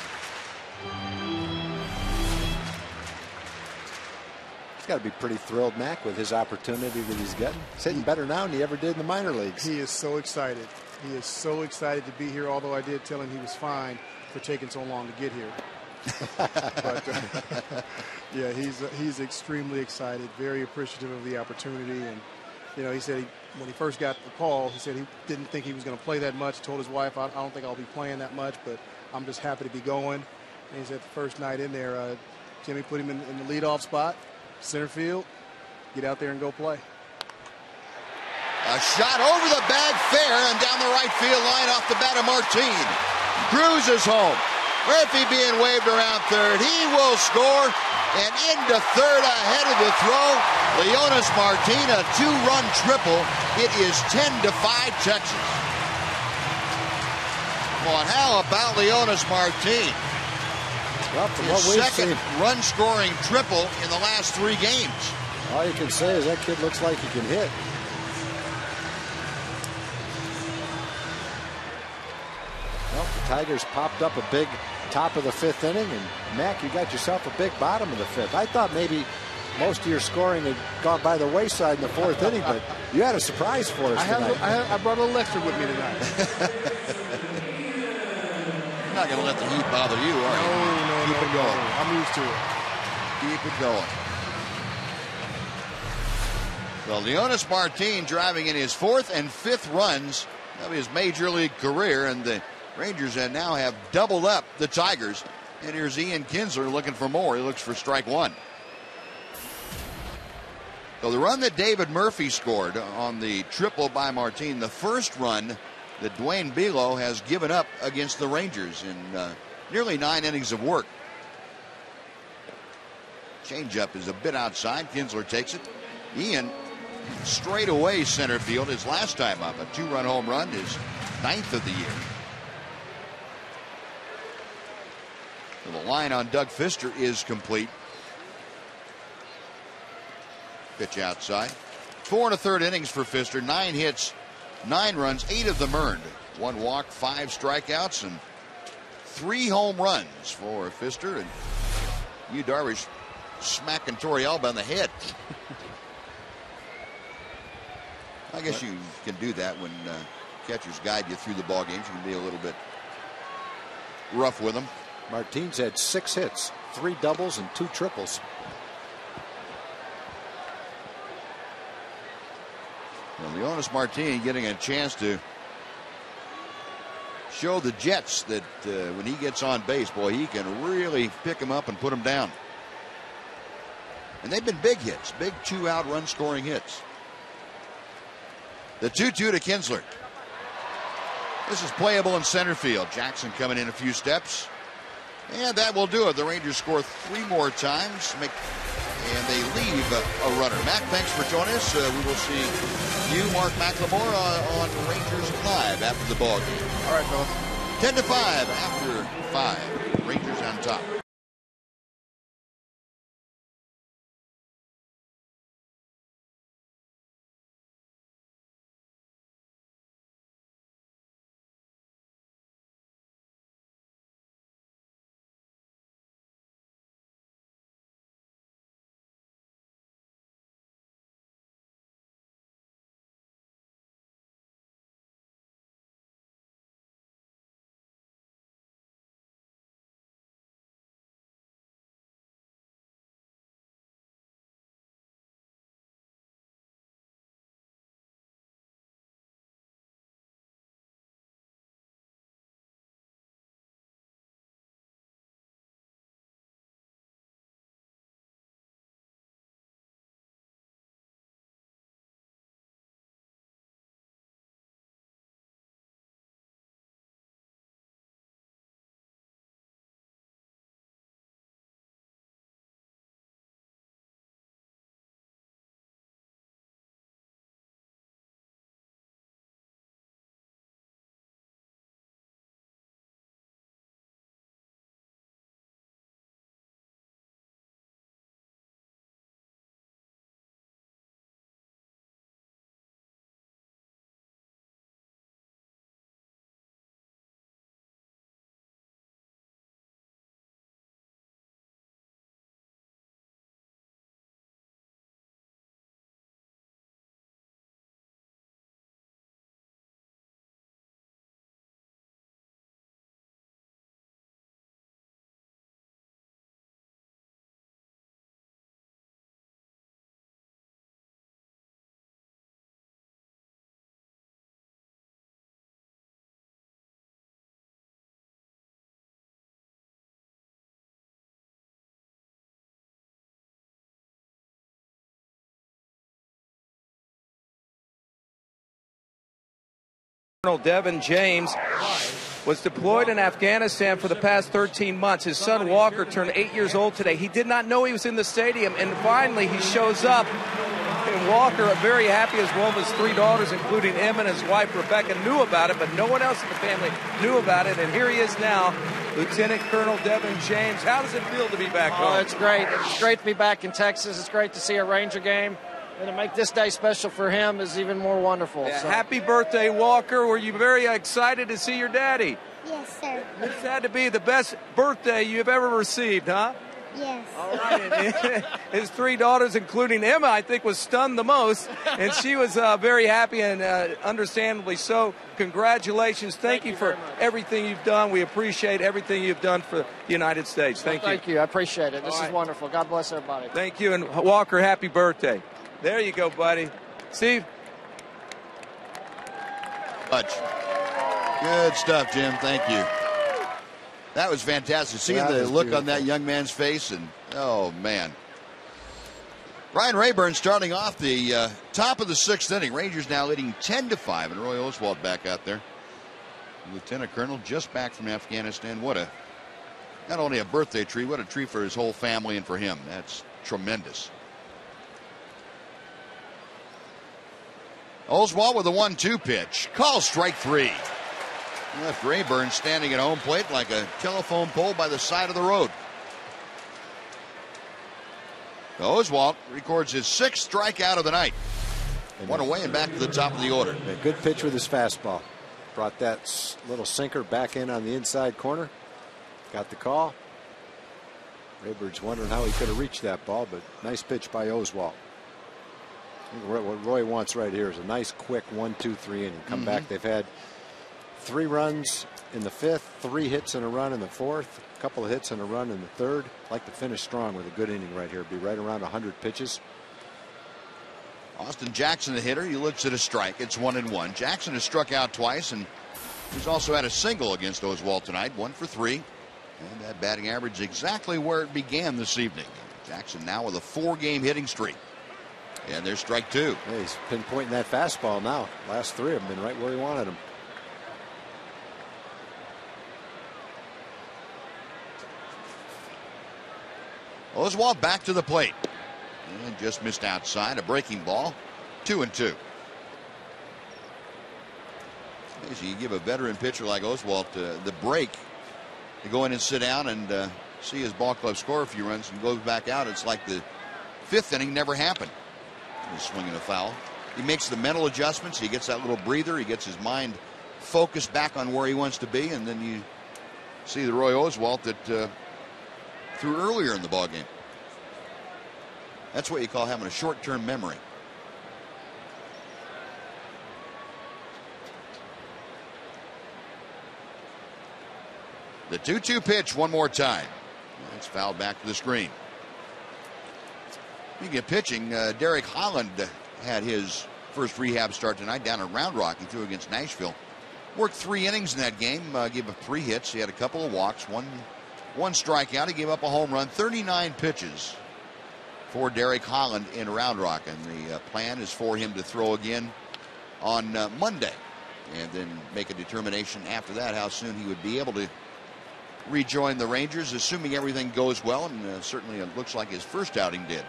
Speaker 2: Got to be pretty thrilled, Mac, with his opportunity that he's getting. He's hitting better now than he ever did in the minor leagues.
Speaker 8: He is so excited. He is so excited to be here, although I did tell him he was fine for taking so long to get here. But, yeah, he's extremely excited, very appreciative of the opportunity. And, you know, he said when he first got the call, he said he didn't think he was going to play that much. He told his wife, I don't think I'll be playing that much, but I'm just happy to be going. And he said the first night in there, Jimmy put him in the leadoff spot. Center field, get out there and go play.
Speaker 1: A shot over the bag, fair, and down the right field line off the bat of Martin. Cruz is home. Murphy being waved around third. He will score, and into third ahead of the throw. Leonys Martin, a 2-run triple. It is 10-5 Texas. Come on, how about Leonys Martin?
Speaker 2: Well, from
Speaker 1: his
Speaker 2: what we've
Speaker 1: second
Speaker 2: seen,
Speaker 1: run-scoring triple in the last 3 games.
Speaker 2: All you can say is that kid looks like he can hit. Well, the Tigers popped up a big top of the 5th inning, and Mac, you got yourself a big bottom of the 5th. I thought maybe most of your scoring had gone by the wayside in the 4th inning, but you had a surprise for us tonight.
Speaker 8: I brought a little extra with me tonight.
Speaker 1: You're not going to let the heat bother you, are you?
Speaker 8: No.
Speaker 1: Keep it going.
Speaker 8: I'm used to it.
Speaker 1: Keep it going. Well, Leonys Martin driving in his 4th and 5th runs of his major league career, and the Rangers now have doubled up the Tigers. And here's Ian Kinsler looking for more. He looks for strike 1. So the run that David Murphy scored on the triple by Martin, the first run that Dwayne Bilo has given up against the Rangers in nearly 9 innings of work. Changeup is a bit outside. Kinsler takes it. Ian straight away center field his last time up. A 2-run home run, his 9th of the year. So the line on Doug Fister is complete. Pitch outside. 4 1/3 innings for Fister. 9 hits, 9 runs, 8 of them earned. 1 walk, 5 strikeouts, and 3 home runs for Fister. And Yu Darvish smacking Torrealba on the head. I guess you can do that when catchers guide you through the ball games. You can be a little bit rough with them.
Speaker 2: Martin's had 6 hits, 3 doubles, and 2 triples.
Speaker 1: Well, Leonys Martin getting a chance to show the Jets that when he gets on base, boy, he can really pick them up and put them down. And they've been big hits, big 2-out run scoring hits. The 2-2 to Kinsler. This is playable in center field. Jackson coming in a few steps. And that will do it. The Rangers score 3 more times. And they leave a runner. Mac, thanks for joining us. We will see you, Mark McLemore, on Rangers Live after the ball game.
Speaker 6: All right, fellas.
Speaker 1: 10-5 after 5. Rangers on top.
Speaker 5: Colonel Devin James was deployed in Afghanistan for the past 13 months. His son Walker turned 8 years old today. He did not know he was in the stadium, and finally he shows up. And Walker, very happy, as well as his 3 daughters, including Emma and his wife Rebecca, knew about it, but no one else in the family knew about it. And here he is now, Lieutenant Colonel Devin James. How does it feel to be back home?
Speaker 9: Oh, it's great. It's great to be back in Texas. It's great to see a Ranger game. And to make this day special for him is even more wonderful.
Speaker 5: Yeah, so. Happy birthday, Walker. Were you very excited to see your daddy?
Speaker 10: Yes, sir.
Speaker 5: This had to be the best birthday you've ever received, huh?
Speaker 10: Yes.
Speaker 5: All right. His 3 daughters, including Emma, I think, was stunned the most. And she was very happy, and understandably so. Congratulations. Thank you for everything you've done. We appreciate everything you've done for the United States. Thank you.
Speaker 9: Thank you. I appreciate it. This is wonderful. God bless everybody.
Speaker 5: Thank you. And Walker, happy birthday. There you go, buddy. Steve?
Speaker 1: Much. Good stuff, Jim. Thank you. That was fantastic. Seeing the look beautiful on that young man's face, and oh, man. Ryan Rayburn starting off the top of the 6th inning. Rangers now leading 10-5, and Roy Oswalt back out there. Lieutenant Colonel just back from Afghanistan. What a, not only a birthday treat, what a treat for his whole family and for him. That's tremendous. Oswalt with a 1-2 pitch. Call strike 3. Left Rayburn standing at home plate like a telephone pole by the side of the road. Oswalt records his 6th strikeout of the night. One away and back to the top of the order.
Speaker 2: A good pitch with his fastball. Brought that little sinker back in on the inside corner. Got the call. Rayburn's wondering how he could have reached that ball, but nice pitch by Oswalt. What Roy wants right here is a nice, quick 1-2-3 inning. Come back. They've had 3 runs in the 5th, 3 hits and a run in the 4th, a couple of hits and a run in the 3rd. Like to finish strong with a good inning right here. Be right around 100 pitches.
Speaker 1: Austin Jackson, the hitter, he looks at a strike. It's 1-1. Jackson has struck out twice, and he's also had a single against Oswalt tonight, 1 for 3. And that batting average exactly where it began this evening. Jackson now with a 4-game hitting streak. And there's strike 2.
Speaker 2: Yeah, he's pinpointing that fastball now. Last 3 have been right where he wanted them.
Speaker 1: Oswalt back to the plate. And just missed outside. A breaking ball. 2-2. As you give a veteran pitcher like Oswalt the break to go in and sit down and see his ball club score a few runs and goes back out. It's like the 5th inning never happened. He's swinging a foul. He makes the mental adjustments. He gets that little breather. He gets his mind focused back on where he wants to be, and then you see the Roy Oswalt that threw earlier in the ballgame. That's what you call having a short-term memory. The 2-2 pitch one more time. It's fouled back to the screen. Speaking of pitching, Derek Holland had his first rehab start tonight down at Round Rock. He threw against Nashville. Worked 3 innings in that game. Gave up 3 hits. He had a couple of walks. One strikeout. He gave up a home run. 39 pitches for Derek Holland in Round Rock. And the plan is for him to throw again on Monday. And then make a determination after that how soon he would be able to rejoin the Rangers, assuming everything goes well. And certainly it looks like his first outing did.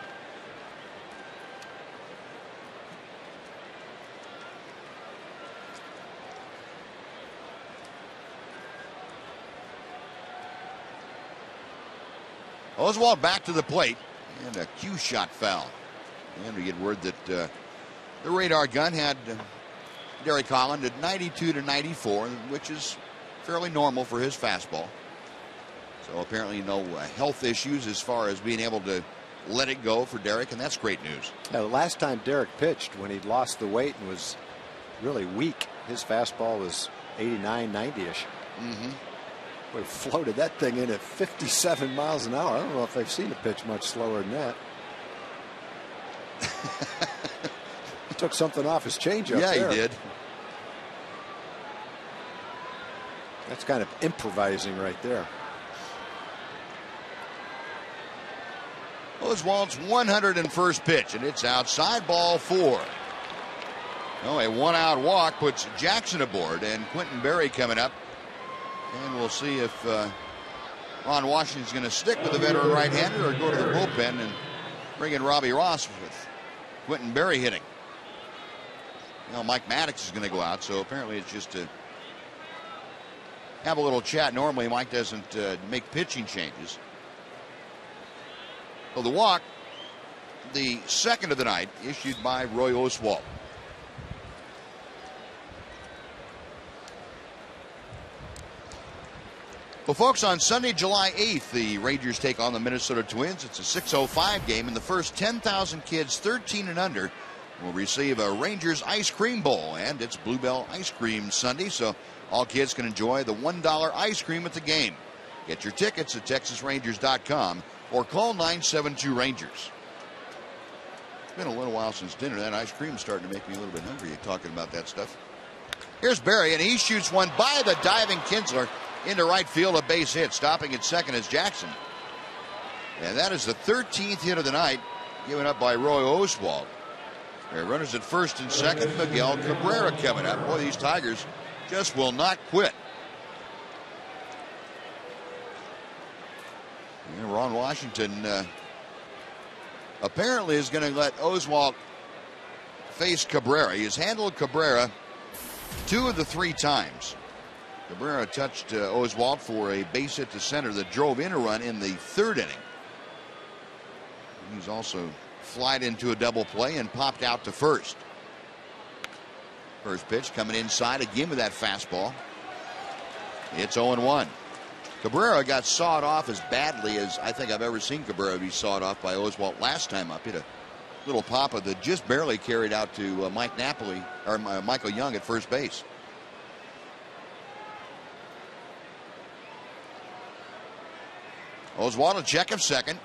Speaker 1: Oswalt back to the plate, and a cue shot foul. And we get word that the radar gun had Derek Holland at 92-94, which is fairly normal for his fastball. So apparently no health issues as far as being able to let it go for Derek, and that's great news.
Speaker 2: Now, the last time Derek pitched, when he'd lost the weight and was really weak, his fastball was 89, 90-ish. We floated that thing in at 57 miles an hour. I don't know if I've seen a pitch much slower than that. He took something off his changeup.
Speaker 1: Yeah,
Speaker 2: there.
Speaker 1: he did.
Speaker 2: That's kind of improvising right there.
Speaker 1: Oswalt's 101st pitch, and it's outside, ball 4. Oh, a one-out walk puts Jackson aboard, and Quentin Berry coming up. And we'll see if Ron Washington's going to stick with the veteran right-hander or go to the bullpen and bring in Robbie Ross with Quentin Berry hitting. Well, Mike Maddox is going to go out, so apparently it's just to have a little chat. Normally, Mike doesn't make pitching changes. Well, the walk, the second of the night, issued by Roy Oswalt. Well, folks, on Sunday, July 8th, the Rangers take on the Minnesota Twins. It's a 6:05 game, and the first 10,000 kids 13 and under will receive a Rangers ice cream bowl, and it's Bluebell Ice Cream Sunday, so all kids can enjoy the $1 ice cream at the game. Get your tickets at TexasRangers.com or call 972-RANGERS. It's been a little while since dinner. That ice cream's starting to make me a little bit hungry talking about that stuff. Here's Berry, and he shoots one by the diving Kinsler into right field, a base hit. Stopping at second is Jackson. And that is the 13th hit of the night given up by Roy Oswalt. There are runners at first and second. Miguel Cabrera coming up. Boy, these Tigers just will not quit. And Ron Washington apparently is going to let Oswalt face Cabrera. He has handled Cabrera 2 of the 3 times. Cabrera touched Oswalt for a base hit to center that drove in a run in the 3rd inning. He's also flied into a double play and popped out to first. First pitch coming inside again with that fastball. It's 0-1. Cabrera got sawed off as badly as I think I've ever seen Cabrera be sawed off by Oswalt last time up. Hit a little pop-up that just barely carried out to Michael Young at first base. Oswalt a check of second,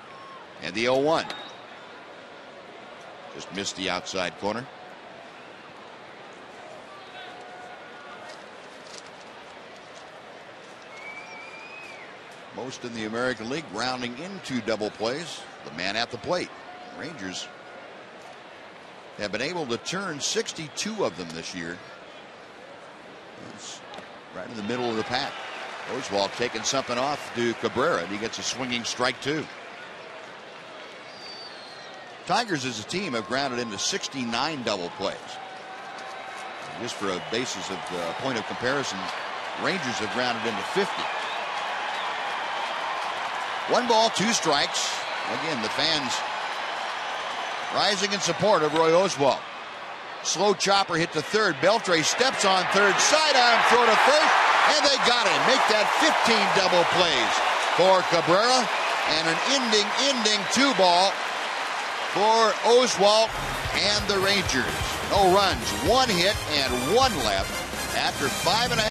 Speaker 1: and the 0-1. Just missed the outside corner. Most in the American League rounding into double plays. The man at the plate. The Rangers have been able to turn 62 of them this year. That's right in the middle of the pack. Oswalt taking something off to Cabrera, and he gets a swinging strike too. Tigers as a team have grounded into 69 double plays. Just for a basis of point of comparison, Rangers have grounded into 50. 1 ball, 2 strikes. Again, the fans rising in support of Roy Oswalt. Slow chopper hit to third. Beltre steps on third. Sidearm throw to first. And they got him. Make that 15 double plays for Cabrera. And an ending 2-ball for Oswalt and the Rangers. No runs, 1 hit, and 1 left after 5.5.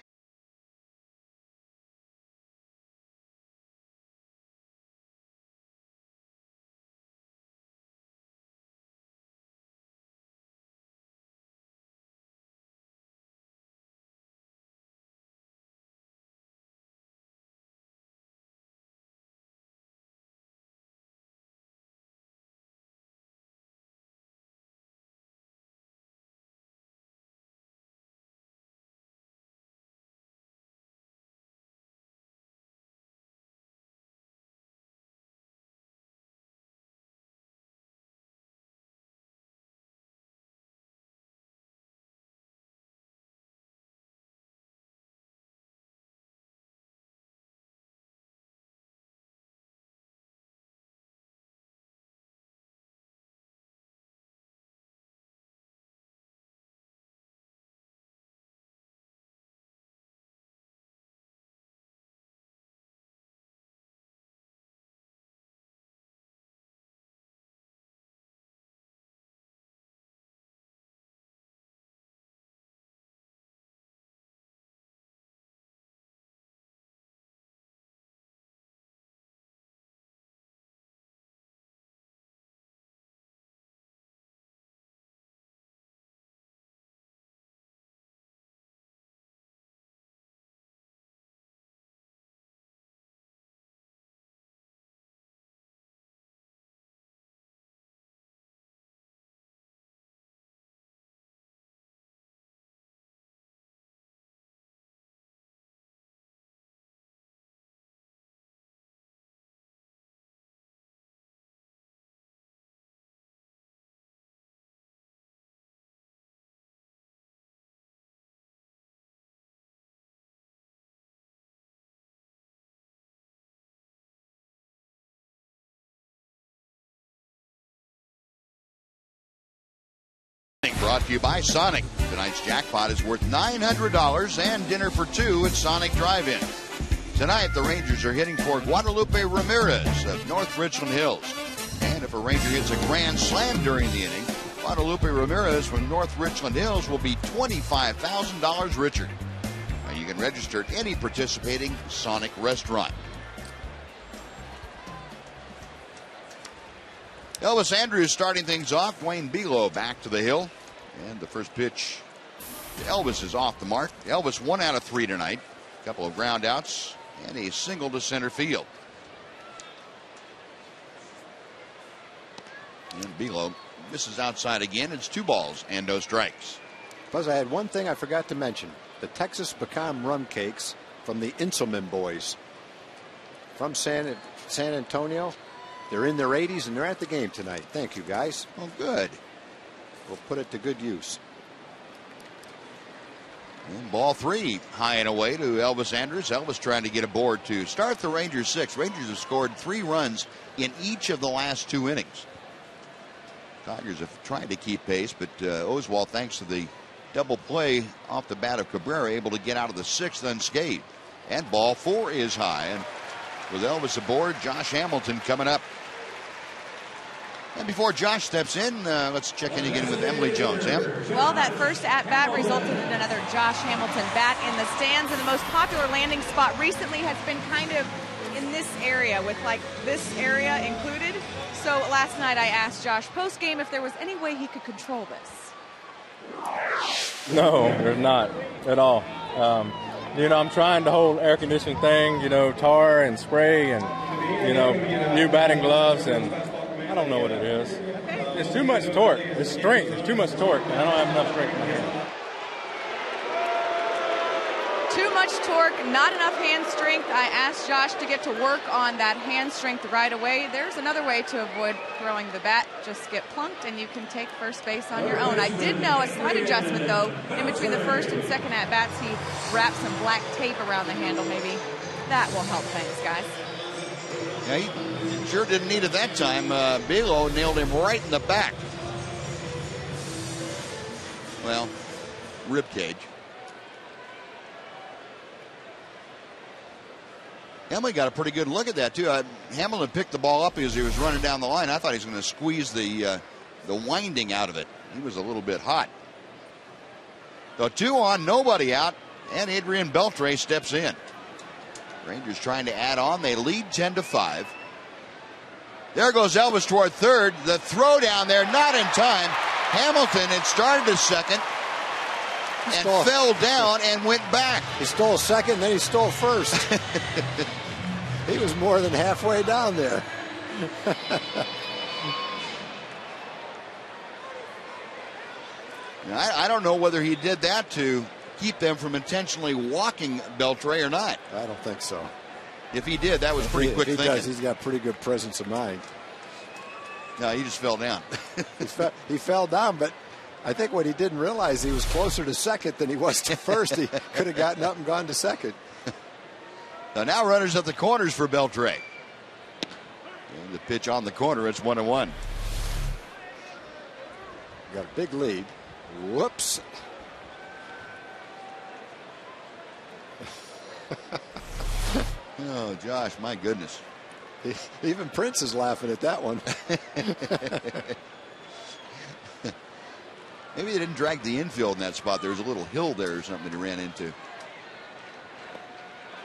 Speaker 1: brought to you by Sonic. Tonight's jackpot is worth $900 and dinner for two at Sonic Drive-In. Tonight, the Rangers are hitting for Guadalupe Ramirez of North Richland Hills. And if a Ranger hits a grand slam during the inning, Guadalupe Ramirez from North Richland Hills will be $25,000 richer. Now, you can register at any participating Sonic restaurant. Elvis Andrus starting things off. Dwayne Below back to the hill. And the first pitch to Elvis is off the mark. Elvis 1 out of 3 tonight. A couple of ground outs and a single to center field. And Below misses outside again. It's 2 balls and no strikes.
Speaker 2: Plus, I had one thing I forgot to mention. The Texas Pecan Rum Cakes from the Inselman boys from San Antonio. They're in their 80s and they're at the game tonight. Thank you, guys.
Speaker 1: Oh, good.
Speaker 2: We'll put it to good use.
Speaker 1: And ball 3 high and away to Elvis Andrus. Elvis trying to get aboard to start the Rangers 6. Rangers have scored 3 runs in each of the last 2 innings. Tigers have tried to keep pace, but Oswalt, thanks to the double play off the bat of Cabrera, able to get out of the 6th unscathed. And ball 4 is high. And with Elvis aboard, Josh Hamilton coming up. And before Josh steps in, let's check in again with Emily Jones. Em?
Speaker 3: Well, that first at-bat resulted in another Josh Hamilton bat in the stands, and the most popular landing spot recently has been kind of in this area, with like this area included. So last night I asked Josh post-game if there was any way he could control this.
Speaker 10: No, there's not at all. I'm trying the whole air conditioning thing, tar and spray and, new batting gloves, and I don't know what it is. It's too much torque. It's strength. It's too much torque, and I don't have enough strength in my hand.
Speaker 3: Too much torque, not enough hand strength. I asked Josh to get to work on that hand strength right away. There's another way to avoid throwing the bat. Just get plunked, and you can take first base on your own. I did know a slight adjustment, though. In between the first and second at-bats, he wrapped some black tape around the handle. Maybe that will help things, guys.
Speaker 1: Yeah, he sure didn't need it that time. Below nailed him right in the back. Well, rib cage. Emily got a pretty good look at that, too. Hamilton picked the ball up as he was running down the line. I thought he was going to squeeze the winding out of it. He was a little bit hot. So 2 on, nobody out, and Adrian Beltre steps in. Rangers trying to add on. They lead 10-5. There goes Elvis toward third. The throw down there, not in time. Hamilton had started to second and fell down and went back.
Speaker 2: He stole second, then he stole first. He was more than halfway down there.
Speaker 1: I don't know whether he did that to keep them from intentionally walking Beltre or not.
Speaker 2: I don't think so.
Speaker 1: If he did, that was pretty quick thinking.
Speaker 2: He's got pretty good presence of mind.
Speaker 1: No, he just fell down.
Speaker 2: He fell down, but I think what he didn't realize, he was closer to second than he was to first. He could have gotten up and gone to second.
Speaker 1: Now runners at the corners for Beltre. And the pitch on the corner, it's 1-1.
Speaker 2: Got a big lead. Whoops.
Speaker 1: Oh, Josh, my goodness.
Speaker 2: Even Prince is laughing at that one.
Speaker 1: Maybe they didn't drag the infield in that spot. There was a little hill there or something he ran into.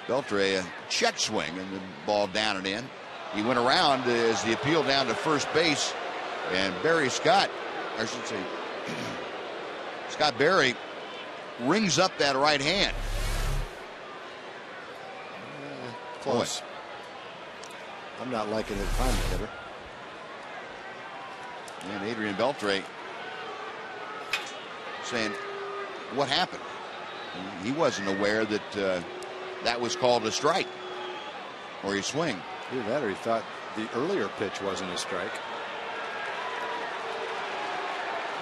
Speaker 1: Beltre, a check swing, and the ball down and in. He went around as the appeal down to first base, and Barry Scott, I should say, Scott Barry rings up that right hand.
Speaker 2: Close. Boy. I'm not liking it if I'm the hitter.
Speaker 1: And Adrian Beltre saying, what happened? He wasn't aware that that was called a strike or a swing.
Speaker 2: Either that or he thought the earlier pitch wasn't a strike.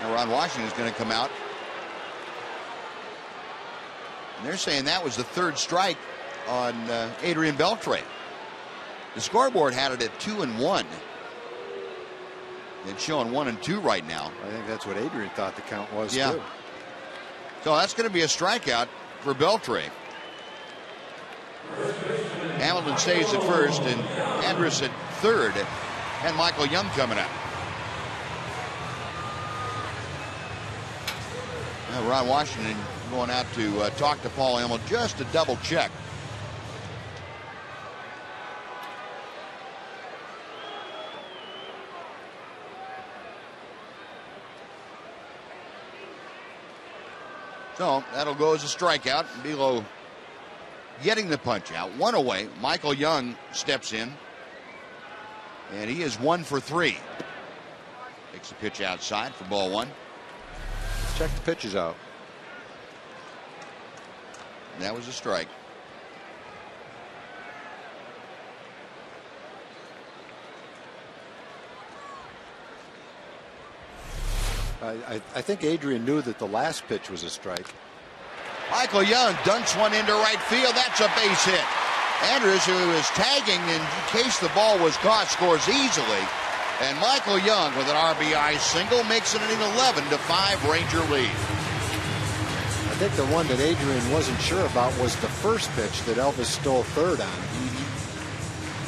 Speaker 1: Now Ron Washington is going to come out. And they're saying that was the third strike on Adrian Beltre. The scoreboard had it at 2-1. It's showing 1-2 right now.
Speaker 2: I think that's what Adrian thought the count was,
Speaker 1: yeah.
Speaker 2: too.
Speaker 1: So that's going to be a strikeout for Beltre. Hamilton stays at first, and Andrus at third, and Michael Young coming up. Now Ron Washington going out to talk to Paul Emmel just to double check. So that'll go as a strikeout. Below getting the punch out. One away. Michael Young steps in. And he is 1 for 3. Takes the pitch outside for ball 1.
Speaker 2: Check the pitches out.
Speaker 1: And that was a strike.
Speaker 2: I think Adrian knew that the last pitch was a strike.
Speaker 1: Michael Young dunks one into right field. That's a base hit. Andrus, who is tagging in case the ball was caught, scores easily. And Michael Young with an RBI single makes it an 11-5 Ranger lead.
Speaker 2: I think the one that Adrian wasn't sure about was the first pitch that Elvis stole third on,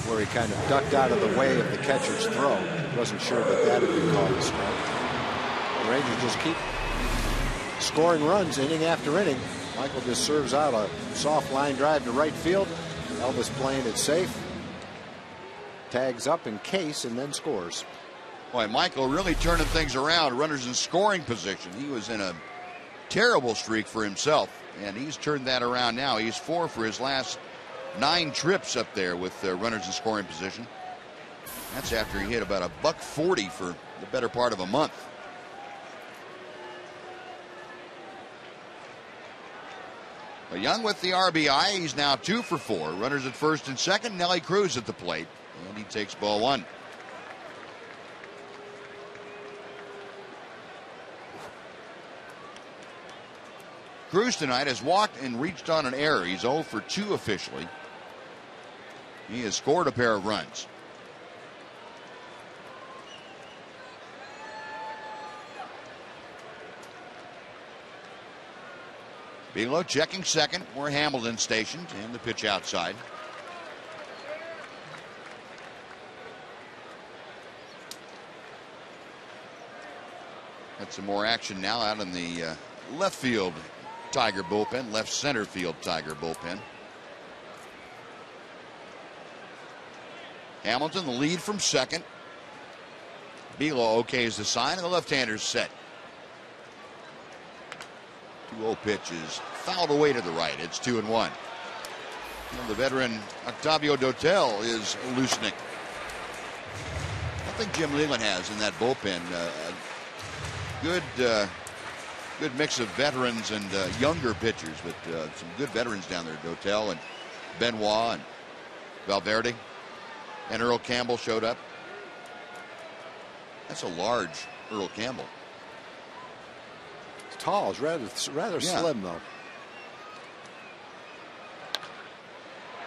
Speaker 2: where he kind of ducked out of the way of the catcher's throw. Wasn't sure that had been called a strike. The Rangers just keep scoring runs inning after inning. Michael just serves out a soft line drive to right field. Elvis playing it safe. Tags up in case and then scores.
Speaker 1: Boy, Michael really turning things around. Runners in scoring position. He was in a terrible streak for himself, and he's turned that around now. He's 4 for his last 9 trips up there with runners in scoring position. That's after he hit about $140 for the better part of a month. Well, Young with the RBI. He's now 2 for 4. Runners at first and second. Nelly Cruz at the plate. And he takes ball 1. Cruz tonight has walked and reached on an error. He's 0 for 2 officially. He has scored a pair of runs. Bigelow checking second where Hamilton stationed, and the pitch outside. Got some more action now out in the left field Tiger bullpen, left center field Tiger bullpen. Hamilton the lead from second. Bigelow okays the sign, and the left-hander's set. 2-0 pitch is fouled away to the right. It's 2-1. And the veteran Octavio Dotel is loosening. I think Jim Leyland has in that bullpen good mix of veterans and younger pitchers, but some good veterans down there. Dotel and Benoit and Valverde, and Earl Campbell showed up. That's a large Earl Campbell.
Speaker 2: It's tall. It's rather slim though.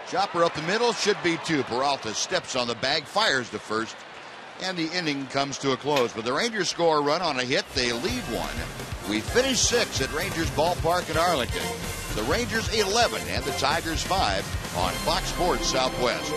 Speaker 1: Chopper up the middle, should be 2. Peralta steps on the bag, fires to first, and the inning comes to a close. But the Rangers score a run on a hit. They lead 1. We finish 6 at Rangers Ballpark in Arlington. The Rangers 11 and the Tigers 5 on Fox Sports Southwest.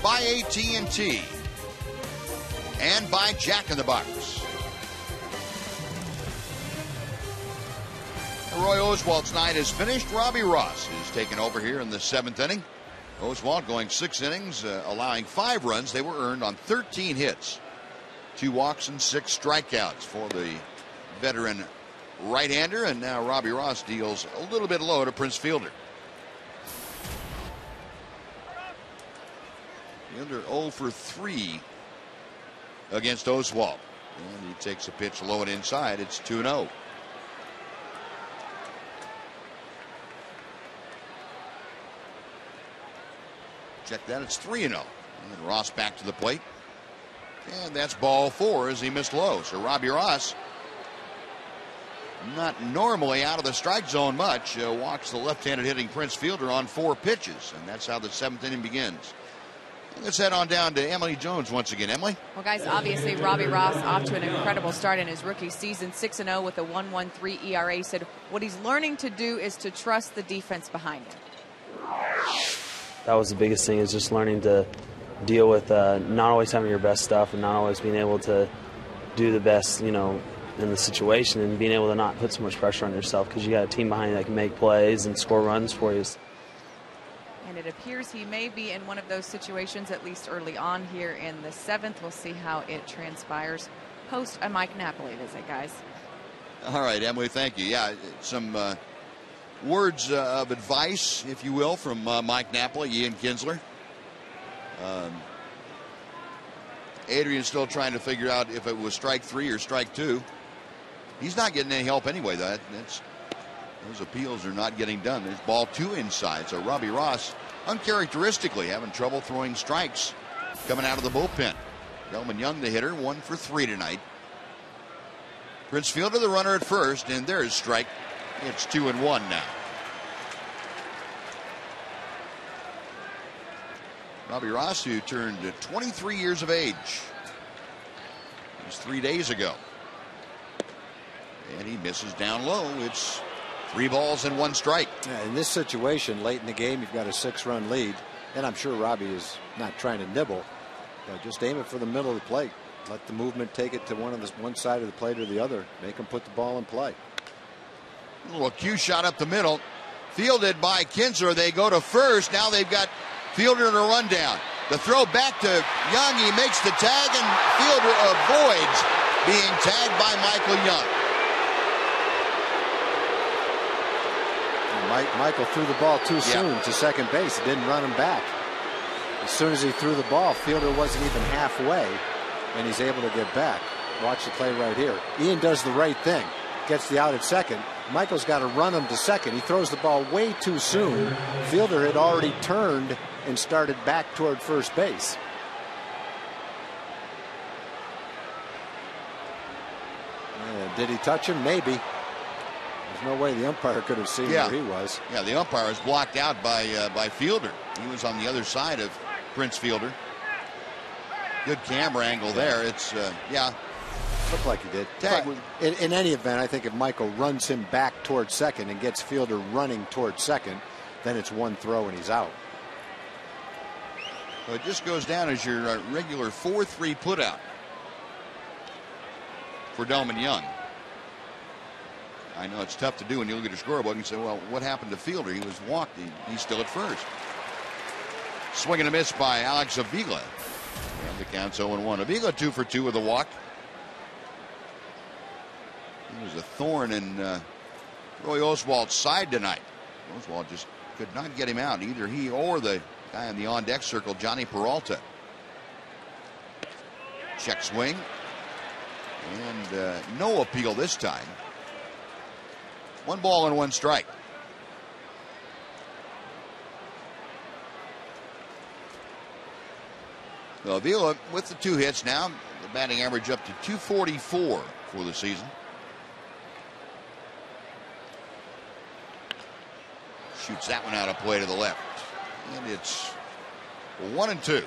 Speaker 1: by AT&T and by Jack in the Box. Roy Oswald's night is finished. Robbie Ross is taking over here in the 7th inning. Oswald going 6 innings, allowing 5 runs. They were earned on 13 hits. 2 walks and 6 strikeouts for the veteran right-hander. And now Robbie Ross deals a little bit low to Prince Fielder. Fielder 0 for 3 against Oswald. And he takes a pitch low and inside. It's 2-0. Check that, it's 3-0. And Ross back to the plate. And that's ball 4 as he missed low. So Robbie Ross, not normally out of the strike zone much, walks the left-handed hitting Prince Fielder on 4 pitches. And that's how the 7th inning begins. Let's head on down to Emily Jones once again. Emily?
Speaker 3: Well, guys, obviously Robbie Ross off to an incredible start in his rookie season, 6-0 with a 1.13 ERA. Said what he's learning to do is to trust the defense behind him.
Speaker 11: That was the biggest thing, is just learning to deal with not always having your best stuff and not always being able to do the best, in the situation, and being able to not put so much pressure on yourself because you got a team behind you that can make plays and score runs for you.
Speaker 3: And it appears he may be in one of those situations, at least early on here in the 7th. We'll see how it transpires post a Mike Napoli visit, guys.
Speaker 1: All right, Emily, thank you. Yeah, some words of advice, if you will, from Mike Napoli, Ian Kinsler. Adrian's still trying to figure out if it was strike 3 or strike 2. He's not getting any help anyway. Those appeals are not getting done. There's ball 2 inside. So Robbie Ross, uncharacteristically, having trouble throwing strikes coming out of the bullpen. Delman Young, the hitter, 1 for 3 tonight. Prince Fielder, the runner at first, and there's strike. It's 2-1 now. Robbie Ross, who turned 23 years of age. It was 3 days ago. And he misses down low. It's 3 balls and 1 strike.
Speaker 2: Yeah, in this situation, late in the game, you've got a 6-run lead. And I'm sure Robbie is not trying to nibble. But just aim it for the middle of the plate. Let the movement take it to one side of the plate or the other. Make him put the ball in play.
Speaker 1: A little cue shot up the middle. Fielded by Kinsler. They go to first. Now they've got Fielder in a rundown. The throw back to Young. He makes the tag, and Fielder avoids being tagged by Michael Young.
Speaker 2: Michael threw the ball too soon to second base. It didn't run him back. As soon as he threw the ball, Fielder wasn't even halfway, and he's able to get back. Watch the play right here. Ian does the right thing. Gets the out at second. Michael's got to run him to second. He throws the ball way too soon. Fielder had already turned and started back toward first base. Did he touch him? Maybe. There's no way the umpire could have seen where he was.
Speaker 1: Yeah, the umpire was blocked out by Fielder. He was on the other side of Prince Fielder. Good camera angle there. It's,
Speaker 2: Looked like he did. Tag. In any event, I think if Michael runs him back towards second and gets Fielder running towards second, then it's 1 throw and he's out.
Speaker 1: So it just goes down as your regular 4-3 putout for Delman Young. I know it's tough to do when you look at your scorebook and say, well, what happened to Fielder? He was walked. He's still at first. Swing and a miss by Alex Avila. And the count's 0-1. Avila 2 for 2 with a walk. He was a thorn in Roy Oswald's side tonight. Oswald just could not get him out, either he or the guy in the on-deck circle, Johnny Peralta. Check swing. And no appeal this time. 1 ball and 1 strike. So Avila with the 2 hits now. The batting average up to .244 for the season. Shoots that one out of play to the left. And it's 1-2.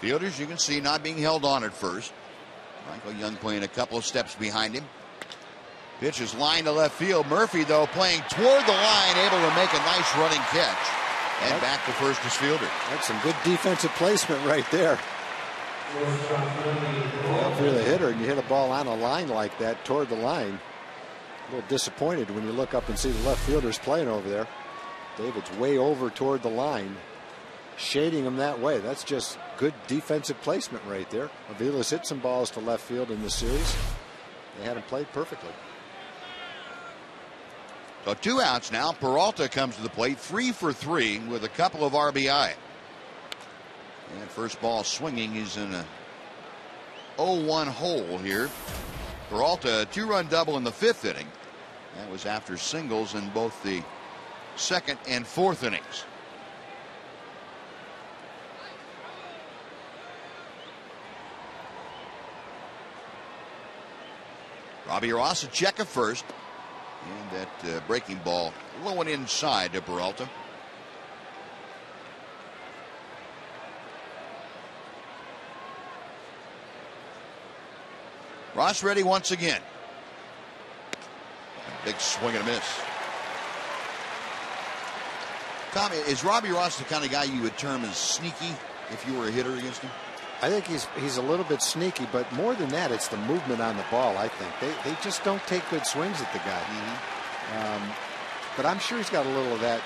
Speaker 1: Fielders, you can see, not being held on at first. Michael Young playing a couple of steps behind him. Pitch is lined to left field. Murphy, though, playing toward the line, able to make a nice running catch. And back to first as fielder.
Speaker 2: That's some good defensive placement right there. Well, if you're the hitter and you hit a ball on a line like that toward the line, a little disappointed when you look up and see the left fielders playing over there. David's way over toward the line, shading him that way. That's just good defensive placement right there. Avila's hit some balls to left field in this series. They had him played perfectly.
Speaker 1: So 2 outs now. Peralta comes to the plate, 3 for 3 with a couple of RBI. And first ball swinging. He's in a 0-1 hole here. Peralta, a 2-run double in the 5th inning. That was after singles in both the 2nd and 4th innings. Robbie Ross a check at first. And that breaking ball low and inside to Peralta. Ross ready once again. Big swing and a miss. Tommy, is Robbie Ross the kind of guy you would term as sneaky if you were a hitter against him?
Speaker 2: I think he's a little bit sneaky, but more than that, it's the movement on the ball. I think they just don't take good swings at the guy. But I'm sure he's got a little of that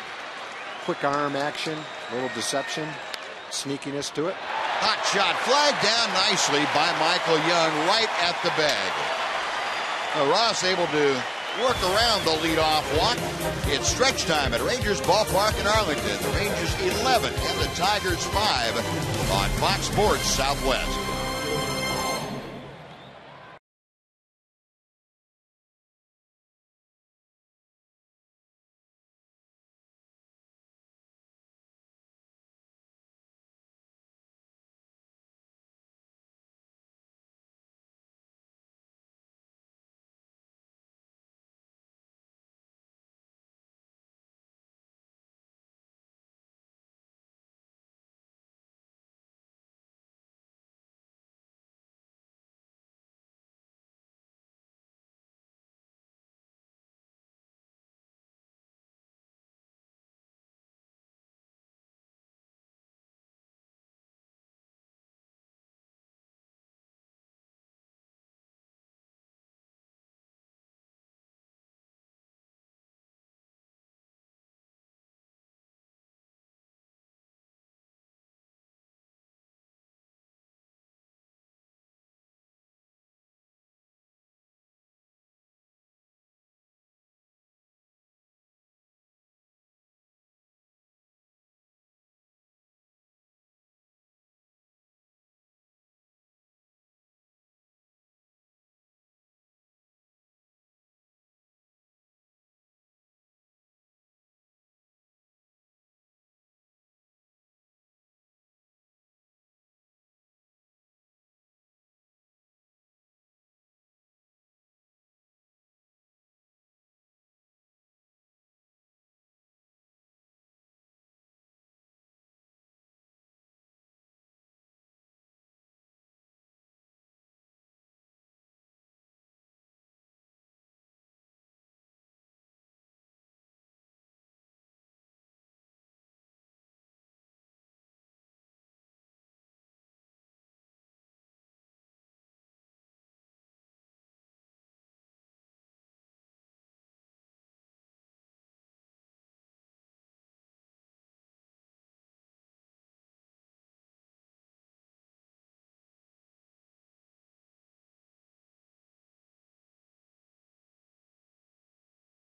Speaker 2: quick arm action, a little deception, sneakiness to it.
Speaker 1: Hot shot, flagged down nicely by Michael Young right at the bag. Ross able to work around the leadoff walk. It's stretch time at Rangers Ballpark in Arlington. The Rangers 11 and the Tigers 5 on Fox Sports Southwest.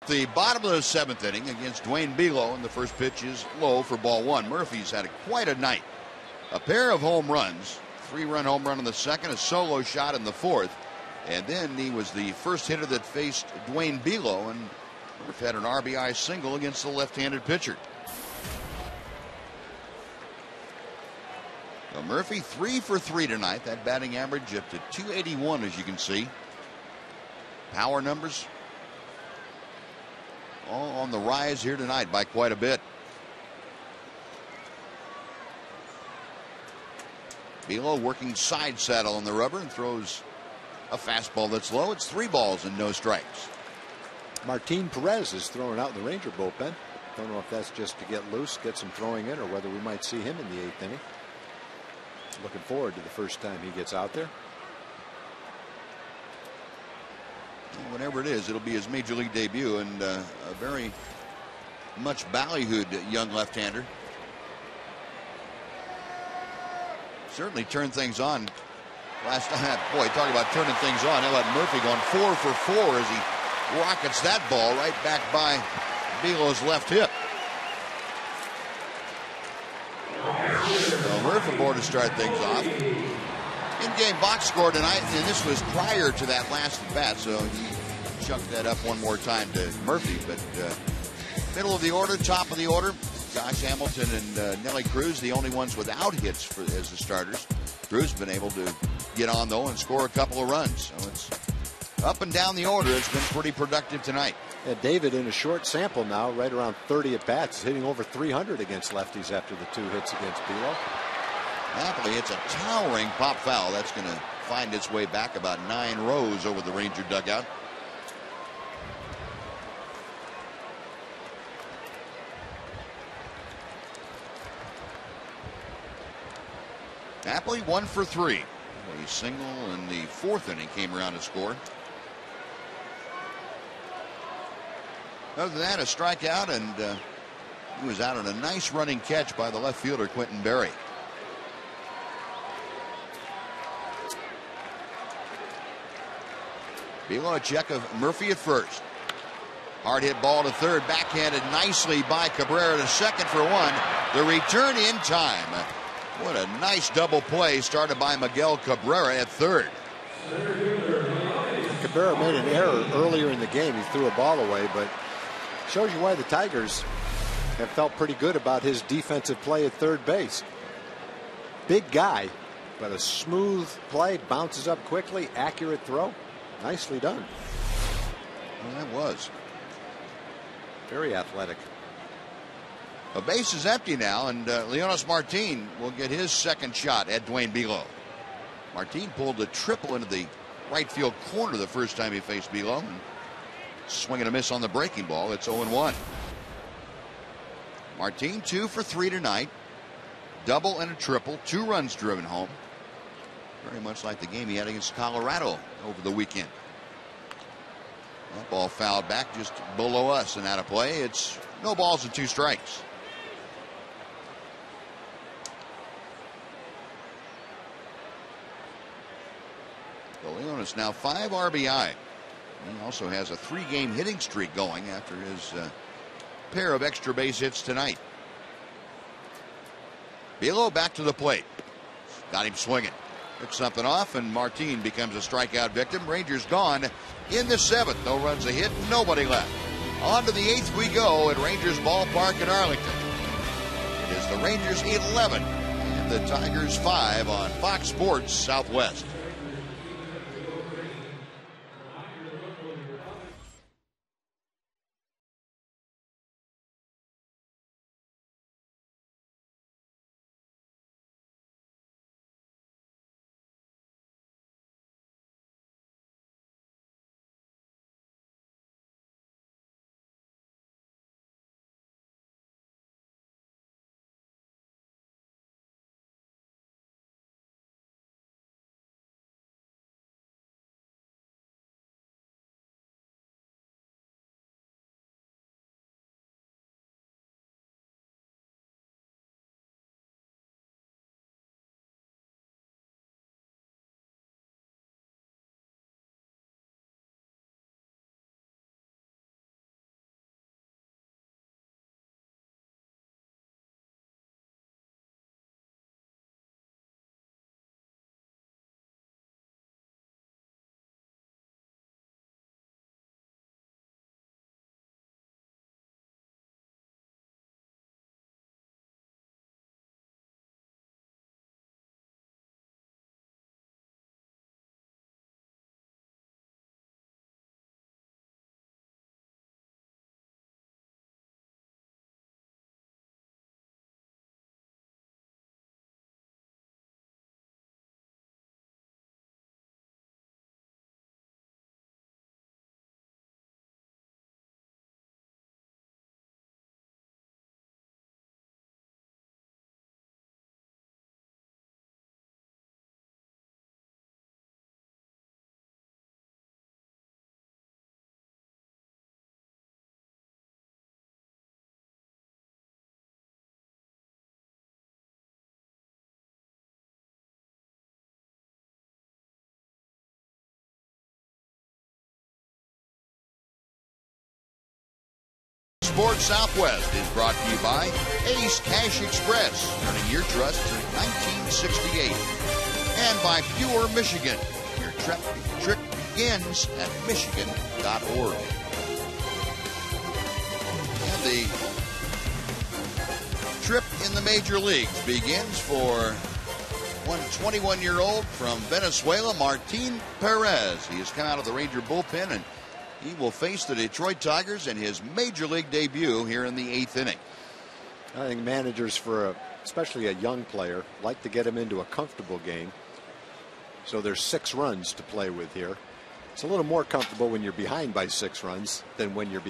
Speaker 1: The bottom of the 7th inning against Dwayne Bilo, and the first pitch is low for ball 1. Murphy's had quite a night. A pair of home runs, 3-run home run in the 2nd, a solo shot in the 4th, and then he was the first hitter that faced Dwayne Bilo, and Murphy had an RBI single against the left-handed pitcher. So Murphy 3 for 3 tonight. That batting average up to .281, as you can see. Power numbers all on the rise here tonight by quite a bit. Below working side saddle on the rubber and throws a fastball that's low. It's 3 balls and no strikes.
Speaker 2: Martin Perez is thrown out in the Ranger bullpen. Don't know if that's just to get loose, get some throwing in, or whether we might see him in the 8th inning. Looking forward to the first time he gets out there.
Speaker 1: Whatever it is, it'll be his major league debut, and a very much ballyhooed young left-hander. Certainly turned things on last time. Boy, talk about turning things on. How about Murphy going 4 for 4 as he rockets that ball right back by Below's left hip. So Murphy aboard to start things off. In-game box score tonight, and this was prior to that last at bat, so he chucked that up one more time to Murphy. But middle of the order, top of the order, Josh Hamilton and Nelly Cruz, the only ones without hits as the starters. Cruz been able to get on, though, and score a couple of runs. So it's up and down the order. It's been pretty productive tonight.
Speaker 2: Yeah, David, in a short sample now, right around 30 at-bats, hitting over 300 against lefties after the 2 hits against Below.
Speaker 1: Happily, it's a towering pop foul. That's going to find its way back about 9 rows over the Ranger dugout. Napoli 1 for 3. A single in the 4th inning came around to score. Other than that, a strikeout, and he was out on a nice running catch by the left fielder, Quentin Berry. Below a check of Murphy at first. Hard hit ball to third, backhanded nicely by Cabrera to second for 1. The return in time. What a nice double play started by Miguel Cabrera at third.
Speaker 2: Cabrera made an error earlier in the game. He threw a ball away, but shows you why the Tigers have felt pretty good about his defensive play at third base. Big guy, but a smooth play, bounces up quickly, accurate throw. Nicely done.
Speaker 1: Well, that was.
Speaker 2: Very athletic.
Speaker 1: The base is empty now, and Leonys Martin will get his second shot at Dwayne Below. Martin pulled a triple into the right field corner the first time he faced Below. Swing and a miss on the breaking ball. It's 0-1. Martin 2 for 3 tonight. Double and a triple. 2 runs driven home. Very much like the game he had against Colorado over the weekend. That ball fouled back just below us and out of play. It's no balls and 2 strikes. Leon is now 5 RBI. He also has a 3-game hitting streak going after his pair of extra base hits tonight. Below back to the plate. Got him swinging. Took something off, and Martin becomes a strikeout victim. Rangers gone in the 7th. No runs a hit, nobody left. On to the 8th we go at Rangers Ballpark in Arlington. It is the Rangers 11 and the Tigers 5 on Fox Sports Southwest. Sports Southwest is brought to you by Ace Cash Express, earning your trust since 1968. And by Pure Michigan. Your trip begins at michigan.org. And the trip in the major leagues begins for one 21-year-old from Venezuela, Martin Perez. He has come out of the Ranger bullpen, and he will face the Detroit Tigers in his major league debut here in the 8th inning.
Speaker 2: I think managers, especially a young player, like to get him into a comfortable game. So there's 6 runs to play with here. It's a little more comfortable when you're behind by 6 runs than when you're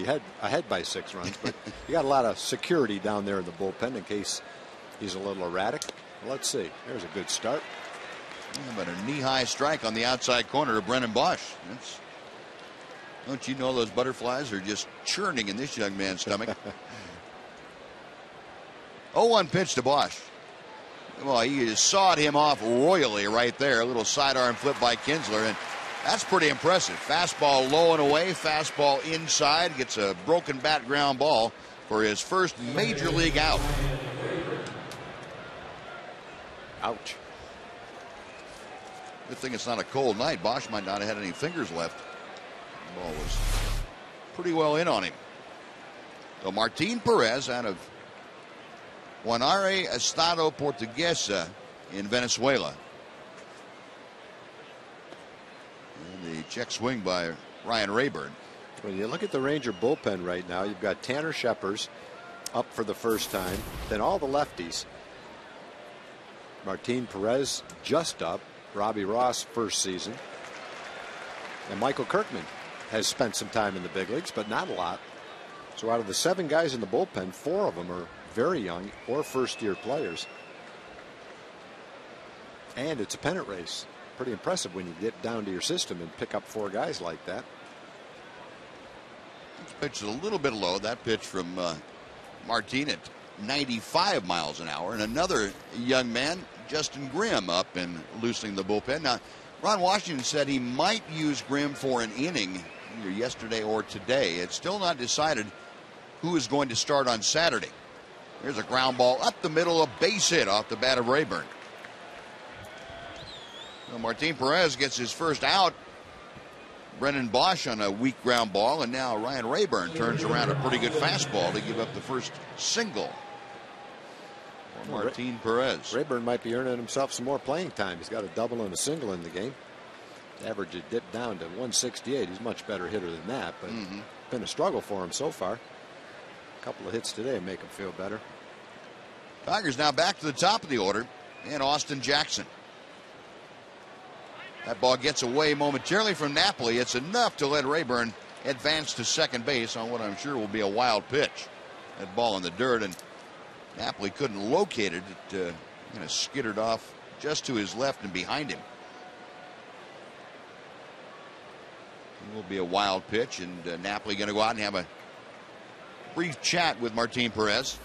Speaker 2: ahead by 6 runs. But you got a lot of security down there in the bullpen in case he's a little erratic. Let's see. There's a good start.
Speaker 1: Yeah, but a knee-high strike on the outside corner of Brennan Bosch. Don't you know those butterflies are just churning in this young man's stomach? 0-1 pitch to Bosch. Well, he sawed him off royally right there. A little sidearm flip by Kinsler, and that's pretty impressive. Fastball low and away, fastball inside, gets a broken bat ground ball for his first major league out.
Speaker 2: Ouch.
Speaker 1: Good thing it's not a cold night. Bosch might not have had any fingers left. The ball was pretty well in on him. So Martin Perez out of Juanare Estado Portuguesa in Venezuela. And the check swing by Ryan Rayburn.
Speaker 2: When you look at the Ranger bullpen right now, you've got Tanner Scheppers up for the first time, then all the lefties. Martin Perez just up, Robbie Ross first season, and Michael Kirkman has spent some time in the big leagues, but not a lot. So out of the 7 guys in the bullpen, 4 of them are very young or first-year players. And it's a pennant race. Pretty impressive when you get down to your system and pick up 4 guys like that.
Speaker 1: This pitch is a little bit low. That pitch from Martin at 95 miles an hour. And another young man, Justin Grimm, up and loosening the bullpen. Now, Ron Washington said he might use Grimm for an inning either yesterday or today. It's still not decided who is going to start on Saturday. There's a ground ball up the middle, a base hit off the bat of Rayburn. Well, Martin Perez gets his first out. Brennan Bosch on a weak ground ball, and now Ryan Rayburn turns around a pretty good fastball to give up the first single for Martin Perez.
Speaker 2: Rayburn might be earning himself some more playing time. He's got a double and a single in the game. Average had dipped down to 168. He's a much better hitter than that, but been a struggle for him so far. A couple of hits today make him feel better.
Speaker 1: Tigers now back to the top of the order, and Austin Jackson. That ball gets away momentarily from Napoli. It's enough to let Rayburn advance to second base on what I'm sure will be a wild pitch. That ball in the dirt, and Napoli couldn't locate it. It kind of skittered off just to his left and behind him. It will be a wild pitch, and Napoli going to go out and have a brief chat with Martin Perez.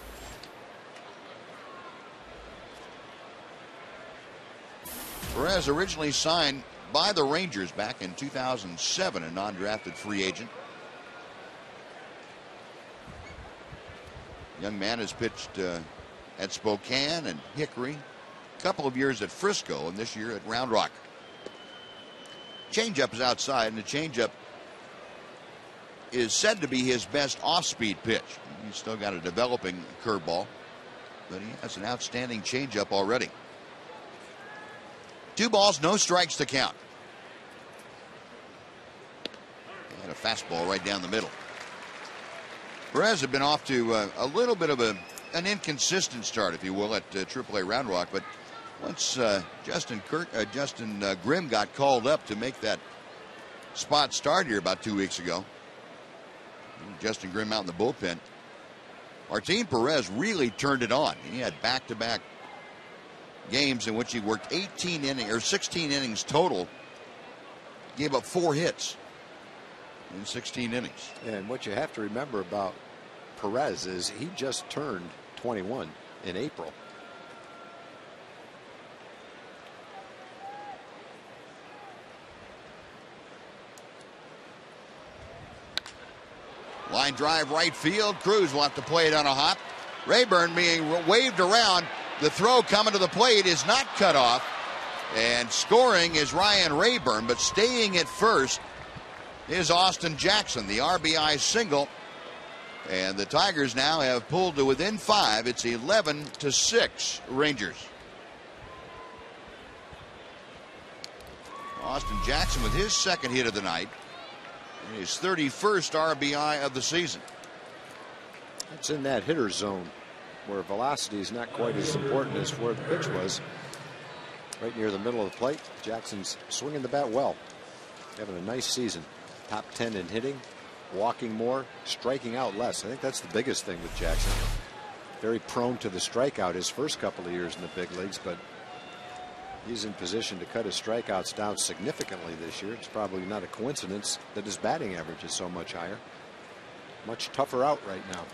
Speaker 1: Perez originally signed by the Rangers back in 2007, a non-drafted free agent. Young man has pitched at Spokane and Hickory, a couple of years at Frisco, and this year at Round Rock. Changeup is outside, and the changeup is said to be his best off-speed pitch. He's still got a developing curveball, but he has an outstanding changeup already. 2 balls, no strikes to count. And a fastball right down the middle. Perez had been off to a little bit of an inconsistent start, if you will, at AAA Round Rock, but once Justin Grimm got called up to make that spot start here about 2 weeks ago, Justin Grimm out in the bullpen, Martin Perez really turned it on. He had back-to-back games in which he worked 16 innings total, gave up 4 hits in 16 innings.
Speaker 2: And what you have to remember about Perez is he just turned 21 in April.
Speaker 1: Line drive right field. Cruz will have to play it on a hop. Rayburn being waved around. The throw coming to the plate is not cut off. And scoring is Ryan Rayburn, but staying at first is Austin Jackson, the RBI single. And the Tigers now have pulled to within 5. It's 11-6 Rangers. Austin Jackson with his second hit of the night. And his 31st RBI of the season.
Speaker 2: It's in that hitter zone where velocity is not quite as important as where the pitch was. Right near the middle of the plate. Jackson's swinging the bat well. Having a nice season. Top 10 in hitting. Walking more. Striking out less. I think that's the biggest thing with Jackson. Very prone to the strikeout his first couple of years in the big leagues, but he's in position to cut his strikeouts down significantly this year. It's probably not a coincidence that his batting average is so much higher. Much tougher out right now.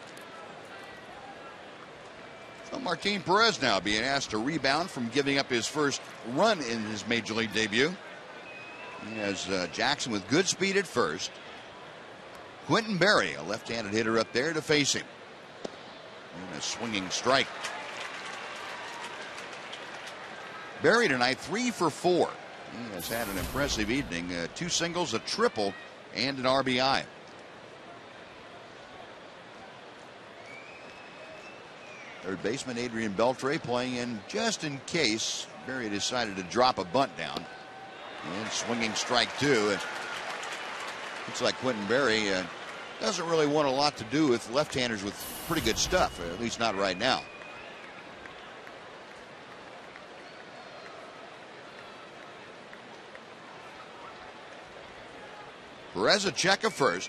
Speaker 1: So Martin Perez now being asked to rebound from giving up his first run in his major league debut. He has Jackson with good speed at first. Quentin Berry, a left-handed hitter up there to face him. And a swinging strike. Berry tonight 3 for 4. He has had an impressive evening. 2 singles, a triple, and an RBI. Third baseman Adrian Beltre playing in just in case Berry decided to drop a bunt down. And swinging strike 2. It looks like Quentin Berry doesn't really want a lot to do with left-handers with pretty good stuff, at least not right now. Perez a check of first.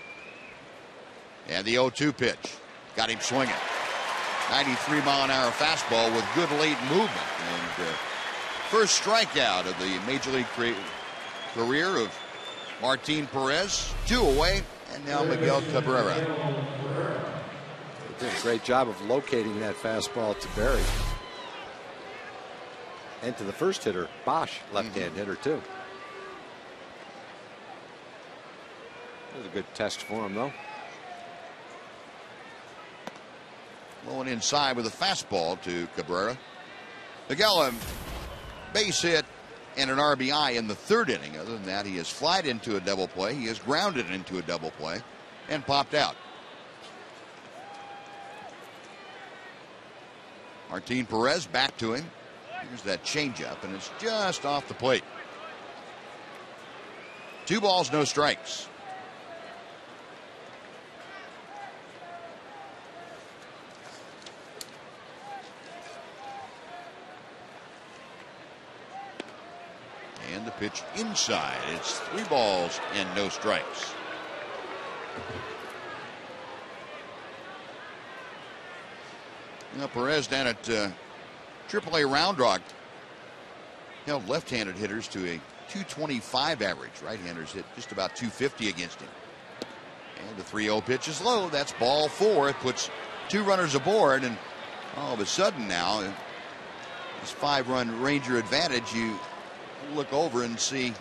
Speaker 1: And the 0-2 pitch. Got him swinging. 93-mile-an-hour fastball with good late movement. And first strikeout of the Major League career of Martin Perez. 2 away, and now Miguel Cabrera.
Speaker 2: They did a great job of locating that fastball to Berry. And to the first hitter, Bosch, left-hand hitter, too. It was a good test for him, though.
Speaker 1: Blowing inside with a fastball to Cabrera. Miguel, base hit and an RBI in the 3rd inning. Other than that, he has flied into a double play. He has grounded into a double play and popped out. Martin Perez back to him. Here's that changeup, and it's just off the plate. 2 balls, no strikes. And the pitch inside. It's 3 balls and no strikes. Now Perez down at AAA Round Rock held left-handed hitters to a 225 average. Right-handers hit just about 250 against him. And the 3-0 pitch is low. That's ball 4. It puts 2 runners aboard, and all of a sudden now, this 5-run Ranger advantage, you look over and see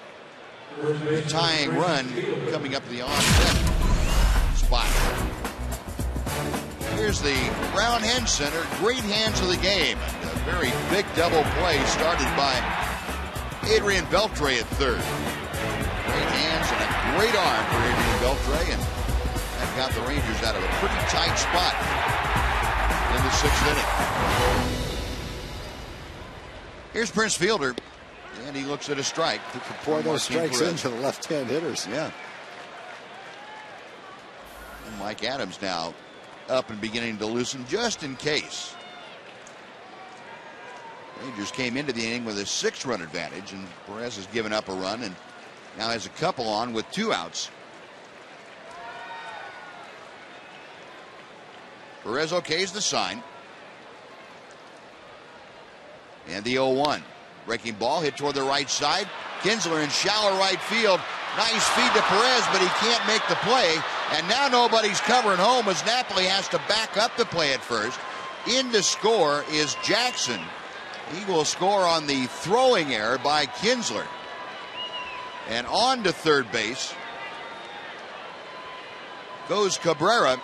Speaker 1: the tying run coming up to the on-deck spot. Here's the Brown Hen Center. Great hands of the game. And a very big double play started by Adrian Beltre at 3rd. Great hands and a great arm for Adrian Beltre, and that got the Rangers out of a pretty tight spot in the 6th inning. Here's Prince Fielder. And he looks at a strike.
Speaker 2: Pour those strikes into the left-hand hitters.
Speaker 1: Yeah. And Mike Adams now up and beginning to loosen just in case. Rangers came into the inning with a 6-run advantage, and Perez has given up a run and now has a couple on with 2 outs. Perez okays the sign. And the 0-1. Breaking ball hit toward the right side. Kinsler in shallow right field. Nice feed to Perez, but he can't make the play. And now nobody's covering home as Napoli has to back up the play at first. In to score is Jackson. He will score on the throwing error by Kinsler. And on to third base goes Cabrera.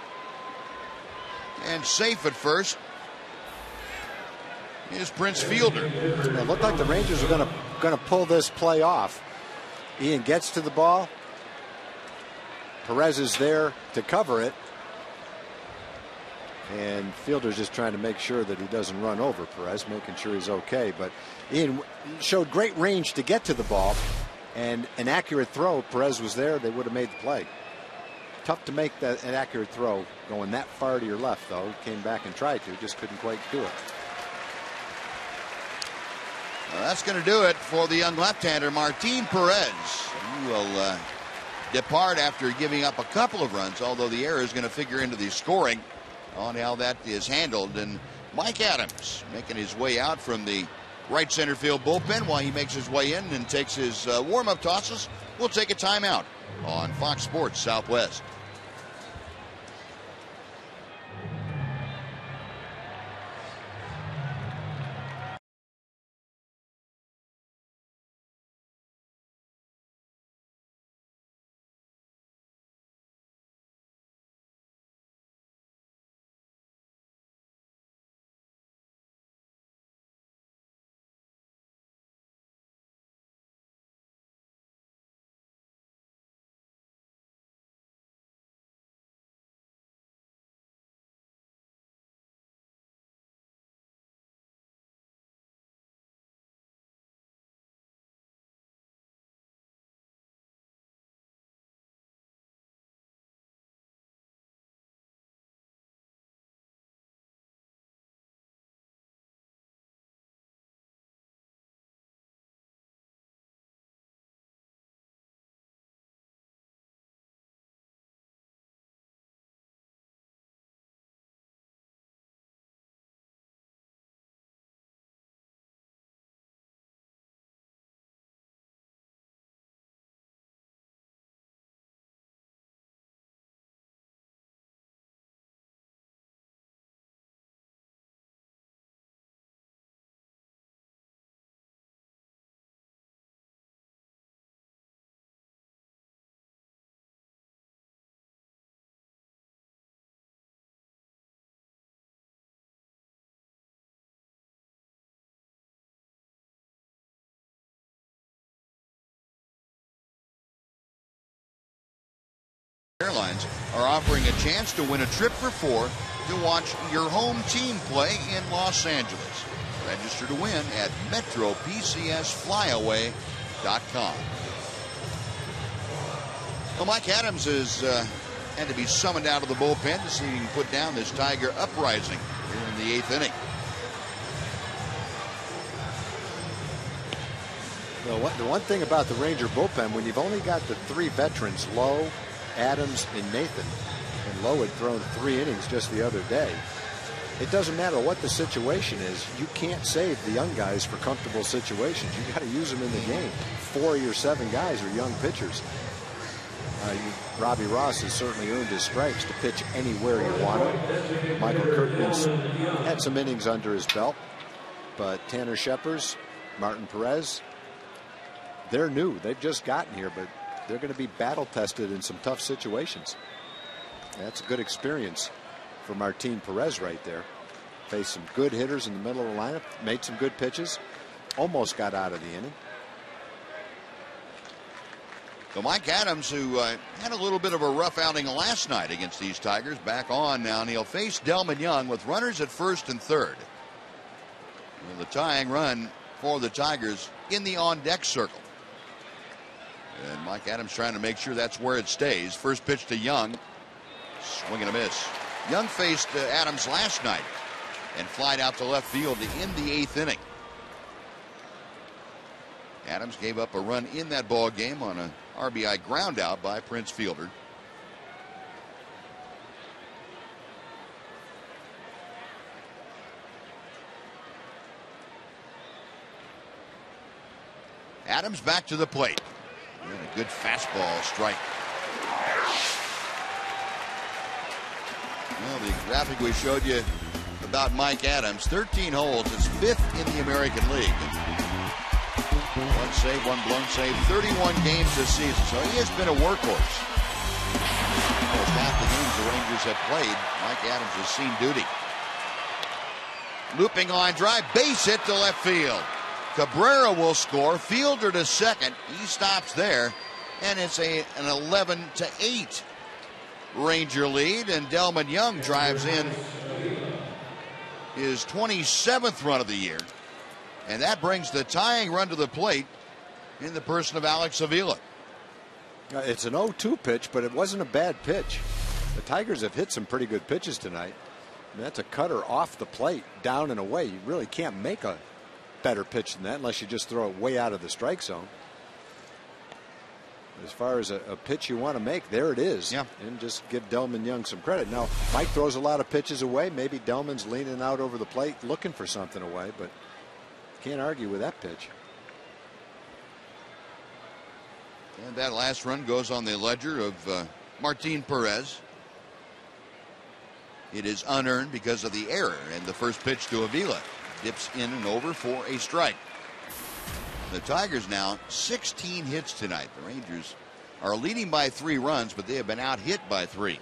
Speaker 1: And safe at first is Prince Fielder.
Speaker 2: It looked like the Rangers were going to pull this play off. Ian gets to the ball. Perez is there to cover it. And Fielder's just trying to make sure that he doesn't run over Perez, making sure he's okay. But Ian showed great range to get to the ball, and an accurate throw. Perez was there, they would have made the play. Tough to make an accurate throw going that far to your left, though. Came back and tried to, just couldn't quite do it.
Speaker 1: Well, that's going to do it for the young left-hander, Martin Perez. He will depart after giving up a couple of runs, although the error is going to figure into the scoring on how that is handled. And Mike Adams making his way out from the right center field bullpen while he makes his way in and takes his warm-up tosses. We'll take a timeout on Fox Sports Southwest. Airlines are offering a chance to win a trip for four to watch your home team play in Los Angeles. Register to win at MetroPCSFlyaway.com. Well, Mike Adams has had to be summoned out of the bullpen to see if he can put down this Tiger uprising here in the 8th inning.
Speaker 2: Well, the one thing about the Ranger bullpen, when you've only got the three veterans, Lowe, Adams, and Nathan, and Lowe had thrown 3 innings just the other day, it doesn't matter what the situation is. You can't save the young guys for comfortable situations. You got to use them in the game. 4 of your 7 guys are young pitchers. Robbie Ross has certainly earned his stripes to pitch anywhere you want him. Michael Kirkman's had some innings under his belt, but Tanner Scheppers, Martin Perez, they're new. They've just gotten here, but they're going to be battle tested in some tough situations. That's a good experience for Martin Perez right there. Faced some good hitters in the middle of the lineup, made some good pitches, almost got out of the inning.
Speaker 1: So Mike Adams, who had a little bit of a rough outing last night against these Tigers, back on now, and he'll face Delman Young with runners at first and third. And the tying run for the Tigers in the on-deck circle. And Mike Adams trying to make sure that's where it stays. First pitch to Young. Swing and a miss. Young faced Adams last night and flied out to left field in the 8th inning. Adams gave up a run in that ball game on an RBI ground out by Prince Fielder. Adams back to the plate. And a good fastball strike. Well, the graphic we showed you about Mike Adams, 13 holes, is 5th in the American League. 1 save, 1 blown save, 31 games this season. So he has been a workhorse. almost half the games the Rangers have played, Mike Adams has seen duty. Looping line drive, base hit to left field. Cabrera will score. Fielder to second. He stops there, and it's an 11-8 Ranger lead. And Delmon Young drives in his 27th run of the year, and that brings the tying run to the plate in the person of Alex Avila.
Speaker 2: It's an 0-2 pitch, but it wasn't a bad pitch. The Tigers have hit some pretty good pitches tonight. I mean, that's a cutter off the plate, down and away. You really can't make a better pitch than that unless you just throw it way out of the strike zone. As far as a pitch you want to make, there it is.
Speaker 1: Yeah.
Speaker 2: And just give Delmon Young some credit. Now, Mike throws a lot of pitches away. Maybe Delmon's leaning out over the plate looking for something away, but can't argue with that pitch.
Speaker 1: And that last run goes on the ledger of Martin Perez. It is unearned because of the error, and the first pitch to Avila dips in and over for a strike. The Tigers now 16 hits tonight. The Rangers are leading by 3 runs, but they have been out hit by 3.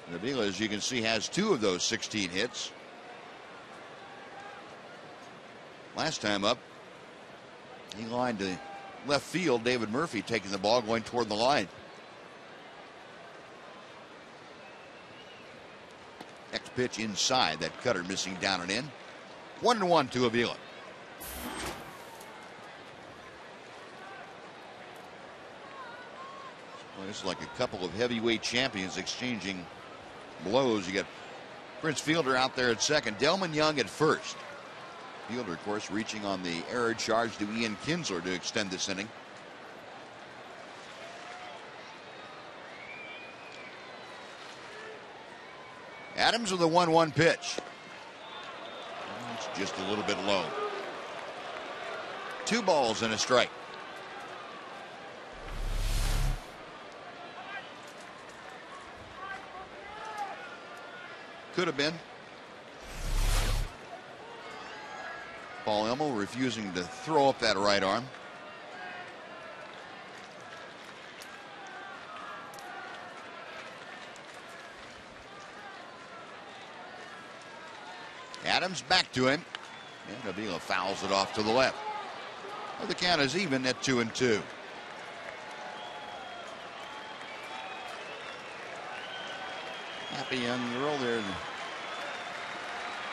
Speaker 1: And Avila, as you can see, has 2 of those 16 hits. Last time up, he lined to left field. David Murphy taking the ball, going toward the line. Next pitch inside, that cutter missing down and in. 1-1 to Avila. Well, this is like a couple of heavyweight champions exchanging blows. You got Prince Fielder out there at second, Delmon Young at first. Fielder, of course, reaching on the error charge to Ian Kinsler to extend this inning. Adams with a 1-1 pitch. It's just a little bit low. 2 balls and a strike. Could have been. Paul Emmel refusing to throw up that right arm. Adams back to him, and Avila fouls it off to the left. Well, the count is even at 2-2. Happy young girl there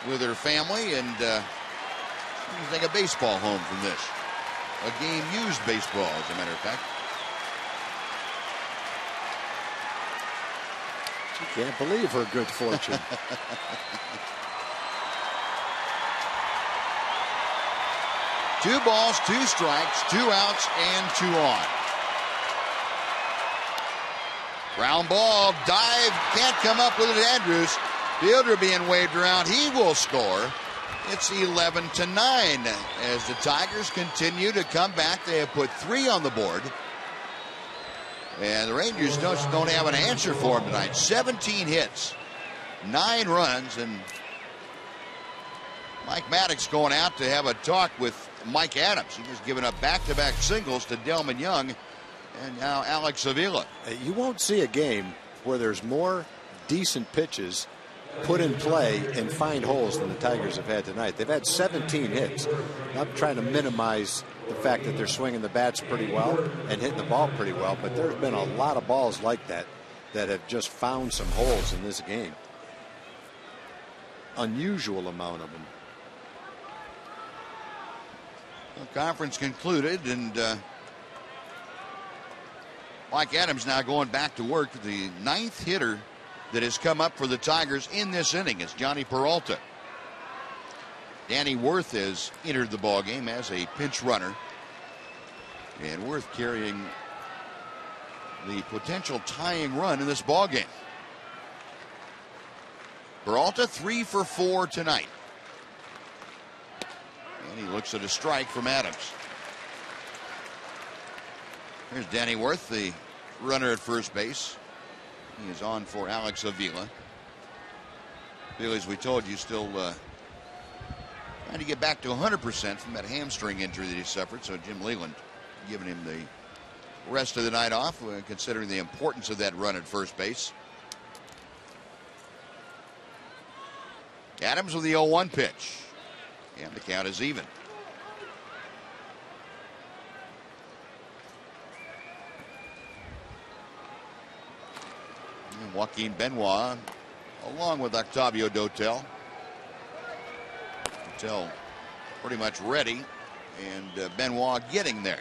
Speaker 1: with her family, and you think a baseball home from this. A game-used baseball, as a matter of fact.
Speaker 2: She can't believe her good fortune.
Speaker 1: 2 balls, 2 strikes, 2 outs, and 2 on. Ground ball, dive, can't come up with it, Andrews. Fielder being waved around, he will score. It's 11-9 as the Tigers continue to come back. They have put 3 on the board. And the Rangers just don't have an answer for them tonight. 17 hits, 9 runs, and Mike Maddox going out to have a talk with Mike Adams. He was giving up back-to-back singles to Delmon Young and now Alex Avila.
Speaker 2: You won't see a game where there's more decent pitches put in play and find holes than the Tigers have had tonight. They've had 17 hits. I'm trying to minimize the fact that they're swinging the bats pretty well and hitting the ball pretty well, but there's been a lot of balls like that that have just found some holes in this game. Unusual amount of them.
Speaker 1: The conference concluded, and Mike Adams now going back to work. The 9th hitter that has come up for the Tigers in this inning is Johnny Peralta. Danny Worth has entered the ballgame as a pinch runner, and Worth carrying the potential tying run in this ballgame. Peralta 3 for 4 tonight. And he looks at a strike from Adams. Here's Danny Worth, the runner at first base. He is on for Alex Avila. Avila, as we told you, still trying to get back to 100% from that hamstring injury that he suffered. So Jim Leyland giving him the rest of the night off, considering the importance of that run at first base. Adams with the 0-1 pitch. And the count is even. And Joaquin Benoit along with Octavio Dotel. Dotel pretty much ready, and Benoit getting there.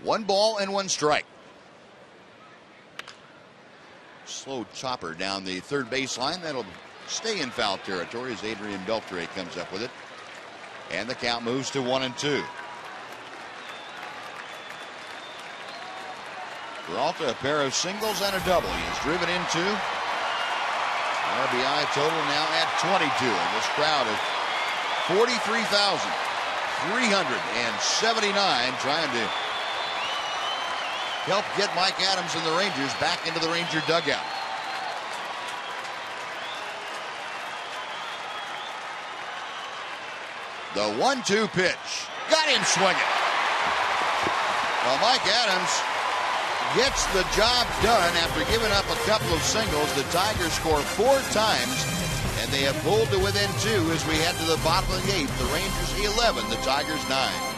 Speaker 1: 1 ball and 1 strike. Slow chopper down the third baseline. That'll stay in foul territory as Adrian Beltre comes up with it. And the count moves to 1-2. Peralta, a pair of singles and a double. He is driven into. RBI total now at 22. And this crowd of 43,379 trying to help get Mike Adams and the Rangers back into the Ranger dugout. The 1-2 pitch. Got him swinging. Well, Mike Adams gets the job done after giving up a couple of singles. The Tigers score 4 times, and they have pulled to within 2 as we head to the bottom of the 8th. The Rangers 11, the Tigers 9.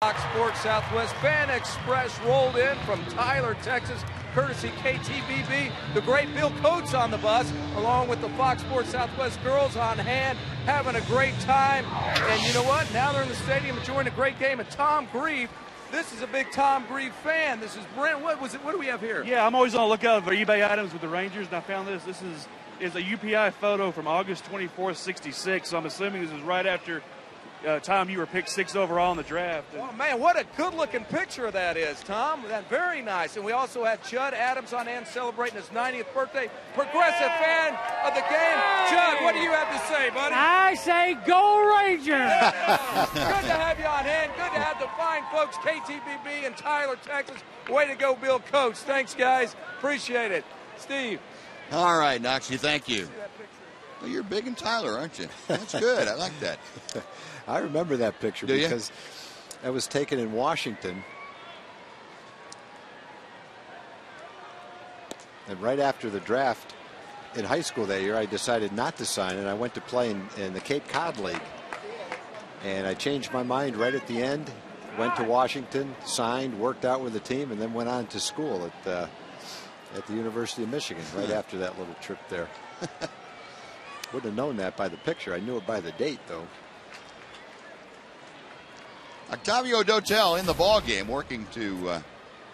Speaker 5: Fox Sports Southwest Fan Express rolled in from Tyler, Texas, courtesy KTVB. The great Bill Coates on the bus, along with the Fox Sports Southwest girls on hand, having a great time. And you know what? Now they're in the stadium enjoying a great game. And Tom Grieve, this is a big Tom Grieve fan. This is Brent. What was it? What do we have here?
Speaker 12: Yeah, I'm always on the lookout for eBay items with the Rangers, and I found this. This is a UPI photo from August 24th, '66. So I'm assuming this is right after time you were picked 6th overall in the draft.
Speaker 5: Oh, man, what a good-looking picture that is, Tom. That very nice. And we also had Judd Adams on hand celebrating his 90th birthday. Progressive fan of the game. Judd, what do you have to say, buddy?
Speaker 13: I say go Rangers!
Speaker 5: Good to have you on hand. Good to have the fine folks, KTVB in Tyler, Texas. Way to go, Bill Coates. Thanks, guys. Appreciate it. Steve.
Speaker 1: All right, Noxie, thank you. Well, you're big in Tyler, aren't you? That's good. I like that.
Speaker 2: I remember that picture because that was taken in Washington. And right after the draft, in high school that year, I decided not to sign, and I went to play in the Cape Cod League. And I changed my mind right at the end, went to Washington, signed, worked out with the team, and then went on to school at the University of Michigan right after that little trip there. Wouldn't have known that by the picture. I knew it by the date, though.
Speaker 1: Octavio Dotel in the ball game, working to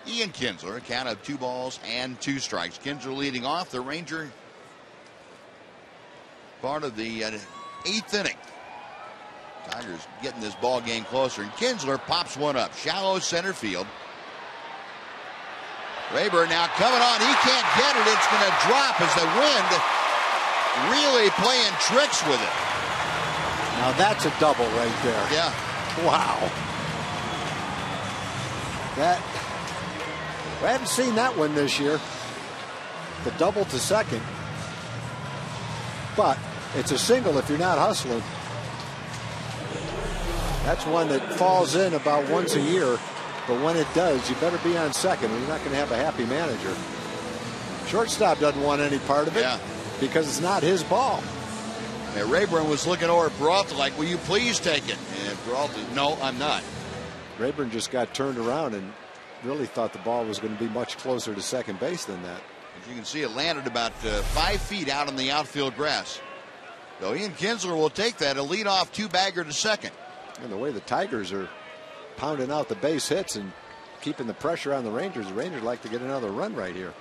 Speaker 1: Ian Kinsler, a count of 2 balls and 2 strikes. Kinsler leading off, the Ranger part of the 8th inning. Tigers getting this ball game closer, and Kinsler pops one up, shallow center field. Rayburn now coming on, he can't get it, it's going to drop as the wind really playing tricks with it.
Speaker 2: Now that's a double right there.
Speaker 1: Yeah.
Speaker 2: Wow. We haven't seen that one this year. The double to second. But it's a single if you're not hustling. That's one that falls in about once a year. But when it does, you better be on second or you're not going to have a happy manager. Shortstop doesn't want any part of it because it's not his ball.
Speaker 1: And Rayburn was looking over at Peralta like, will you please take it? And Peralta, no, I'm not.
Speaker 2: Rayburn just got turned around and really thought the ball was going to be much closer to second base than that.
Speaker 1: As you can see, it landed about 5 feet out on the outfield grass. So Ian Kinsler will take that, a leadoff 2-bagger to second.
Speaker 2: And the way the Tigers are pounding out the base hits and keeping the pressure on the Rangers like to get another run right here.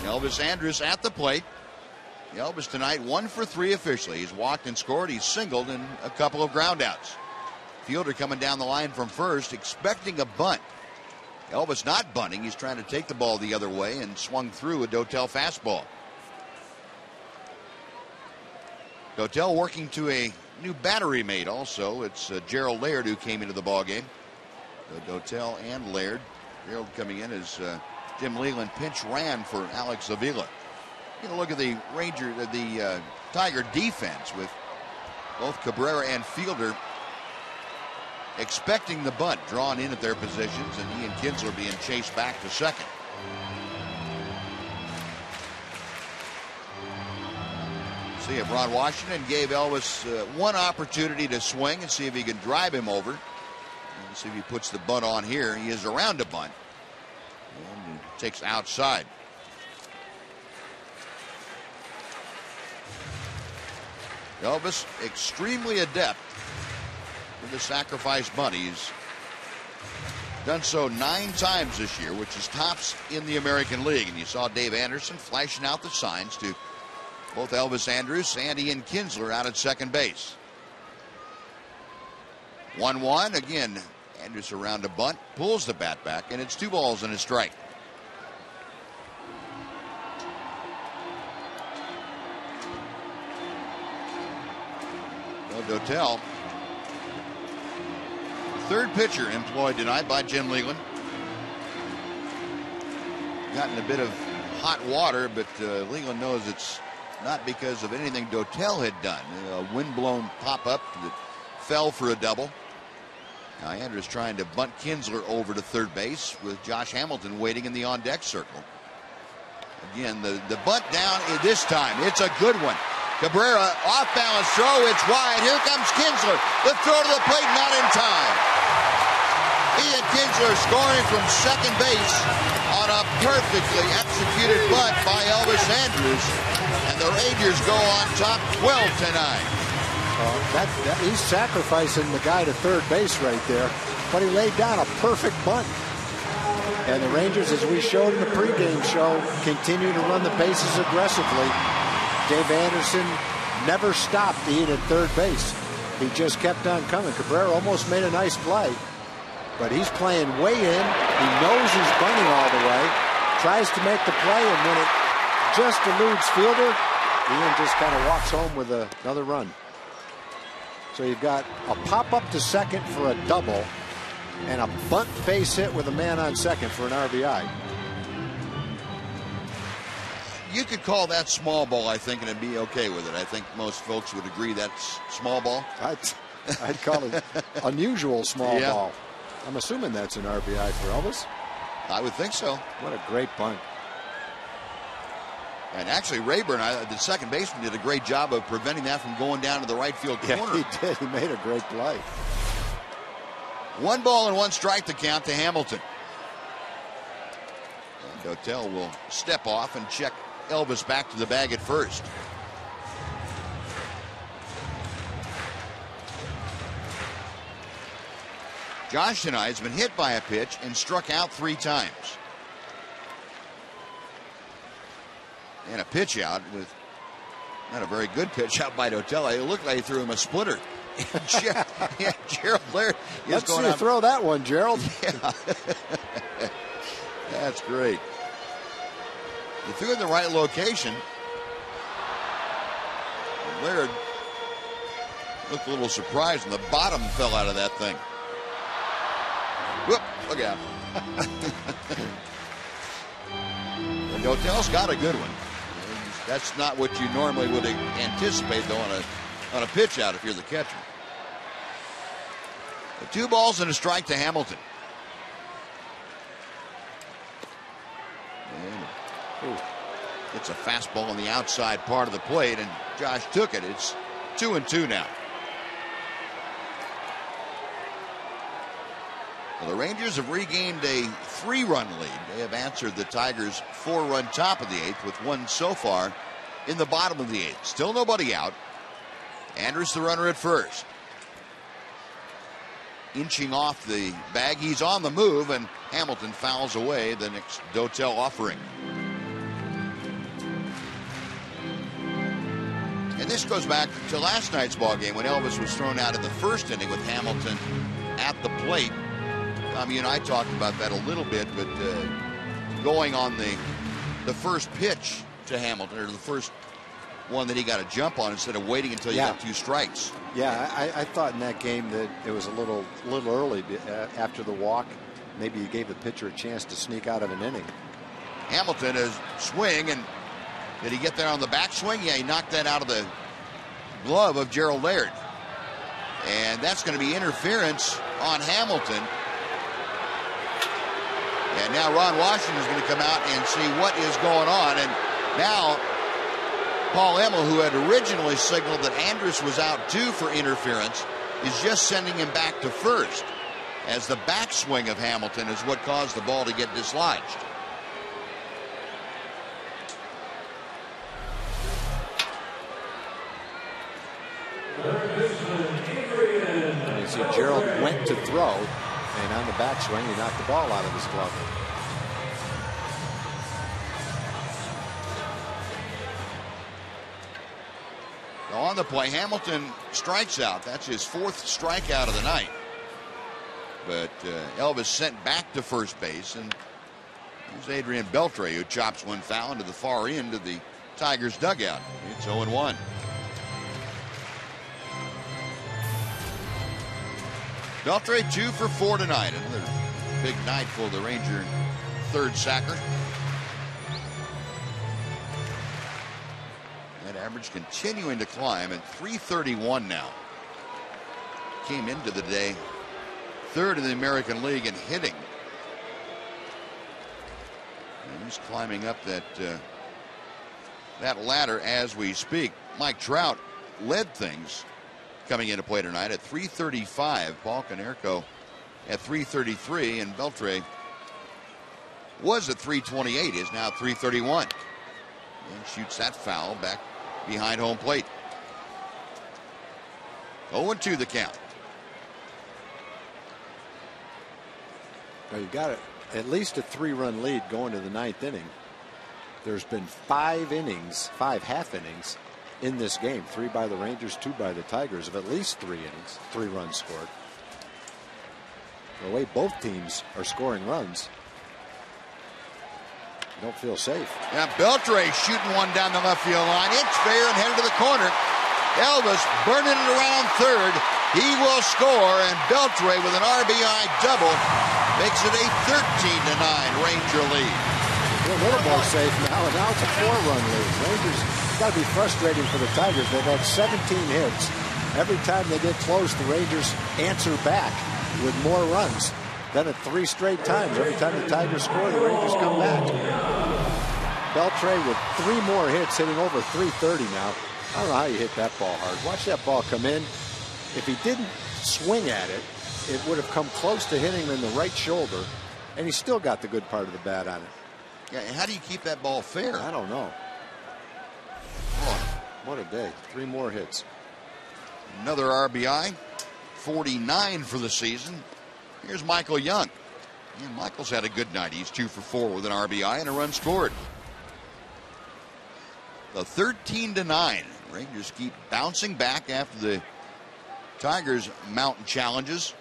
Speaker 1: Elvis Andrus at the plate. Elvis tonight 1 for 3 officially. He's walked and scored. He's singled in a couple of groundouts. Fielder coming down the line from first, expecting a bunt. Elvis not bunting. He's trying to take the ball the other way and swung through a Dotel fastball. Dotel working to a new battery mate also. It's Gerald Laird who came into the ball game. Dotel and Laird. Gerald coming in as Jim Leland pinch ran for Alex Avila. You know, look at the Tiger defense with both Cabrera and Fielder expecting the bunt, drawn in at their positions, and Ian Kinsler being chased back to second. See if Ron Washington gave Elvis one opportunity to swing and see if he can drive him over. And see if he puts the bunt on here. He is around a bunt. And takes outside. Elvis extremely adept with the sacrifice bunt. He's done so 9 times this year, which is tops in the American League. And you saw Dave Anderson flashing out the signs to both Elvis Andrus and Ian Kinsler out at second base. 1-1 again. Andrus around a bunt, pulls the bat back, and it's 2 balls and a strike. Well, Dotel, third pitcher employed tonight by Jim Leland. Gotten a bit of hot water, but Leland knows it's not because of anything Dotel had done. A windblown pop-up that fell for a double. Now Andrus trying to bunt Kinsler over to third base with Josh Hamilton waiting in the on-deck circle. Again, the bunt down this time. It's a good one. Cabrera, off-balance throw. It's wide. Here comes Kinsler. The throw to the plate, not in time. Ian Kinsler scoring from second base on a perfectly executed bunt by Elvis Andrus. And the Rangers go on top 12-9.
Speaker 2: He's sacrificing the guy to third base right there, but he laid down a perfect bunt. And the Rangers, as we showed in the pregame show, continue to run the bases aggressively. Dave Anderson never stopped to eat at third base. He just kept on coming. Cabrera almost made a nice play, but he's playing way in. He knows he's bunting all the way, tries to make the play, and when it just eludes Fielder, Ian just kind of walks home with another run. So you've got a pop-up to second for a double and a bunt base hit with a man on second for an RBI.
Speaker 1: You could call that small ball, I think, and it'd be okay with it. I think most folks would agree that's small ball.
Speaker 2: I'd call it unusual small ball. I'm assuming that's an RBI for Elvis.
Speaker 1: I would think so.
Speaker 2: What a great bunt.
Speaker 1: And actually, Rayburn, the second baseman, did a great job of preventing that from going down to the right field corner.
Speaker 2: Yeah, he did. He made a great play.
Speaker 1: 1 ball and 1 strike to count to Hamilton. And Dotel will step off and check Elvis back to the bag at first. Josh tonight has been hit by a pitch and struck out 3 times. And a pitch out with not a very good pitch out by Dotel. It looked like he threw him a splitter. Gerald Laird is
Speaker 2: Let's
Speaker 1: going
Speaker 2: see you throw that one, Gerald.
Speaker 1: Yeah. That's great. He threw it in the right location. Laird looked a little surprised, and the bottom fell out of that thing. Whoop, look out. And Dotel's got a good one. That's not what you normally would anticipate, though, on a pitch out if you're the catcher. 2 balls and a strike to Hamilton. And it's a fastball on the outside part of the plate, and Josh took it. It's 2-2 now. Well, the Rangers have regained a 3-run lead. They have answered the Tigers' 4-run top of the 8th with 1 so far in the bottom of the 8th. Still nobody out. Andrus the runner at first. Inching off the bag. He's on the move, and Hamilton fouls away the next Dotel offering. And this goes back to last night's ball game when Elvis was thrown out in the first inning with Hamilton at the plate. You and I talked about that a little bit, but going on the first pitch to Hamilton, or the first one that he got a jump on instead of waiting until you got 2 strikes.
Speaker 2: Yeah, I thought in that game that it was a little early after the walk. Maybe he gave the pitcher a chance to sneak out of an inning.
Speaker 1: Hamilton is swing, and did he get there on the backswing? Yeah, he knocked that out of the glove of Gerald Laird. And that's going to be interference on Hamilton. And now Ron Washington is going to come out and see what is going on. And now Paul Emmel, who had originally signaled that Andrus was out due for interference, is just sending him back to first, as the backswing of Hamilton is what caused the ball to get dislodged.
Speaker 2: You see Gerald went to throw, and on the backswing, he knocked the ball out of his glove.
Speaker 1: On the play, Hamilton strikes out. That's his 4th strikeout of the night. But Elvis sent back to first base, and there's Adrian Beltre, who chops one foul into the far end of the Tigers dugout. It's 0-1. Beltre 2 for 4 tonight. Another big night for the Ranger 3rd sacker. That average continuing to climb at .331 now. Came into the day 3rd in the American League in hitting. And he's climbing up that ladder as we speak. Mike Trout led things coming into play tonight at .335. Paul Konerko at .333, and Beltre was at .328, is now .331. And shoots that foul back behind home plate. 0-2 the count.
Speaker 2: Well, you've got at least a 3-run lead going to the 9th inning. There's been 5 innings, 5 half innings in this game. 3 by the Rangers, 2 by the Tigers, of at least 3 innings, 3 runs scored. The way both teams are scoring runs, you don't feel safe.
Speaker 1: Yeah, Beltre shooting one down the left field line. It's fair and headed to the corner. Elvis burning it around third. He will score, and Beltre with an RBI double makes it a 13-9 Ranger lead.
Speaker 2: They're a little more safe now, and now it's a 4-run lead. Rangers, got to be frustrating for the Tigers. They've had 17 hits. Every time they get close, the Rangers answer back with more runs. Then at 3 straight times, every time the Tigers score, the Rangers come back. Beltre with 3 more hits, hitting over 330 now. I don't know how you hit that ball hard. Watch that ball come in. If he didn't swing at it, it would have come close to hitting him in the right shoulder, and he still got the good part of the bat on it.
Speaker 1: Yeah, and how do you keep that ball fair?
Speaker 2: I don't know. Oh, what a day. 3 more hits.
Speaker 1: Another RBI. 49 for the season. Here's Michael Young. And Michael's had a good night. He's 2 for 4 with an RBI and a run scored. The 13-9. Rangers keep bouncing back after the Tigers' mountain challenges.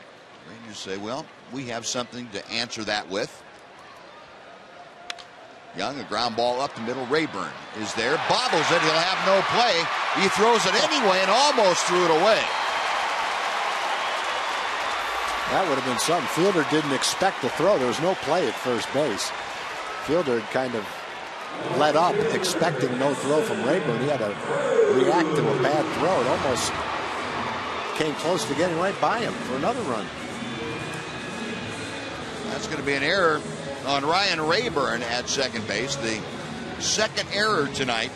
Speaker 1: Rangers say, well, we have something to answer that with. Young, a ground ball up the middle. Rayburn is there. Bobbles it. He'll have no play. He throws it anyway and almost threw it away.
Speaker 2: That would have been something. Fielder didn't expect the throw. There was no play at first base. Fielder had kind of let up, expecting no throw from Rayburn. He had to react to a bad throw. It almost came close to getting right by him for another run.
Speaker 1: That's going to be an error on Ryan Rayburn at second base. The second error tonight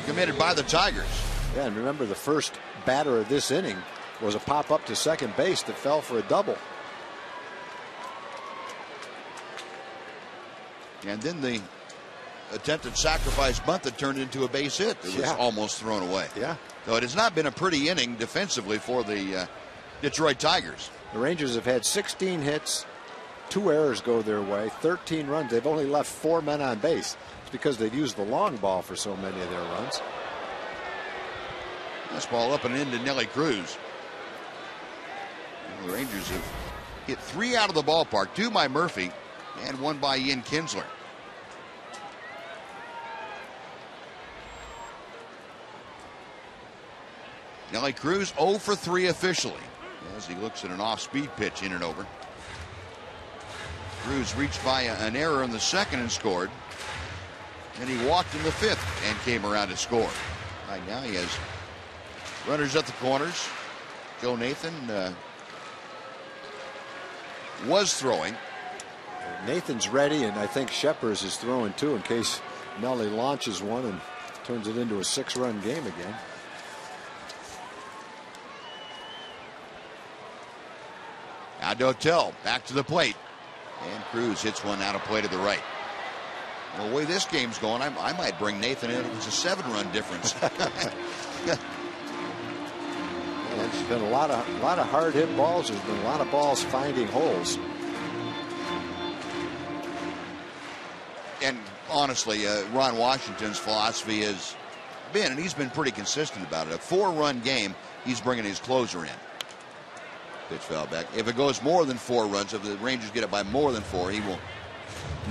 Speaker 1: committed by the Tigers.
Speaker 2: Yeah, and remember the first batter of this inning was a pop up to second base that fell for a double.
Speaker 1: And then the attempted sacrifice bunt that turned into a base hit that was almost thrown away.
Speaker 2: Yeah.
Speaker 1: So it has not been a pretty inning defensively for the Detroit Tigers.
Speaker 2: The Rangers have had 16 hits, 2 errors go their way, 13 runs. They've only left 4 men on base. It's because they've used the long ball for so many of their runs.
Speaker 1: This ball up and into Nelly Cruz. The Rangers have hit 3 out of the ballpark, 2 by Murphy and 1 by Ian Kinsler. Nelly Cruz 0 for 3 officially as he looks at an off-speed pitch in and over. Cruz reached by an error in the second and scored. And he walked in the 5th and came around to score. Right now he has runners at the corners. Joe Nathan was throwing.
Speaker 2: Nathan's ready, and I think Sheppers is throwing too in case Nelly launches one and turns it into a 6-run game again.
Speaker 1: Now Dotel back to the plate. And Cruz hits one out of play to the right. Well, the way this game's going, I might bring Nathan in. It's a 7-run difference.
Speaker 2: There's been a lot of hard hit balls. There's been a lot of balls finding holes.
Speaker 1: And honestly, Ron Washington's philosophy has been, and he's been pretty consistent about it, a 4-run game, he's bringing his closer in. Pitch fell back. If it goes more than 4 runs, if the Rangers get it by more than 4, he will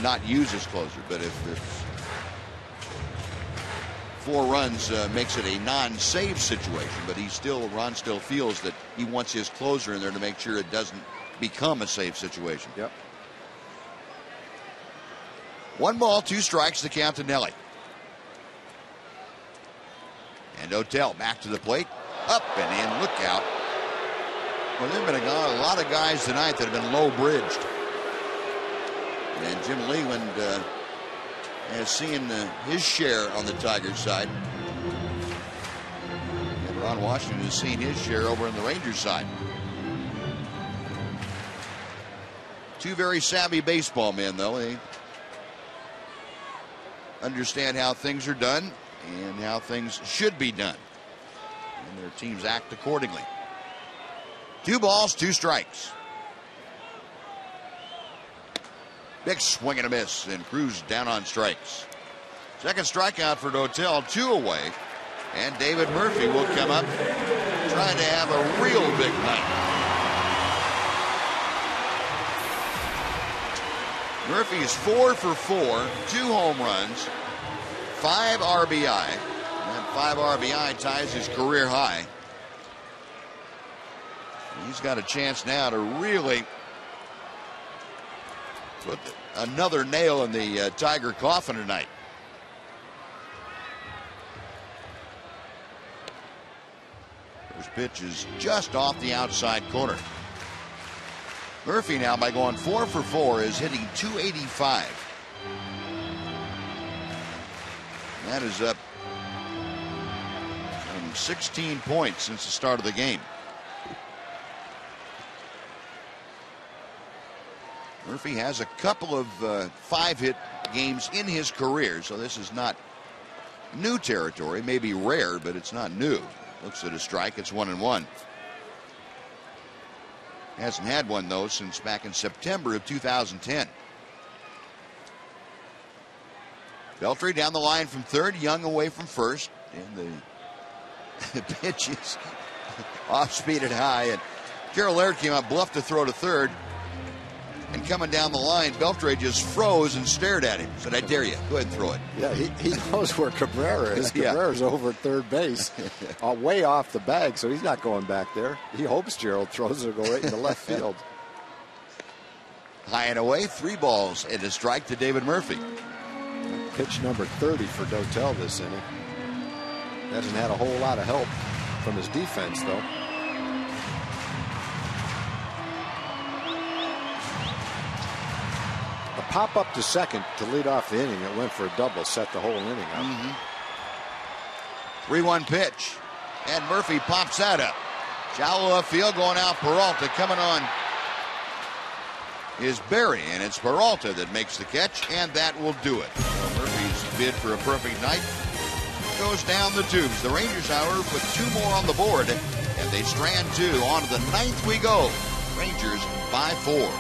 Speaker 1: not use his closer. But if 4 runs makes it a non-save situation, but Ron still feels that he wants his closer in there to make sure it doesn't become a save situation.
Speaker 2: Yep.
Speaker 1: 1 ball, 2 strikes, the count to Nelly. And O'Tell back to the plate, up and in, look out. Well, there have been a lot of guys tonight that have been low-bridged. And Jim Leland has seen his share on the Tigers side. And Ron Washington has seen his share over on the Rangers side. 2 very savvy baseball men, though. They understand how things are done and how things should be done. And their teams act accordingly. 2 balls, 2 strikes. Big swing and a miss, and Cruz down on strikes. Second strikeout for Dotel, 2 away. And David Murphy will come up trying to have a real big night. Murphy is 4 for 4, 2 home runs, 5 RBI. And 5 RBI ties his career high. He's got a chance now to really put another nail in the Tiger coffin tonight. First pitch is just off the outside corner. Murphy now, by going 4 for 4, is hitting .285. That is up 16 points since the start of the game. Murphy has a couple of 5-hit games in his career, so this is not new territory. Maybe rare, but it's not new. Looks at a strike. It's 1-1. Hasn't had one, though, since back in September of 2010. Beltre down the line from third, Young away from first, and the pitch is off speed and high, and Gerald Laird came out, bluffed to throw to third, and coming down the line, Beltre just froze and stared at him. Said, "I dare you. Go ahead and throw it."
Speaker 2: Yeah, he knows where Cabrera is.
Speaker 1: Yeah.
Speaker 2: Cabrera's over at third base, way off the bag, so he's not going back there. He hopes Gerald throws it to go right into left field.
Speaker 1: High and away, 3 balls and a strike to David Murphy.
Speaker 2: Pitch number 30 for Dotel this inning. Hasn't had a whole lot of help from his defense, though. A pop up to second to lead off the inning. It went for a double, set the whole inning up.
Speaker 1: 3-1 pitch, and Murphy pops that up. Shallow left field, going out. Peralta coming on is Berry, and it's Peralta that makes the catch, and that will do it. So Murphy's bid for a perfect night goes down the tubes. The Rangers, however, put 2 more on the board, and they strand 2. On to the 9th we go. Rangers by 4.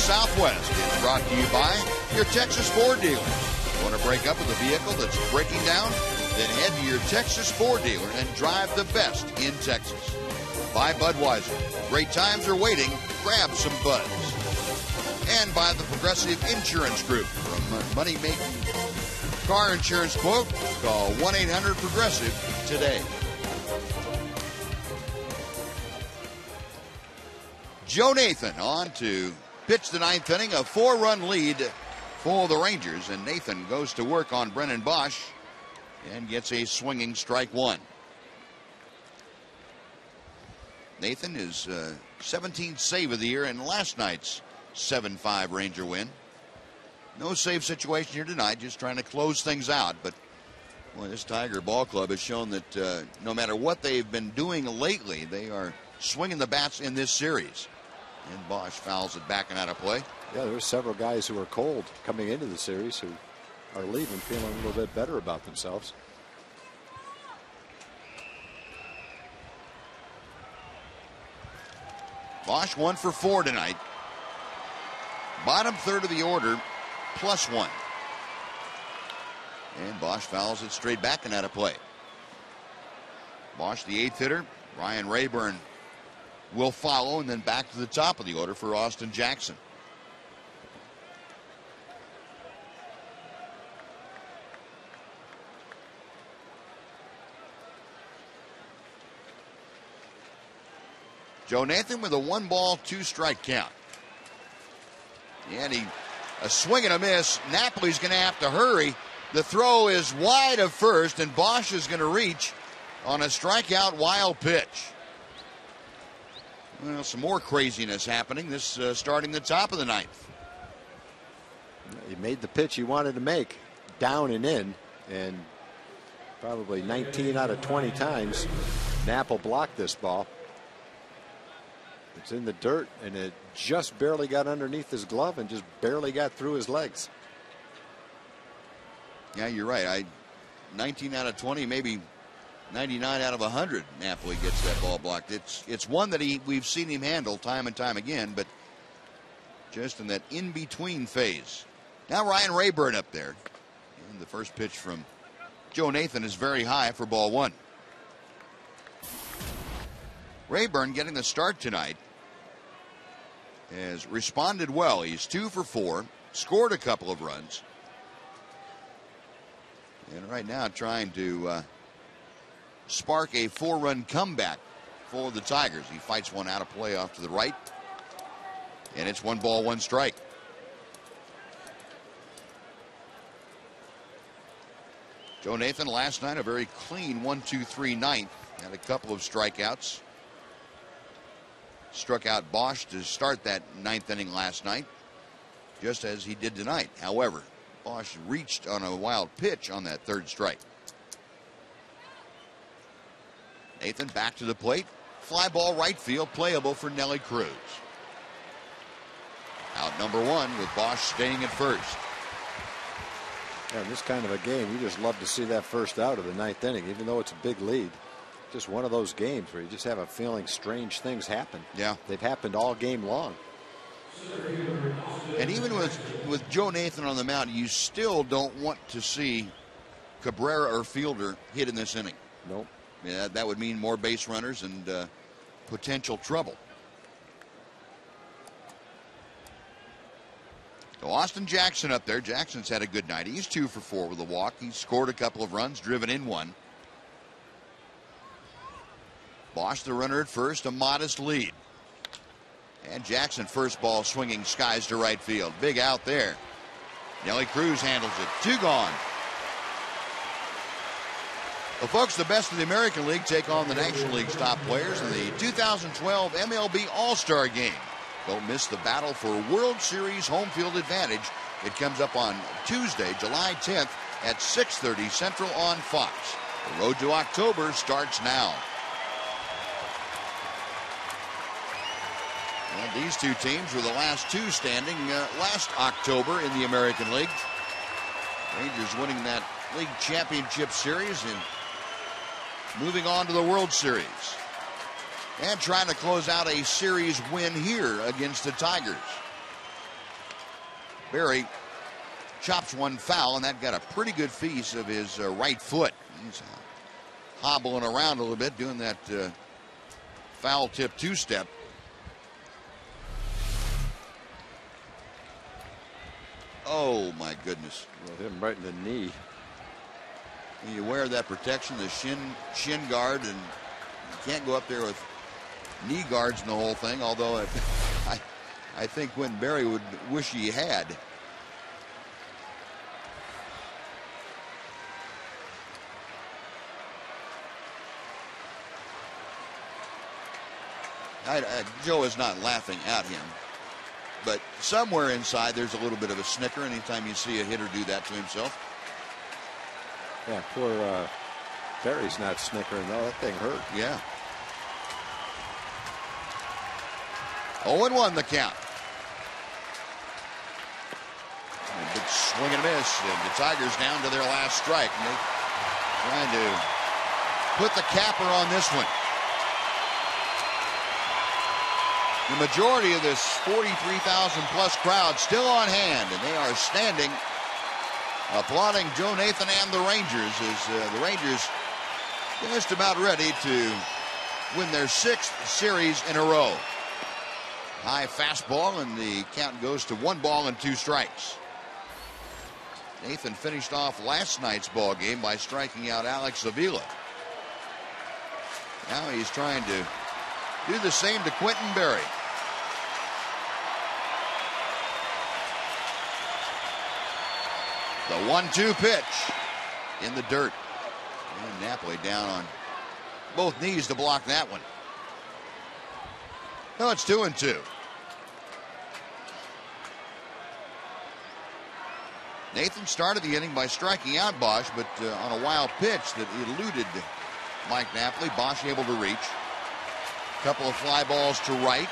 Speaker 1: Southwest is brought to you by your Texas Ford dealer. Want to break up with a vehicle that's breaking down? Then head to your Texas Ford dealer and drive the best in Texas. By Budweiser. Great times are waiting. Grab some buds. And by the Progressive Insurance Group. From money-making car insurance quote, call 1-800-PROGRESSIVE today. Joe Nathan on to pitch the 9th inning, a 4-run lead for the Rangers, and Nathan goes to work on Brennan Bosch and gets a swinging strike 1. Nathan is 17th save of the year in last night's 7-5 Ranger win. No save situation here tonight, just trying to close things out, but boy, this Tiger ball club has shown that no matter what they've been doing lately, they are swinging the bats in this series. And Bosch fouls it back and out of play.
Speaker 2: Yeah, there were several guys who were cold coming into the series who are leaving feeling a little bit better about themselves.
Speaker 1: Bosch 1 for 4 tonight. Bottom third of the order, +1. And Bosch fouls it straight back and out of play. Bosch, the 8th hitter. Ryan Rayburn will follow, and then back to the top of the order for Austin Jackson. Joe Nathan with a 1-ball, 2-strike count. And a swing and a miss. Napoli's going to have to hurry. The throw is wide of first, and Bosch is going to reach on a strikeout wild pitch. Well, some more craziness happening this starting the top of the 9th.
Speaker 2: He made the pitch he wanted to make, down and in, and probably 19 out of 20 times Napple blocked this ball. It's in the dirt, and it just barely got underneath his glove and just barely got through his legs.
Speaker 1: Yeah, you're right. 19 out of 20, maybe 99 out of 100, Napoli gets that ball blocked. It's one that we've seen him handle time and time again, but just in that in-between phase. Now Ryan Rayburn up there. And the first pitch from Joe Nathan is very high for ball 1. Rayburn getting the start tonight has responded well. He's 2 for 4, scored a couple of runs. And right now trying to spark a 4-run comeback for the Tigers. He fights one out of play off to the right. And it's 1 ball, 1 strike. Joe Nathan last night a very clean 1-2-3 ninth. Had a couple of strikeouts. Struck out Bosch to start that 9th inning last night, just as he did tonight. However, Bosch reached on a wild pitch on that 3rd strike. Nathan back to the plate. Fly ball right field, playable for Nelly Cruz. Out number 1 with Bosch staying at first.
Speaker 2: Yeah, in this kind of a game, you just love to see that first out of the 9th inning, even though it's a big lead. Just one of those games where you just have a feeling strange things happen.
Speaker 1: Yeah.
Speaker 2: They've happened all game long.
Speaker 1: And even with Joe Nathan on the mound, you still don't want to see Cabrera or Fielder hit in this inning.
Speaker 2: Nope.
Speaker 1: Yeah, that would mean more base runners and potential trouble. So Austin Jackson up there. Jackson's had a good night. He's 2 for 4 with a walk. He's scored a couple of runs, driven in 1. Bosch the runner at first, a modest lead. And Jackson first ball swinging skies to right field. Big out there. Nelly Cruz handles it. 2 gone. Well, folks, the best of the American League take on the National League's top players in the 2012 MLB All-Star Game. Don't miss the battle for World Series home field advantage. It comes up on Tuesday, July 10th at 6:30 Central on Fox. The road to October starts now. Well, these two teams were the last 2 standing last October in the American League. Rangers winning that league championship series and moving on to the World Series. And trying to close out a series win here against the Tigers. Berry chops one foul, and that got a pretty good piece of his right foot. He's hobbling around a little bit, doing that foul tip 2-step. Oh, my goodness.
Speaker 2: Well, hit him right in the knee.
Speaker 1: You wear that protection, the shin guard, and you can't go up there with knee guards and the whole thing, although I think Quentin Berry would wish he had. Joe is not laughing at him, but somewhere inside there's a little bit of a snicker anytime you see a hitter do that to himself.
Speaker 2: Yeah, poor Berry's not snickering though. That thing hurt.
Speaker 1: Yeah. 0-1 the count. A big swing and a miss, and the Tigers down to their last strike. And they're trying to put the capper on this one. The majority of this 43,000 plus crowd still on hand, and they are standing applauding Joe Nathan and the Rangers as the Rangers just about ready to win their 6th series in a row. High fastball, and the count goes to 1 ball and 2 strikes. Nathan finished off last night's ball game by striking out Alex Avila. Now he's trying to do the same to Quentin Berry. The 1-2 pitch in the dirt. And Napoli down on both knees to block that one. No, it's 2-2. Nathan started the inning by striking out Bosch, but on a wild pitch that eluded Mike Napoli. Bosch able to reach. A couple of fly balls to right.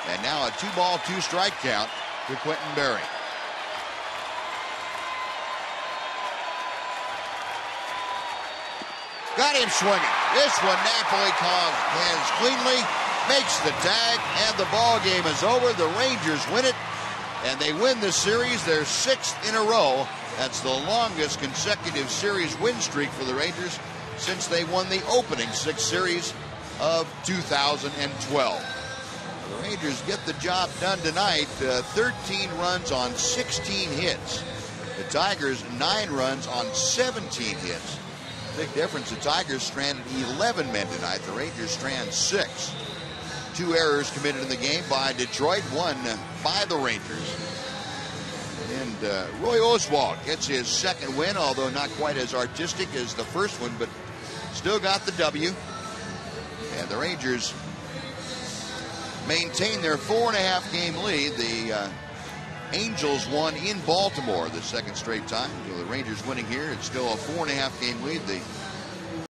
Speaker 1: And now a 2-ball, 2-strike count to Quentin Berry. Got him swinging. This one Napoli has cleanly, makes the tag, and the ball game is over. The Rangers win it, and they win the series, their 6th in a row. That's the longest consecutive series win streak for the Rangers since they won the opening 6th series of 2012. The Rangers get the job done tonight. 13 runs on 16 hits. The Tigers 9 runs on 17 hits. Big difference. The Tigers stranded 11 men tonight. The Rangers strand 6. 2 errors committed in the game by Detroit, 1 by the Rangers. And Roy Oswalt gets his 2nd win, although not quite as artistic as the first one, but still got the W. And the Rangers maintain their 4.5 game lead. The Angels won in Baltimore the 2nd straight time. So the Rangers winning here. It's still a 4.5 game lead. The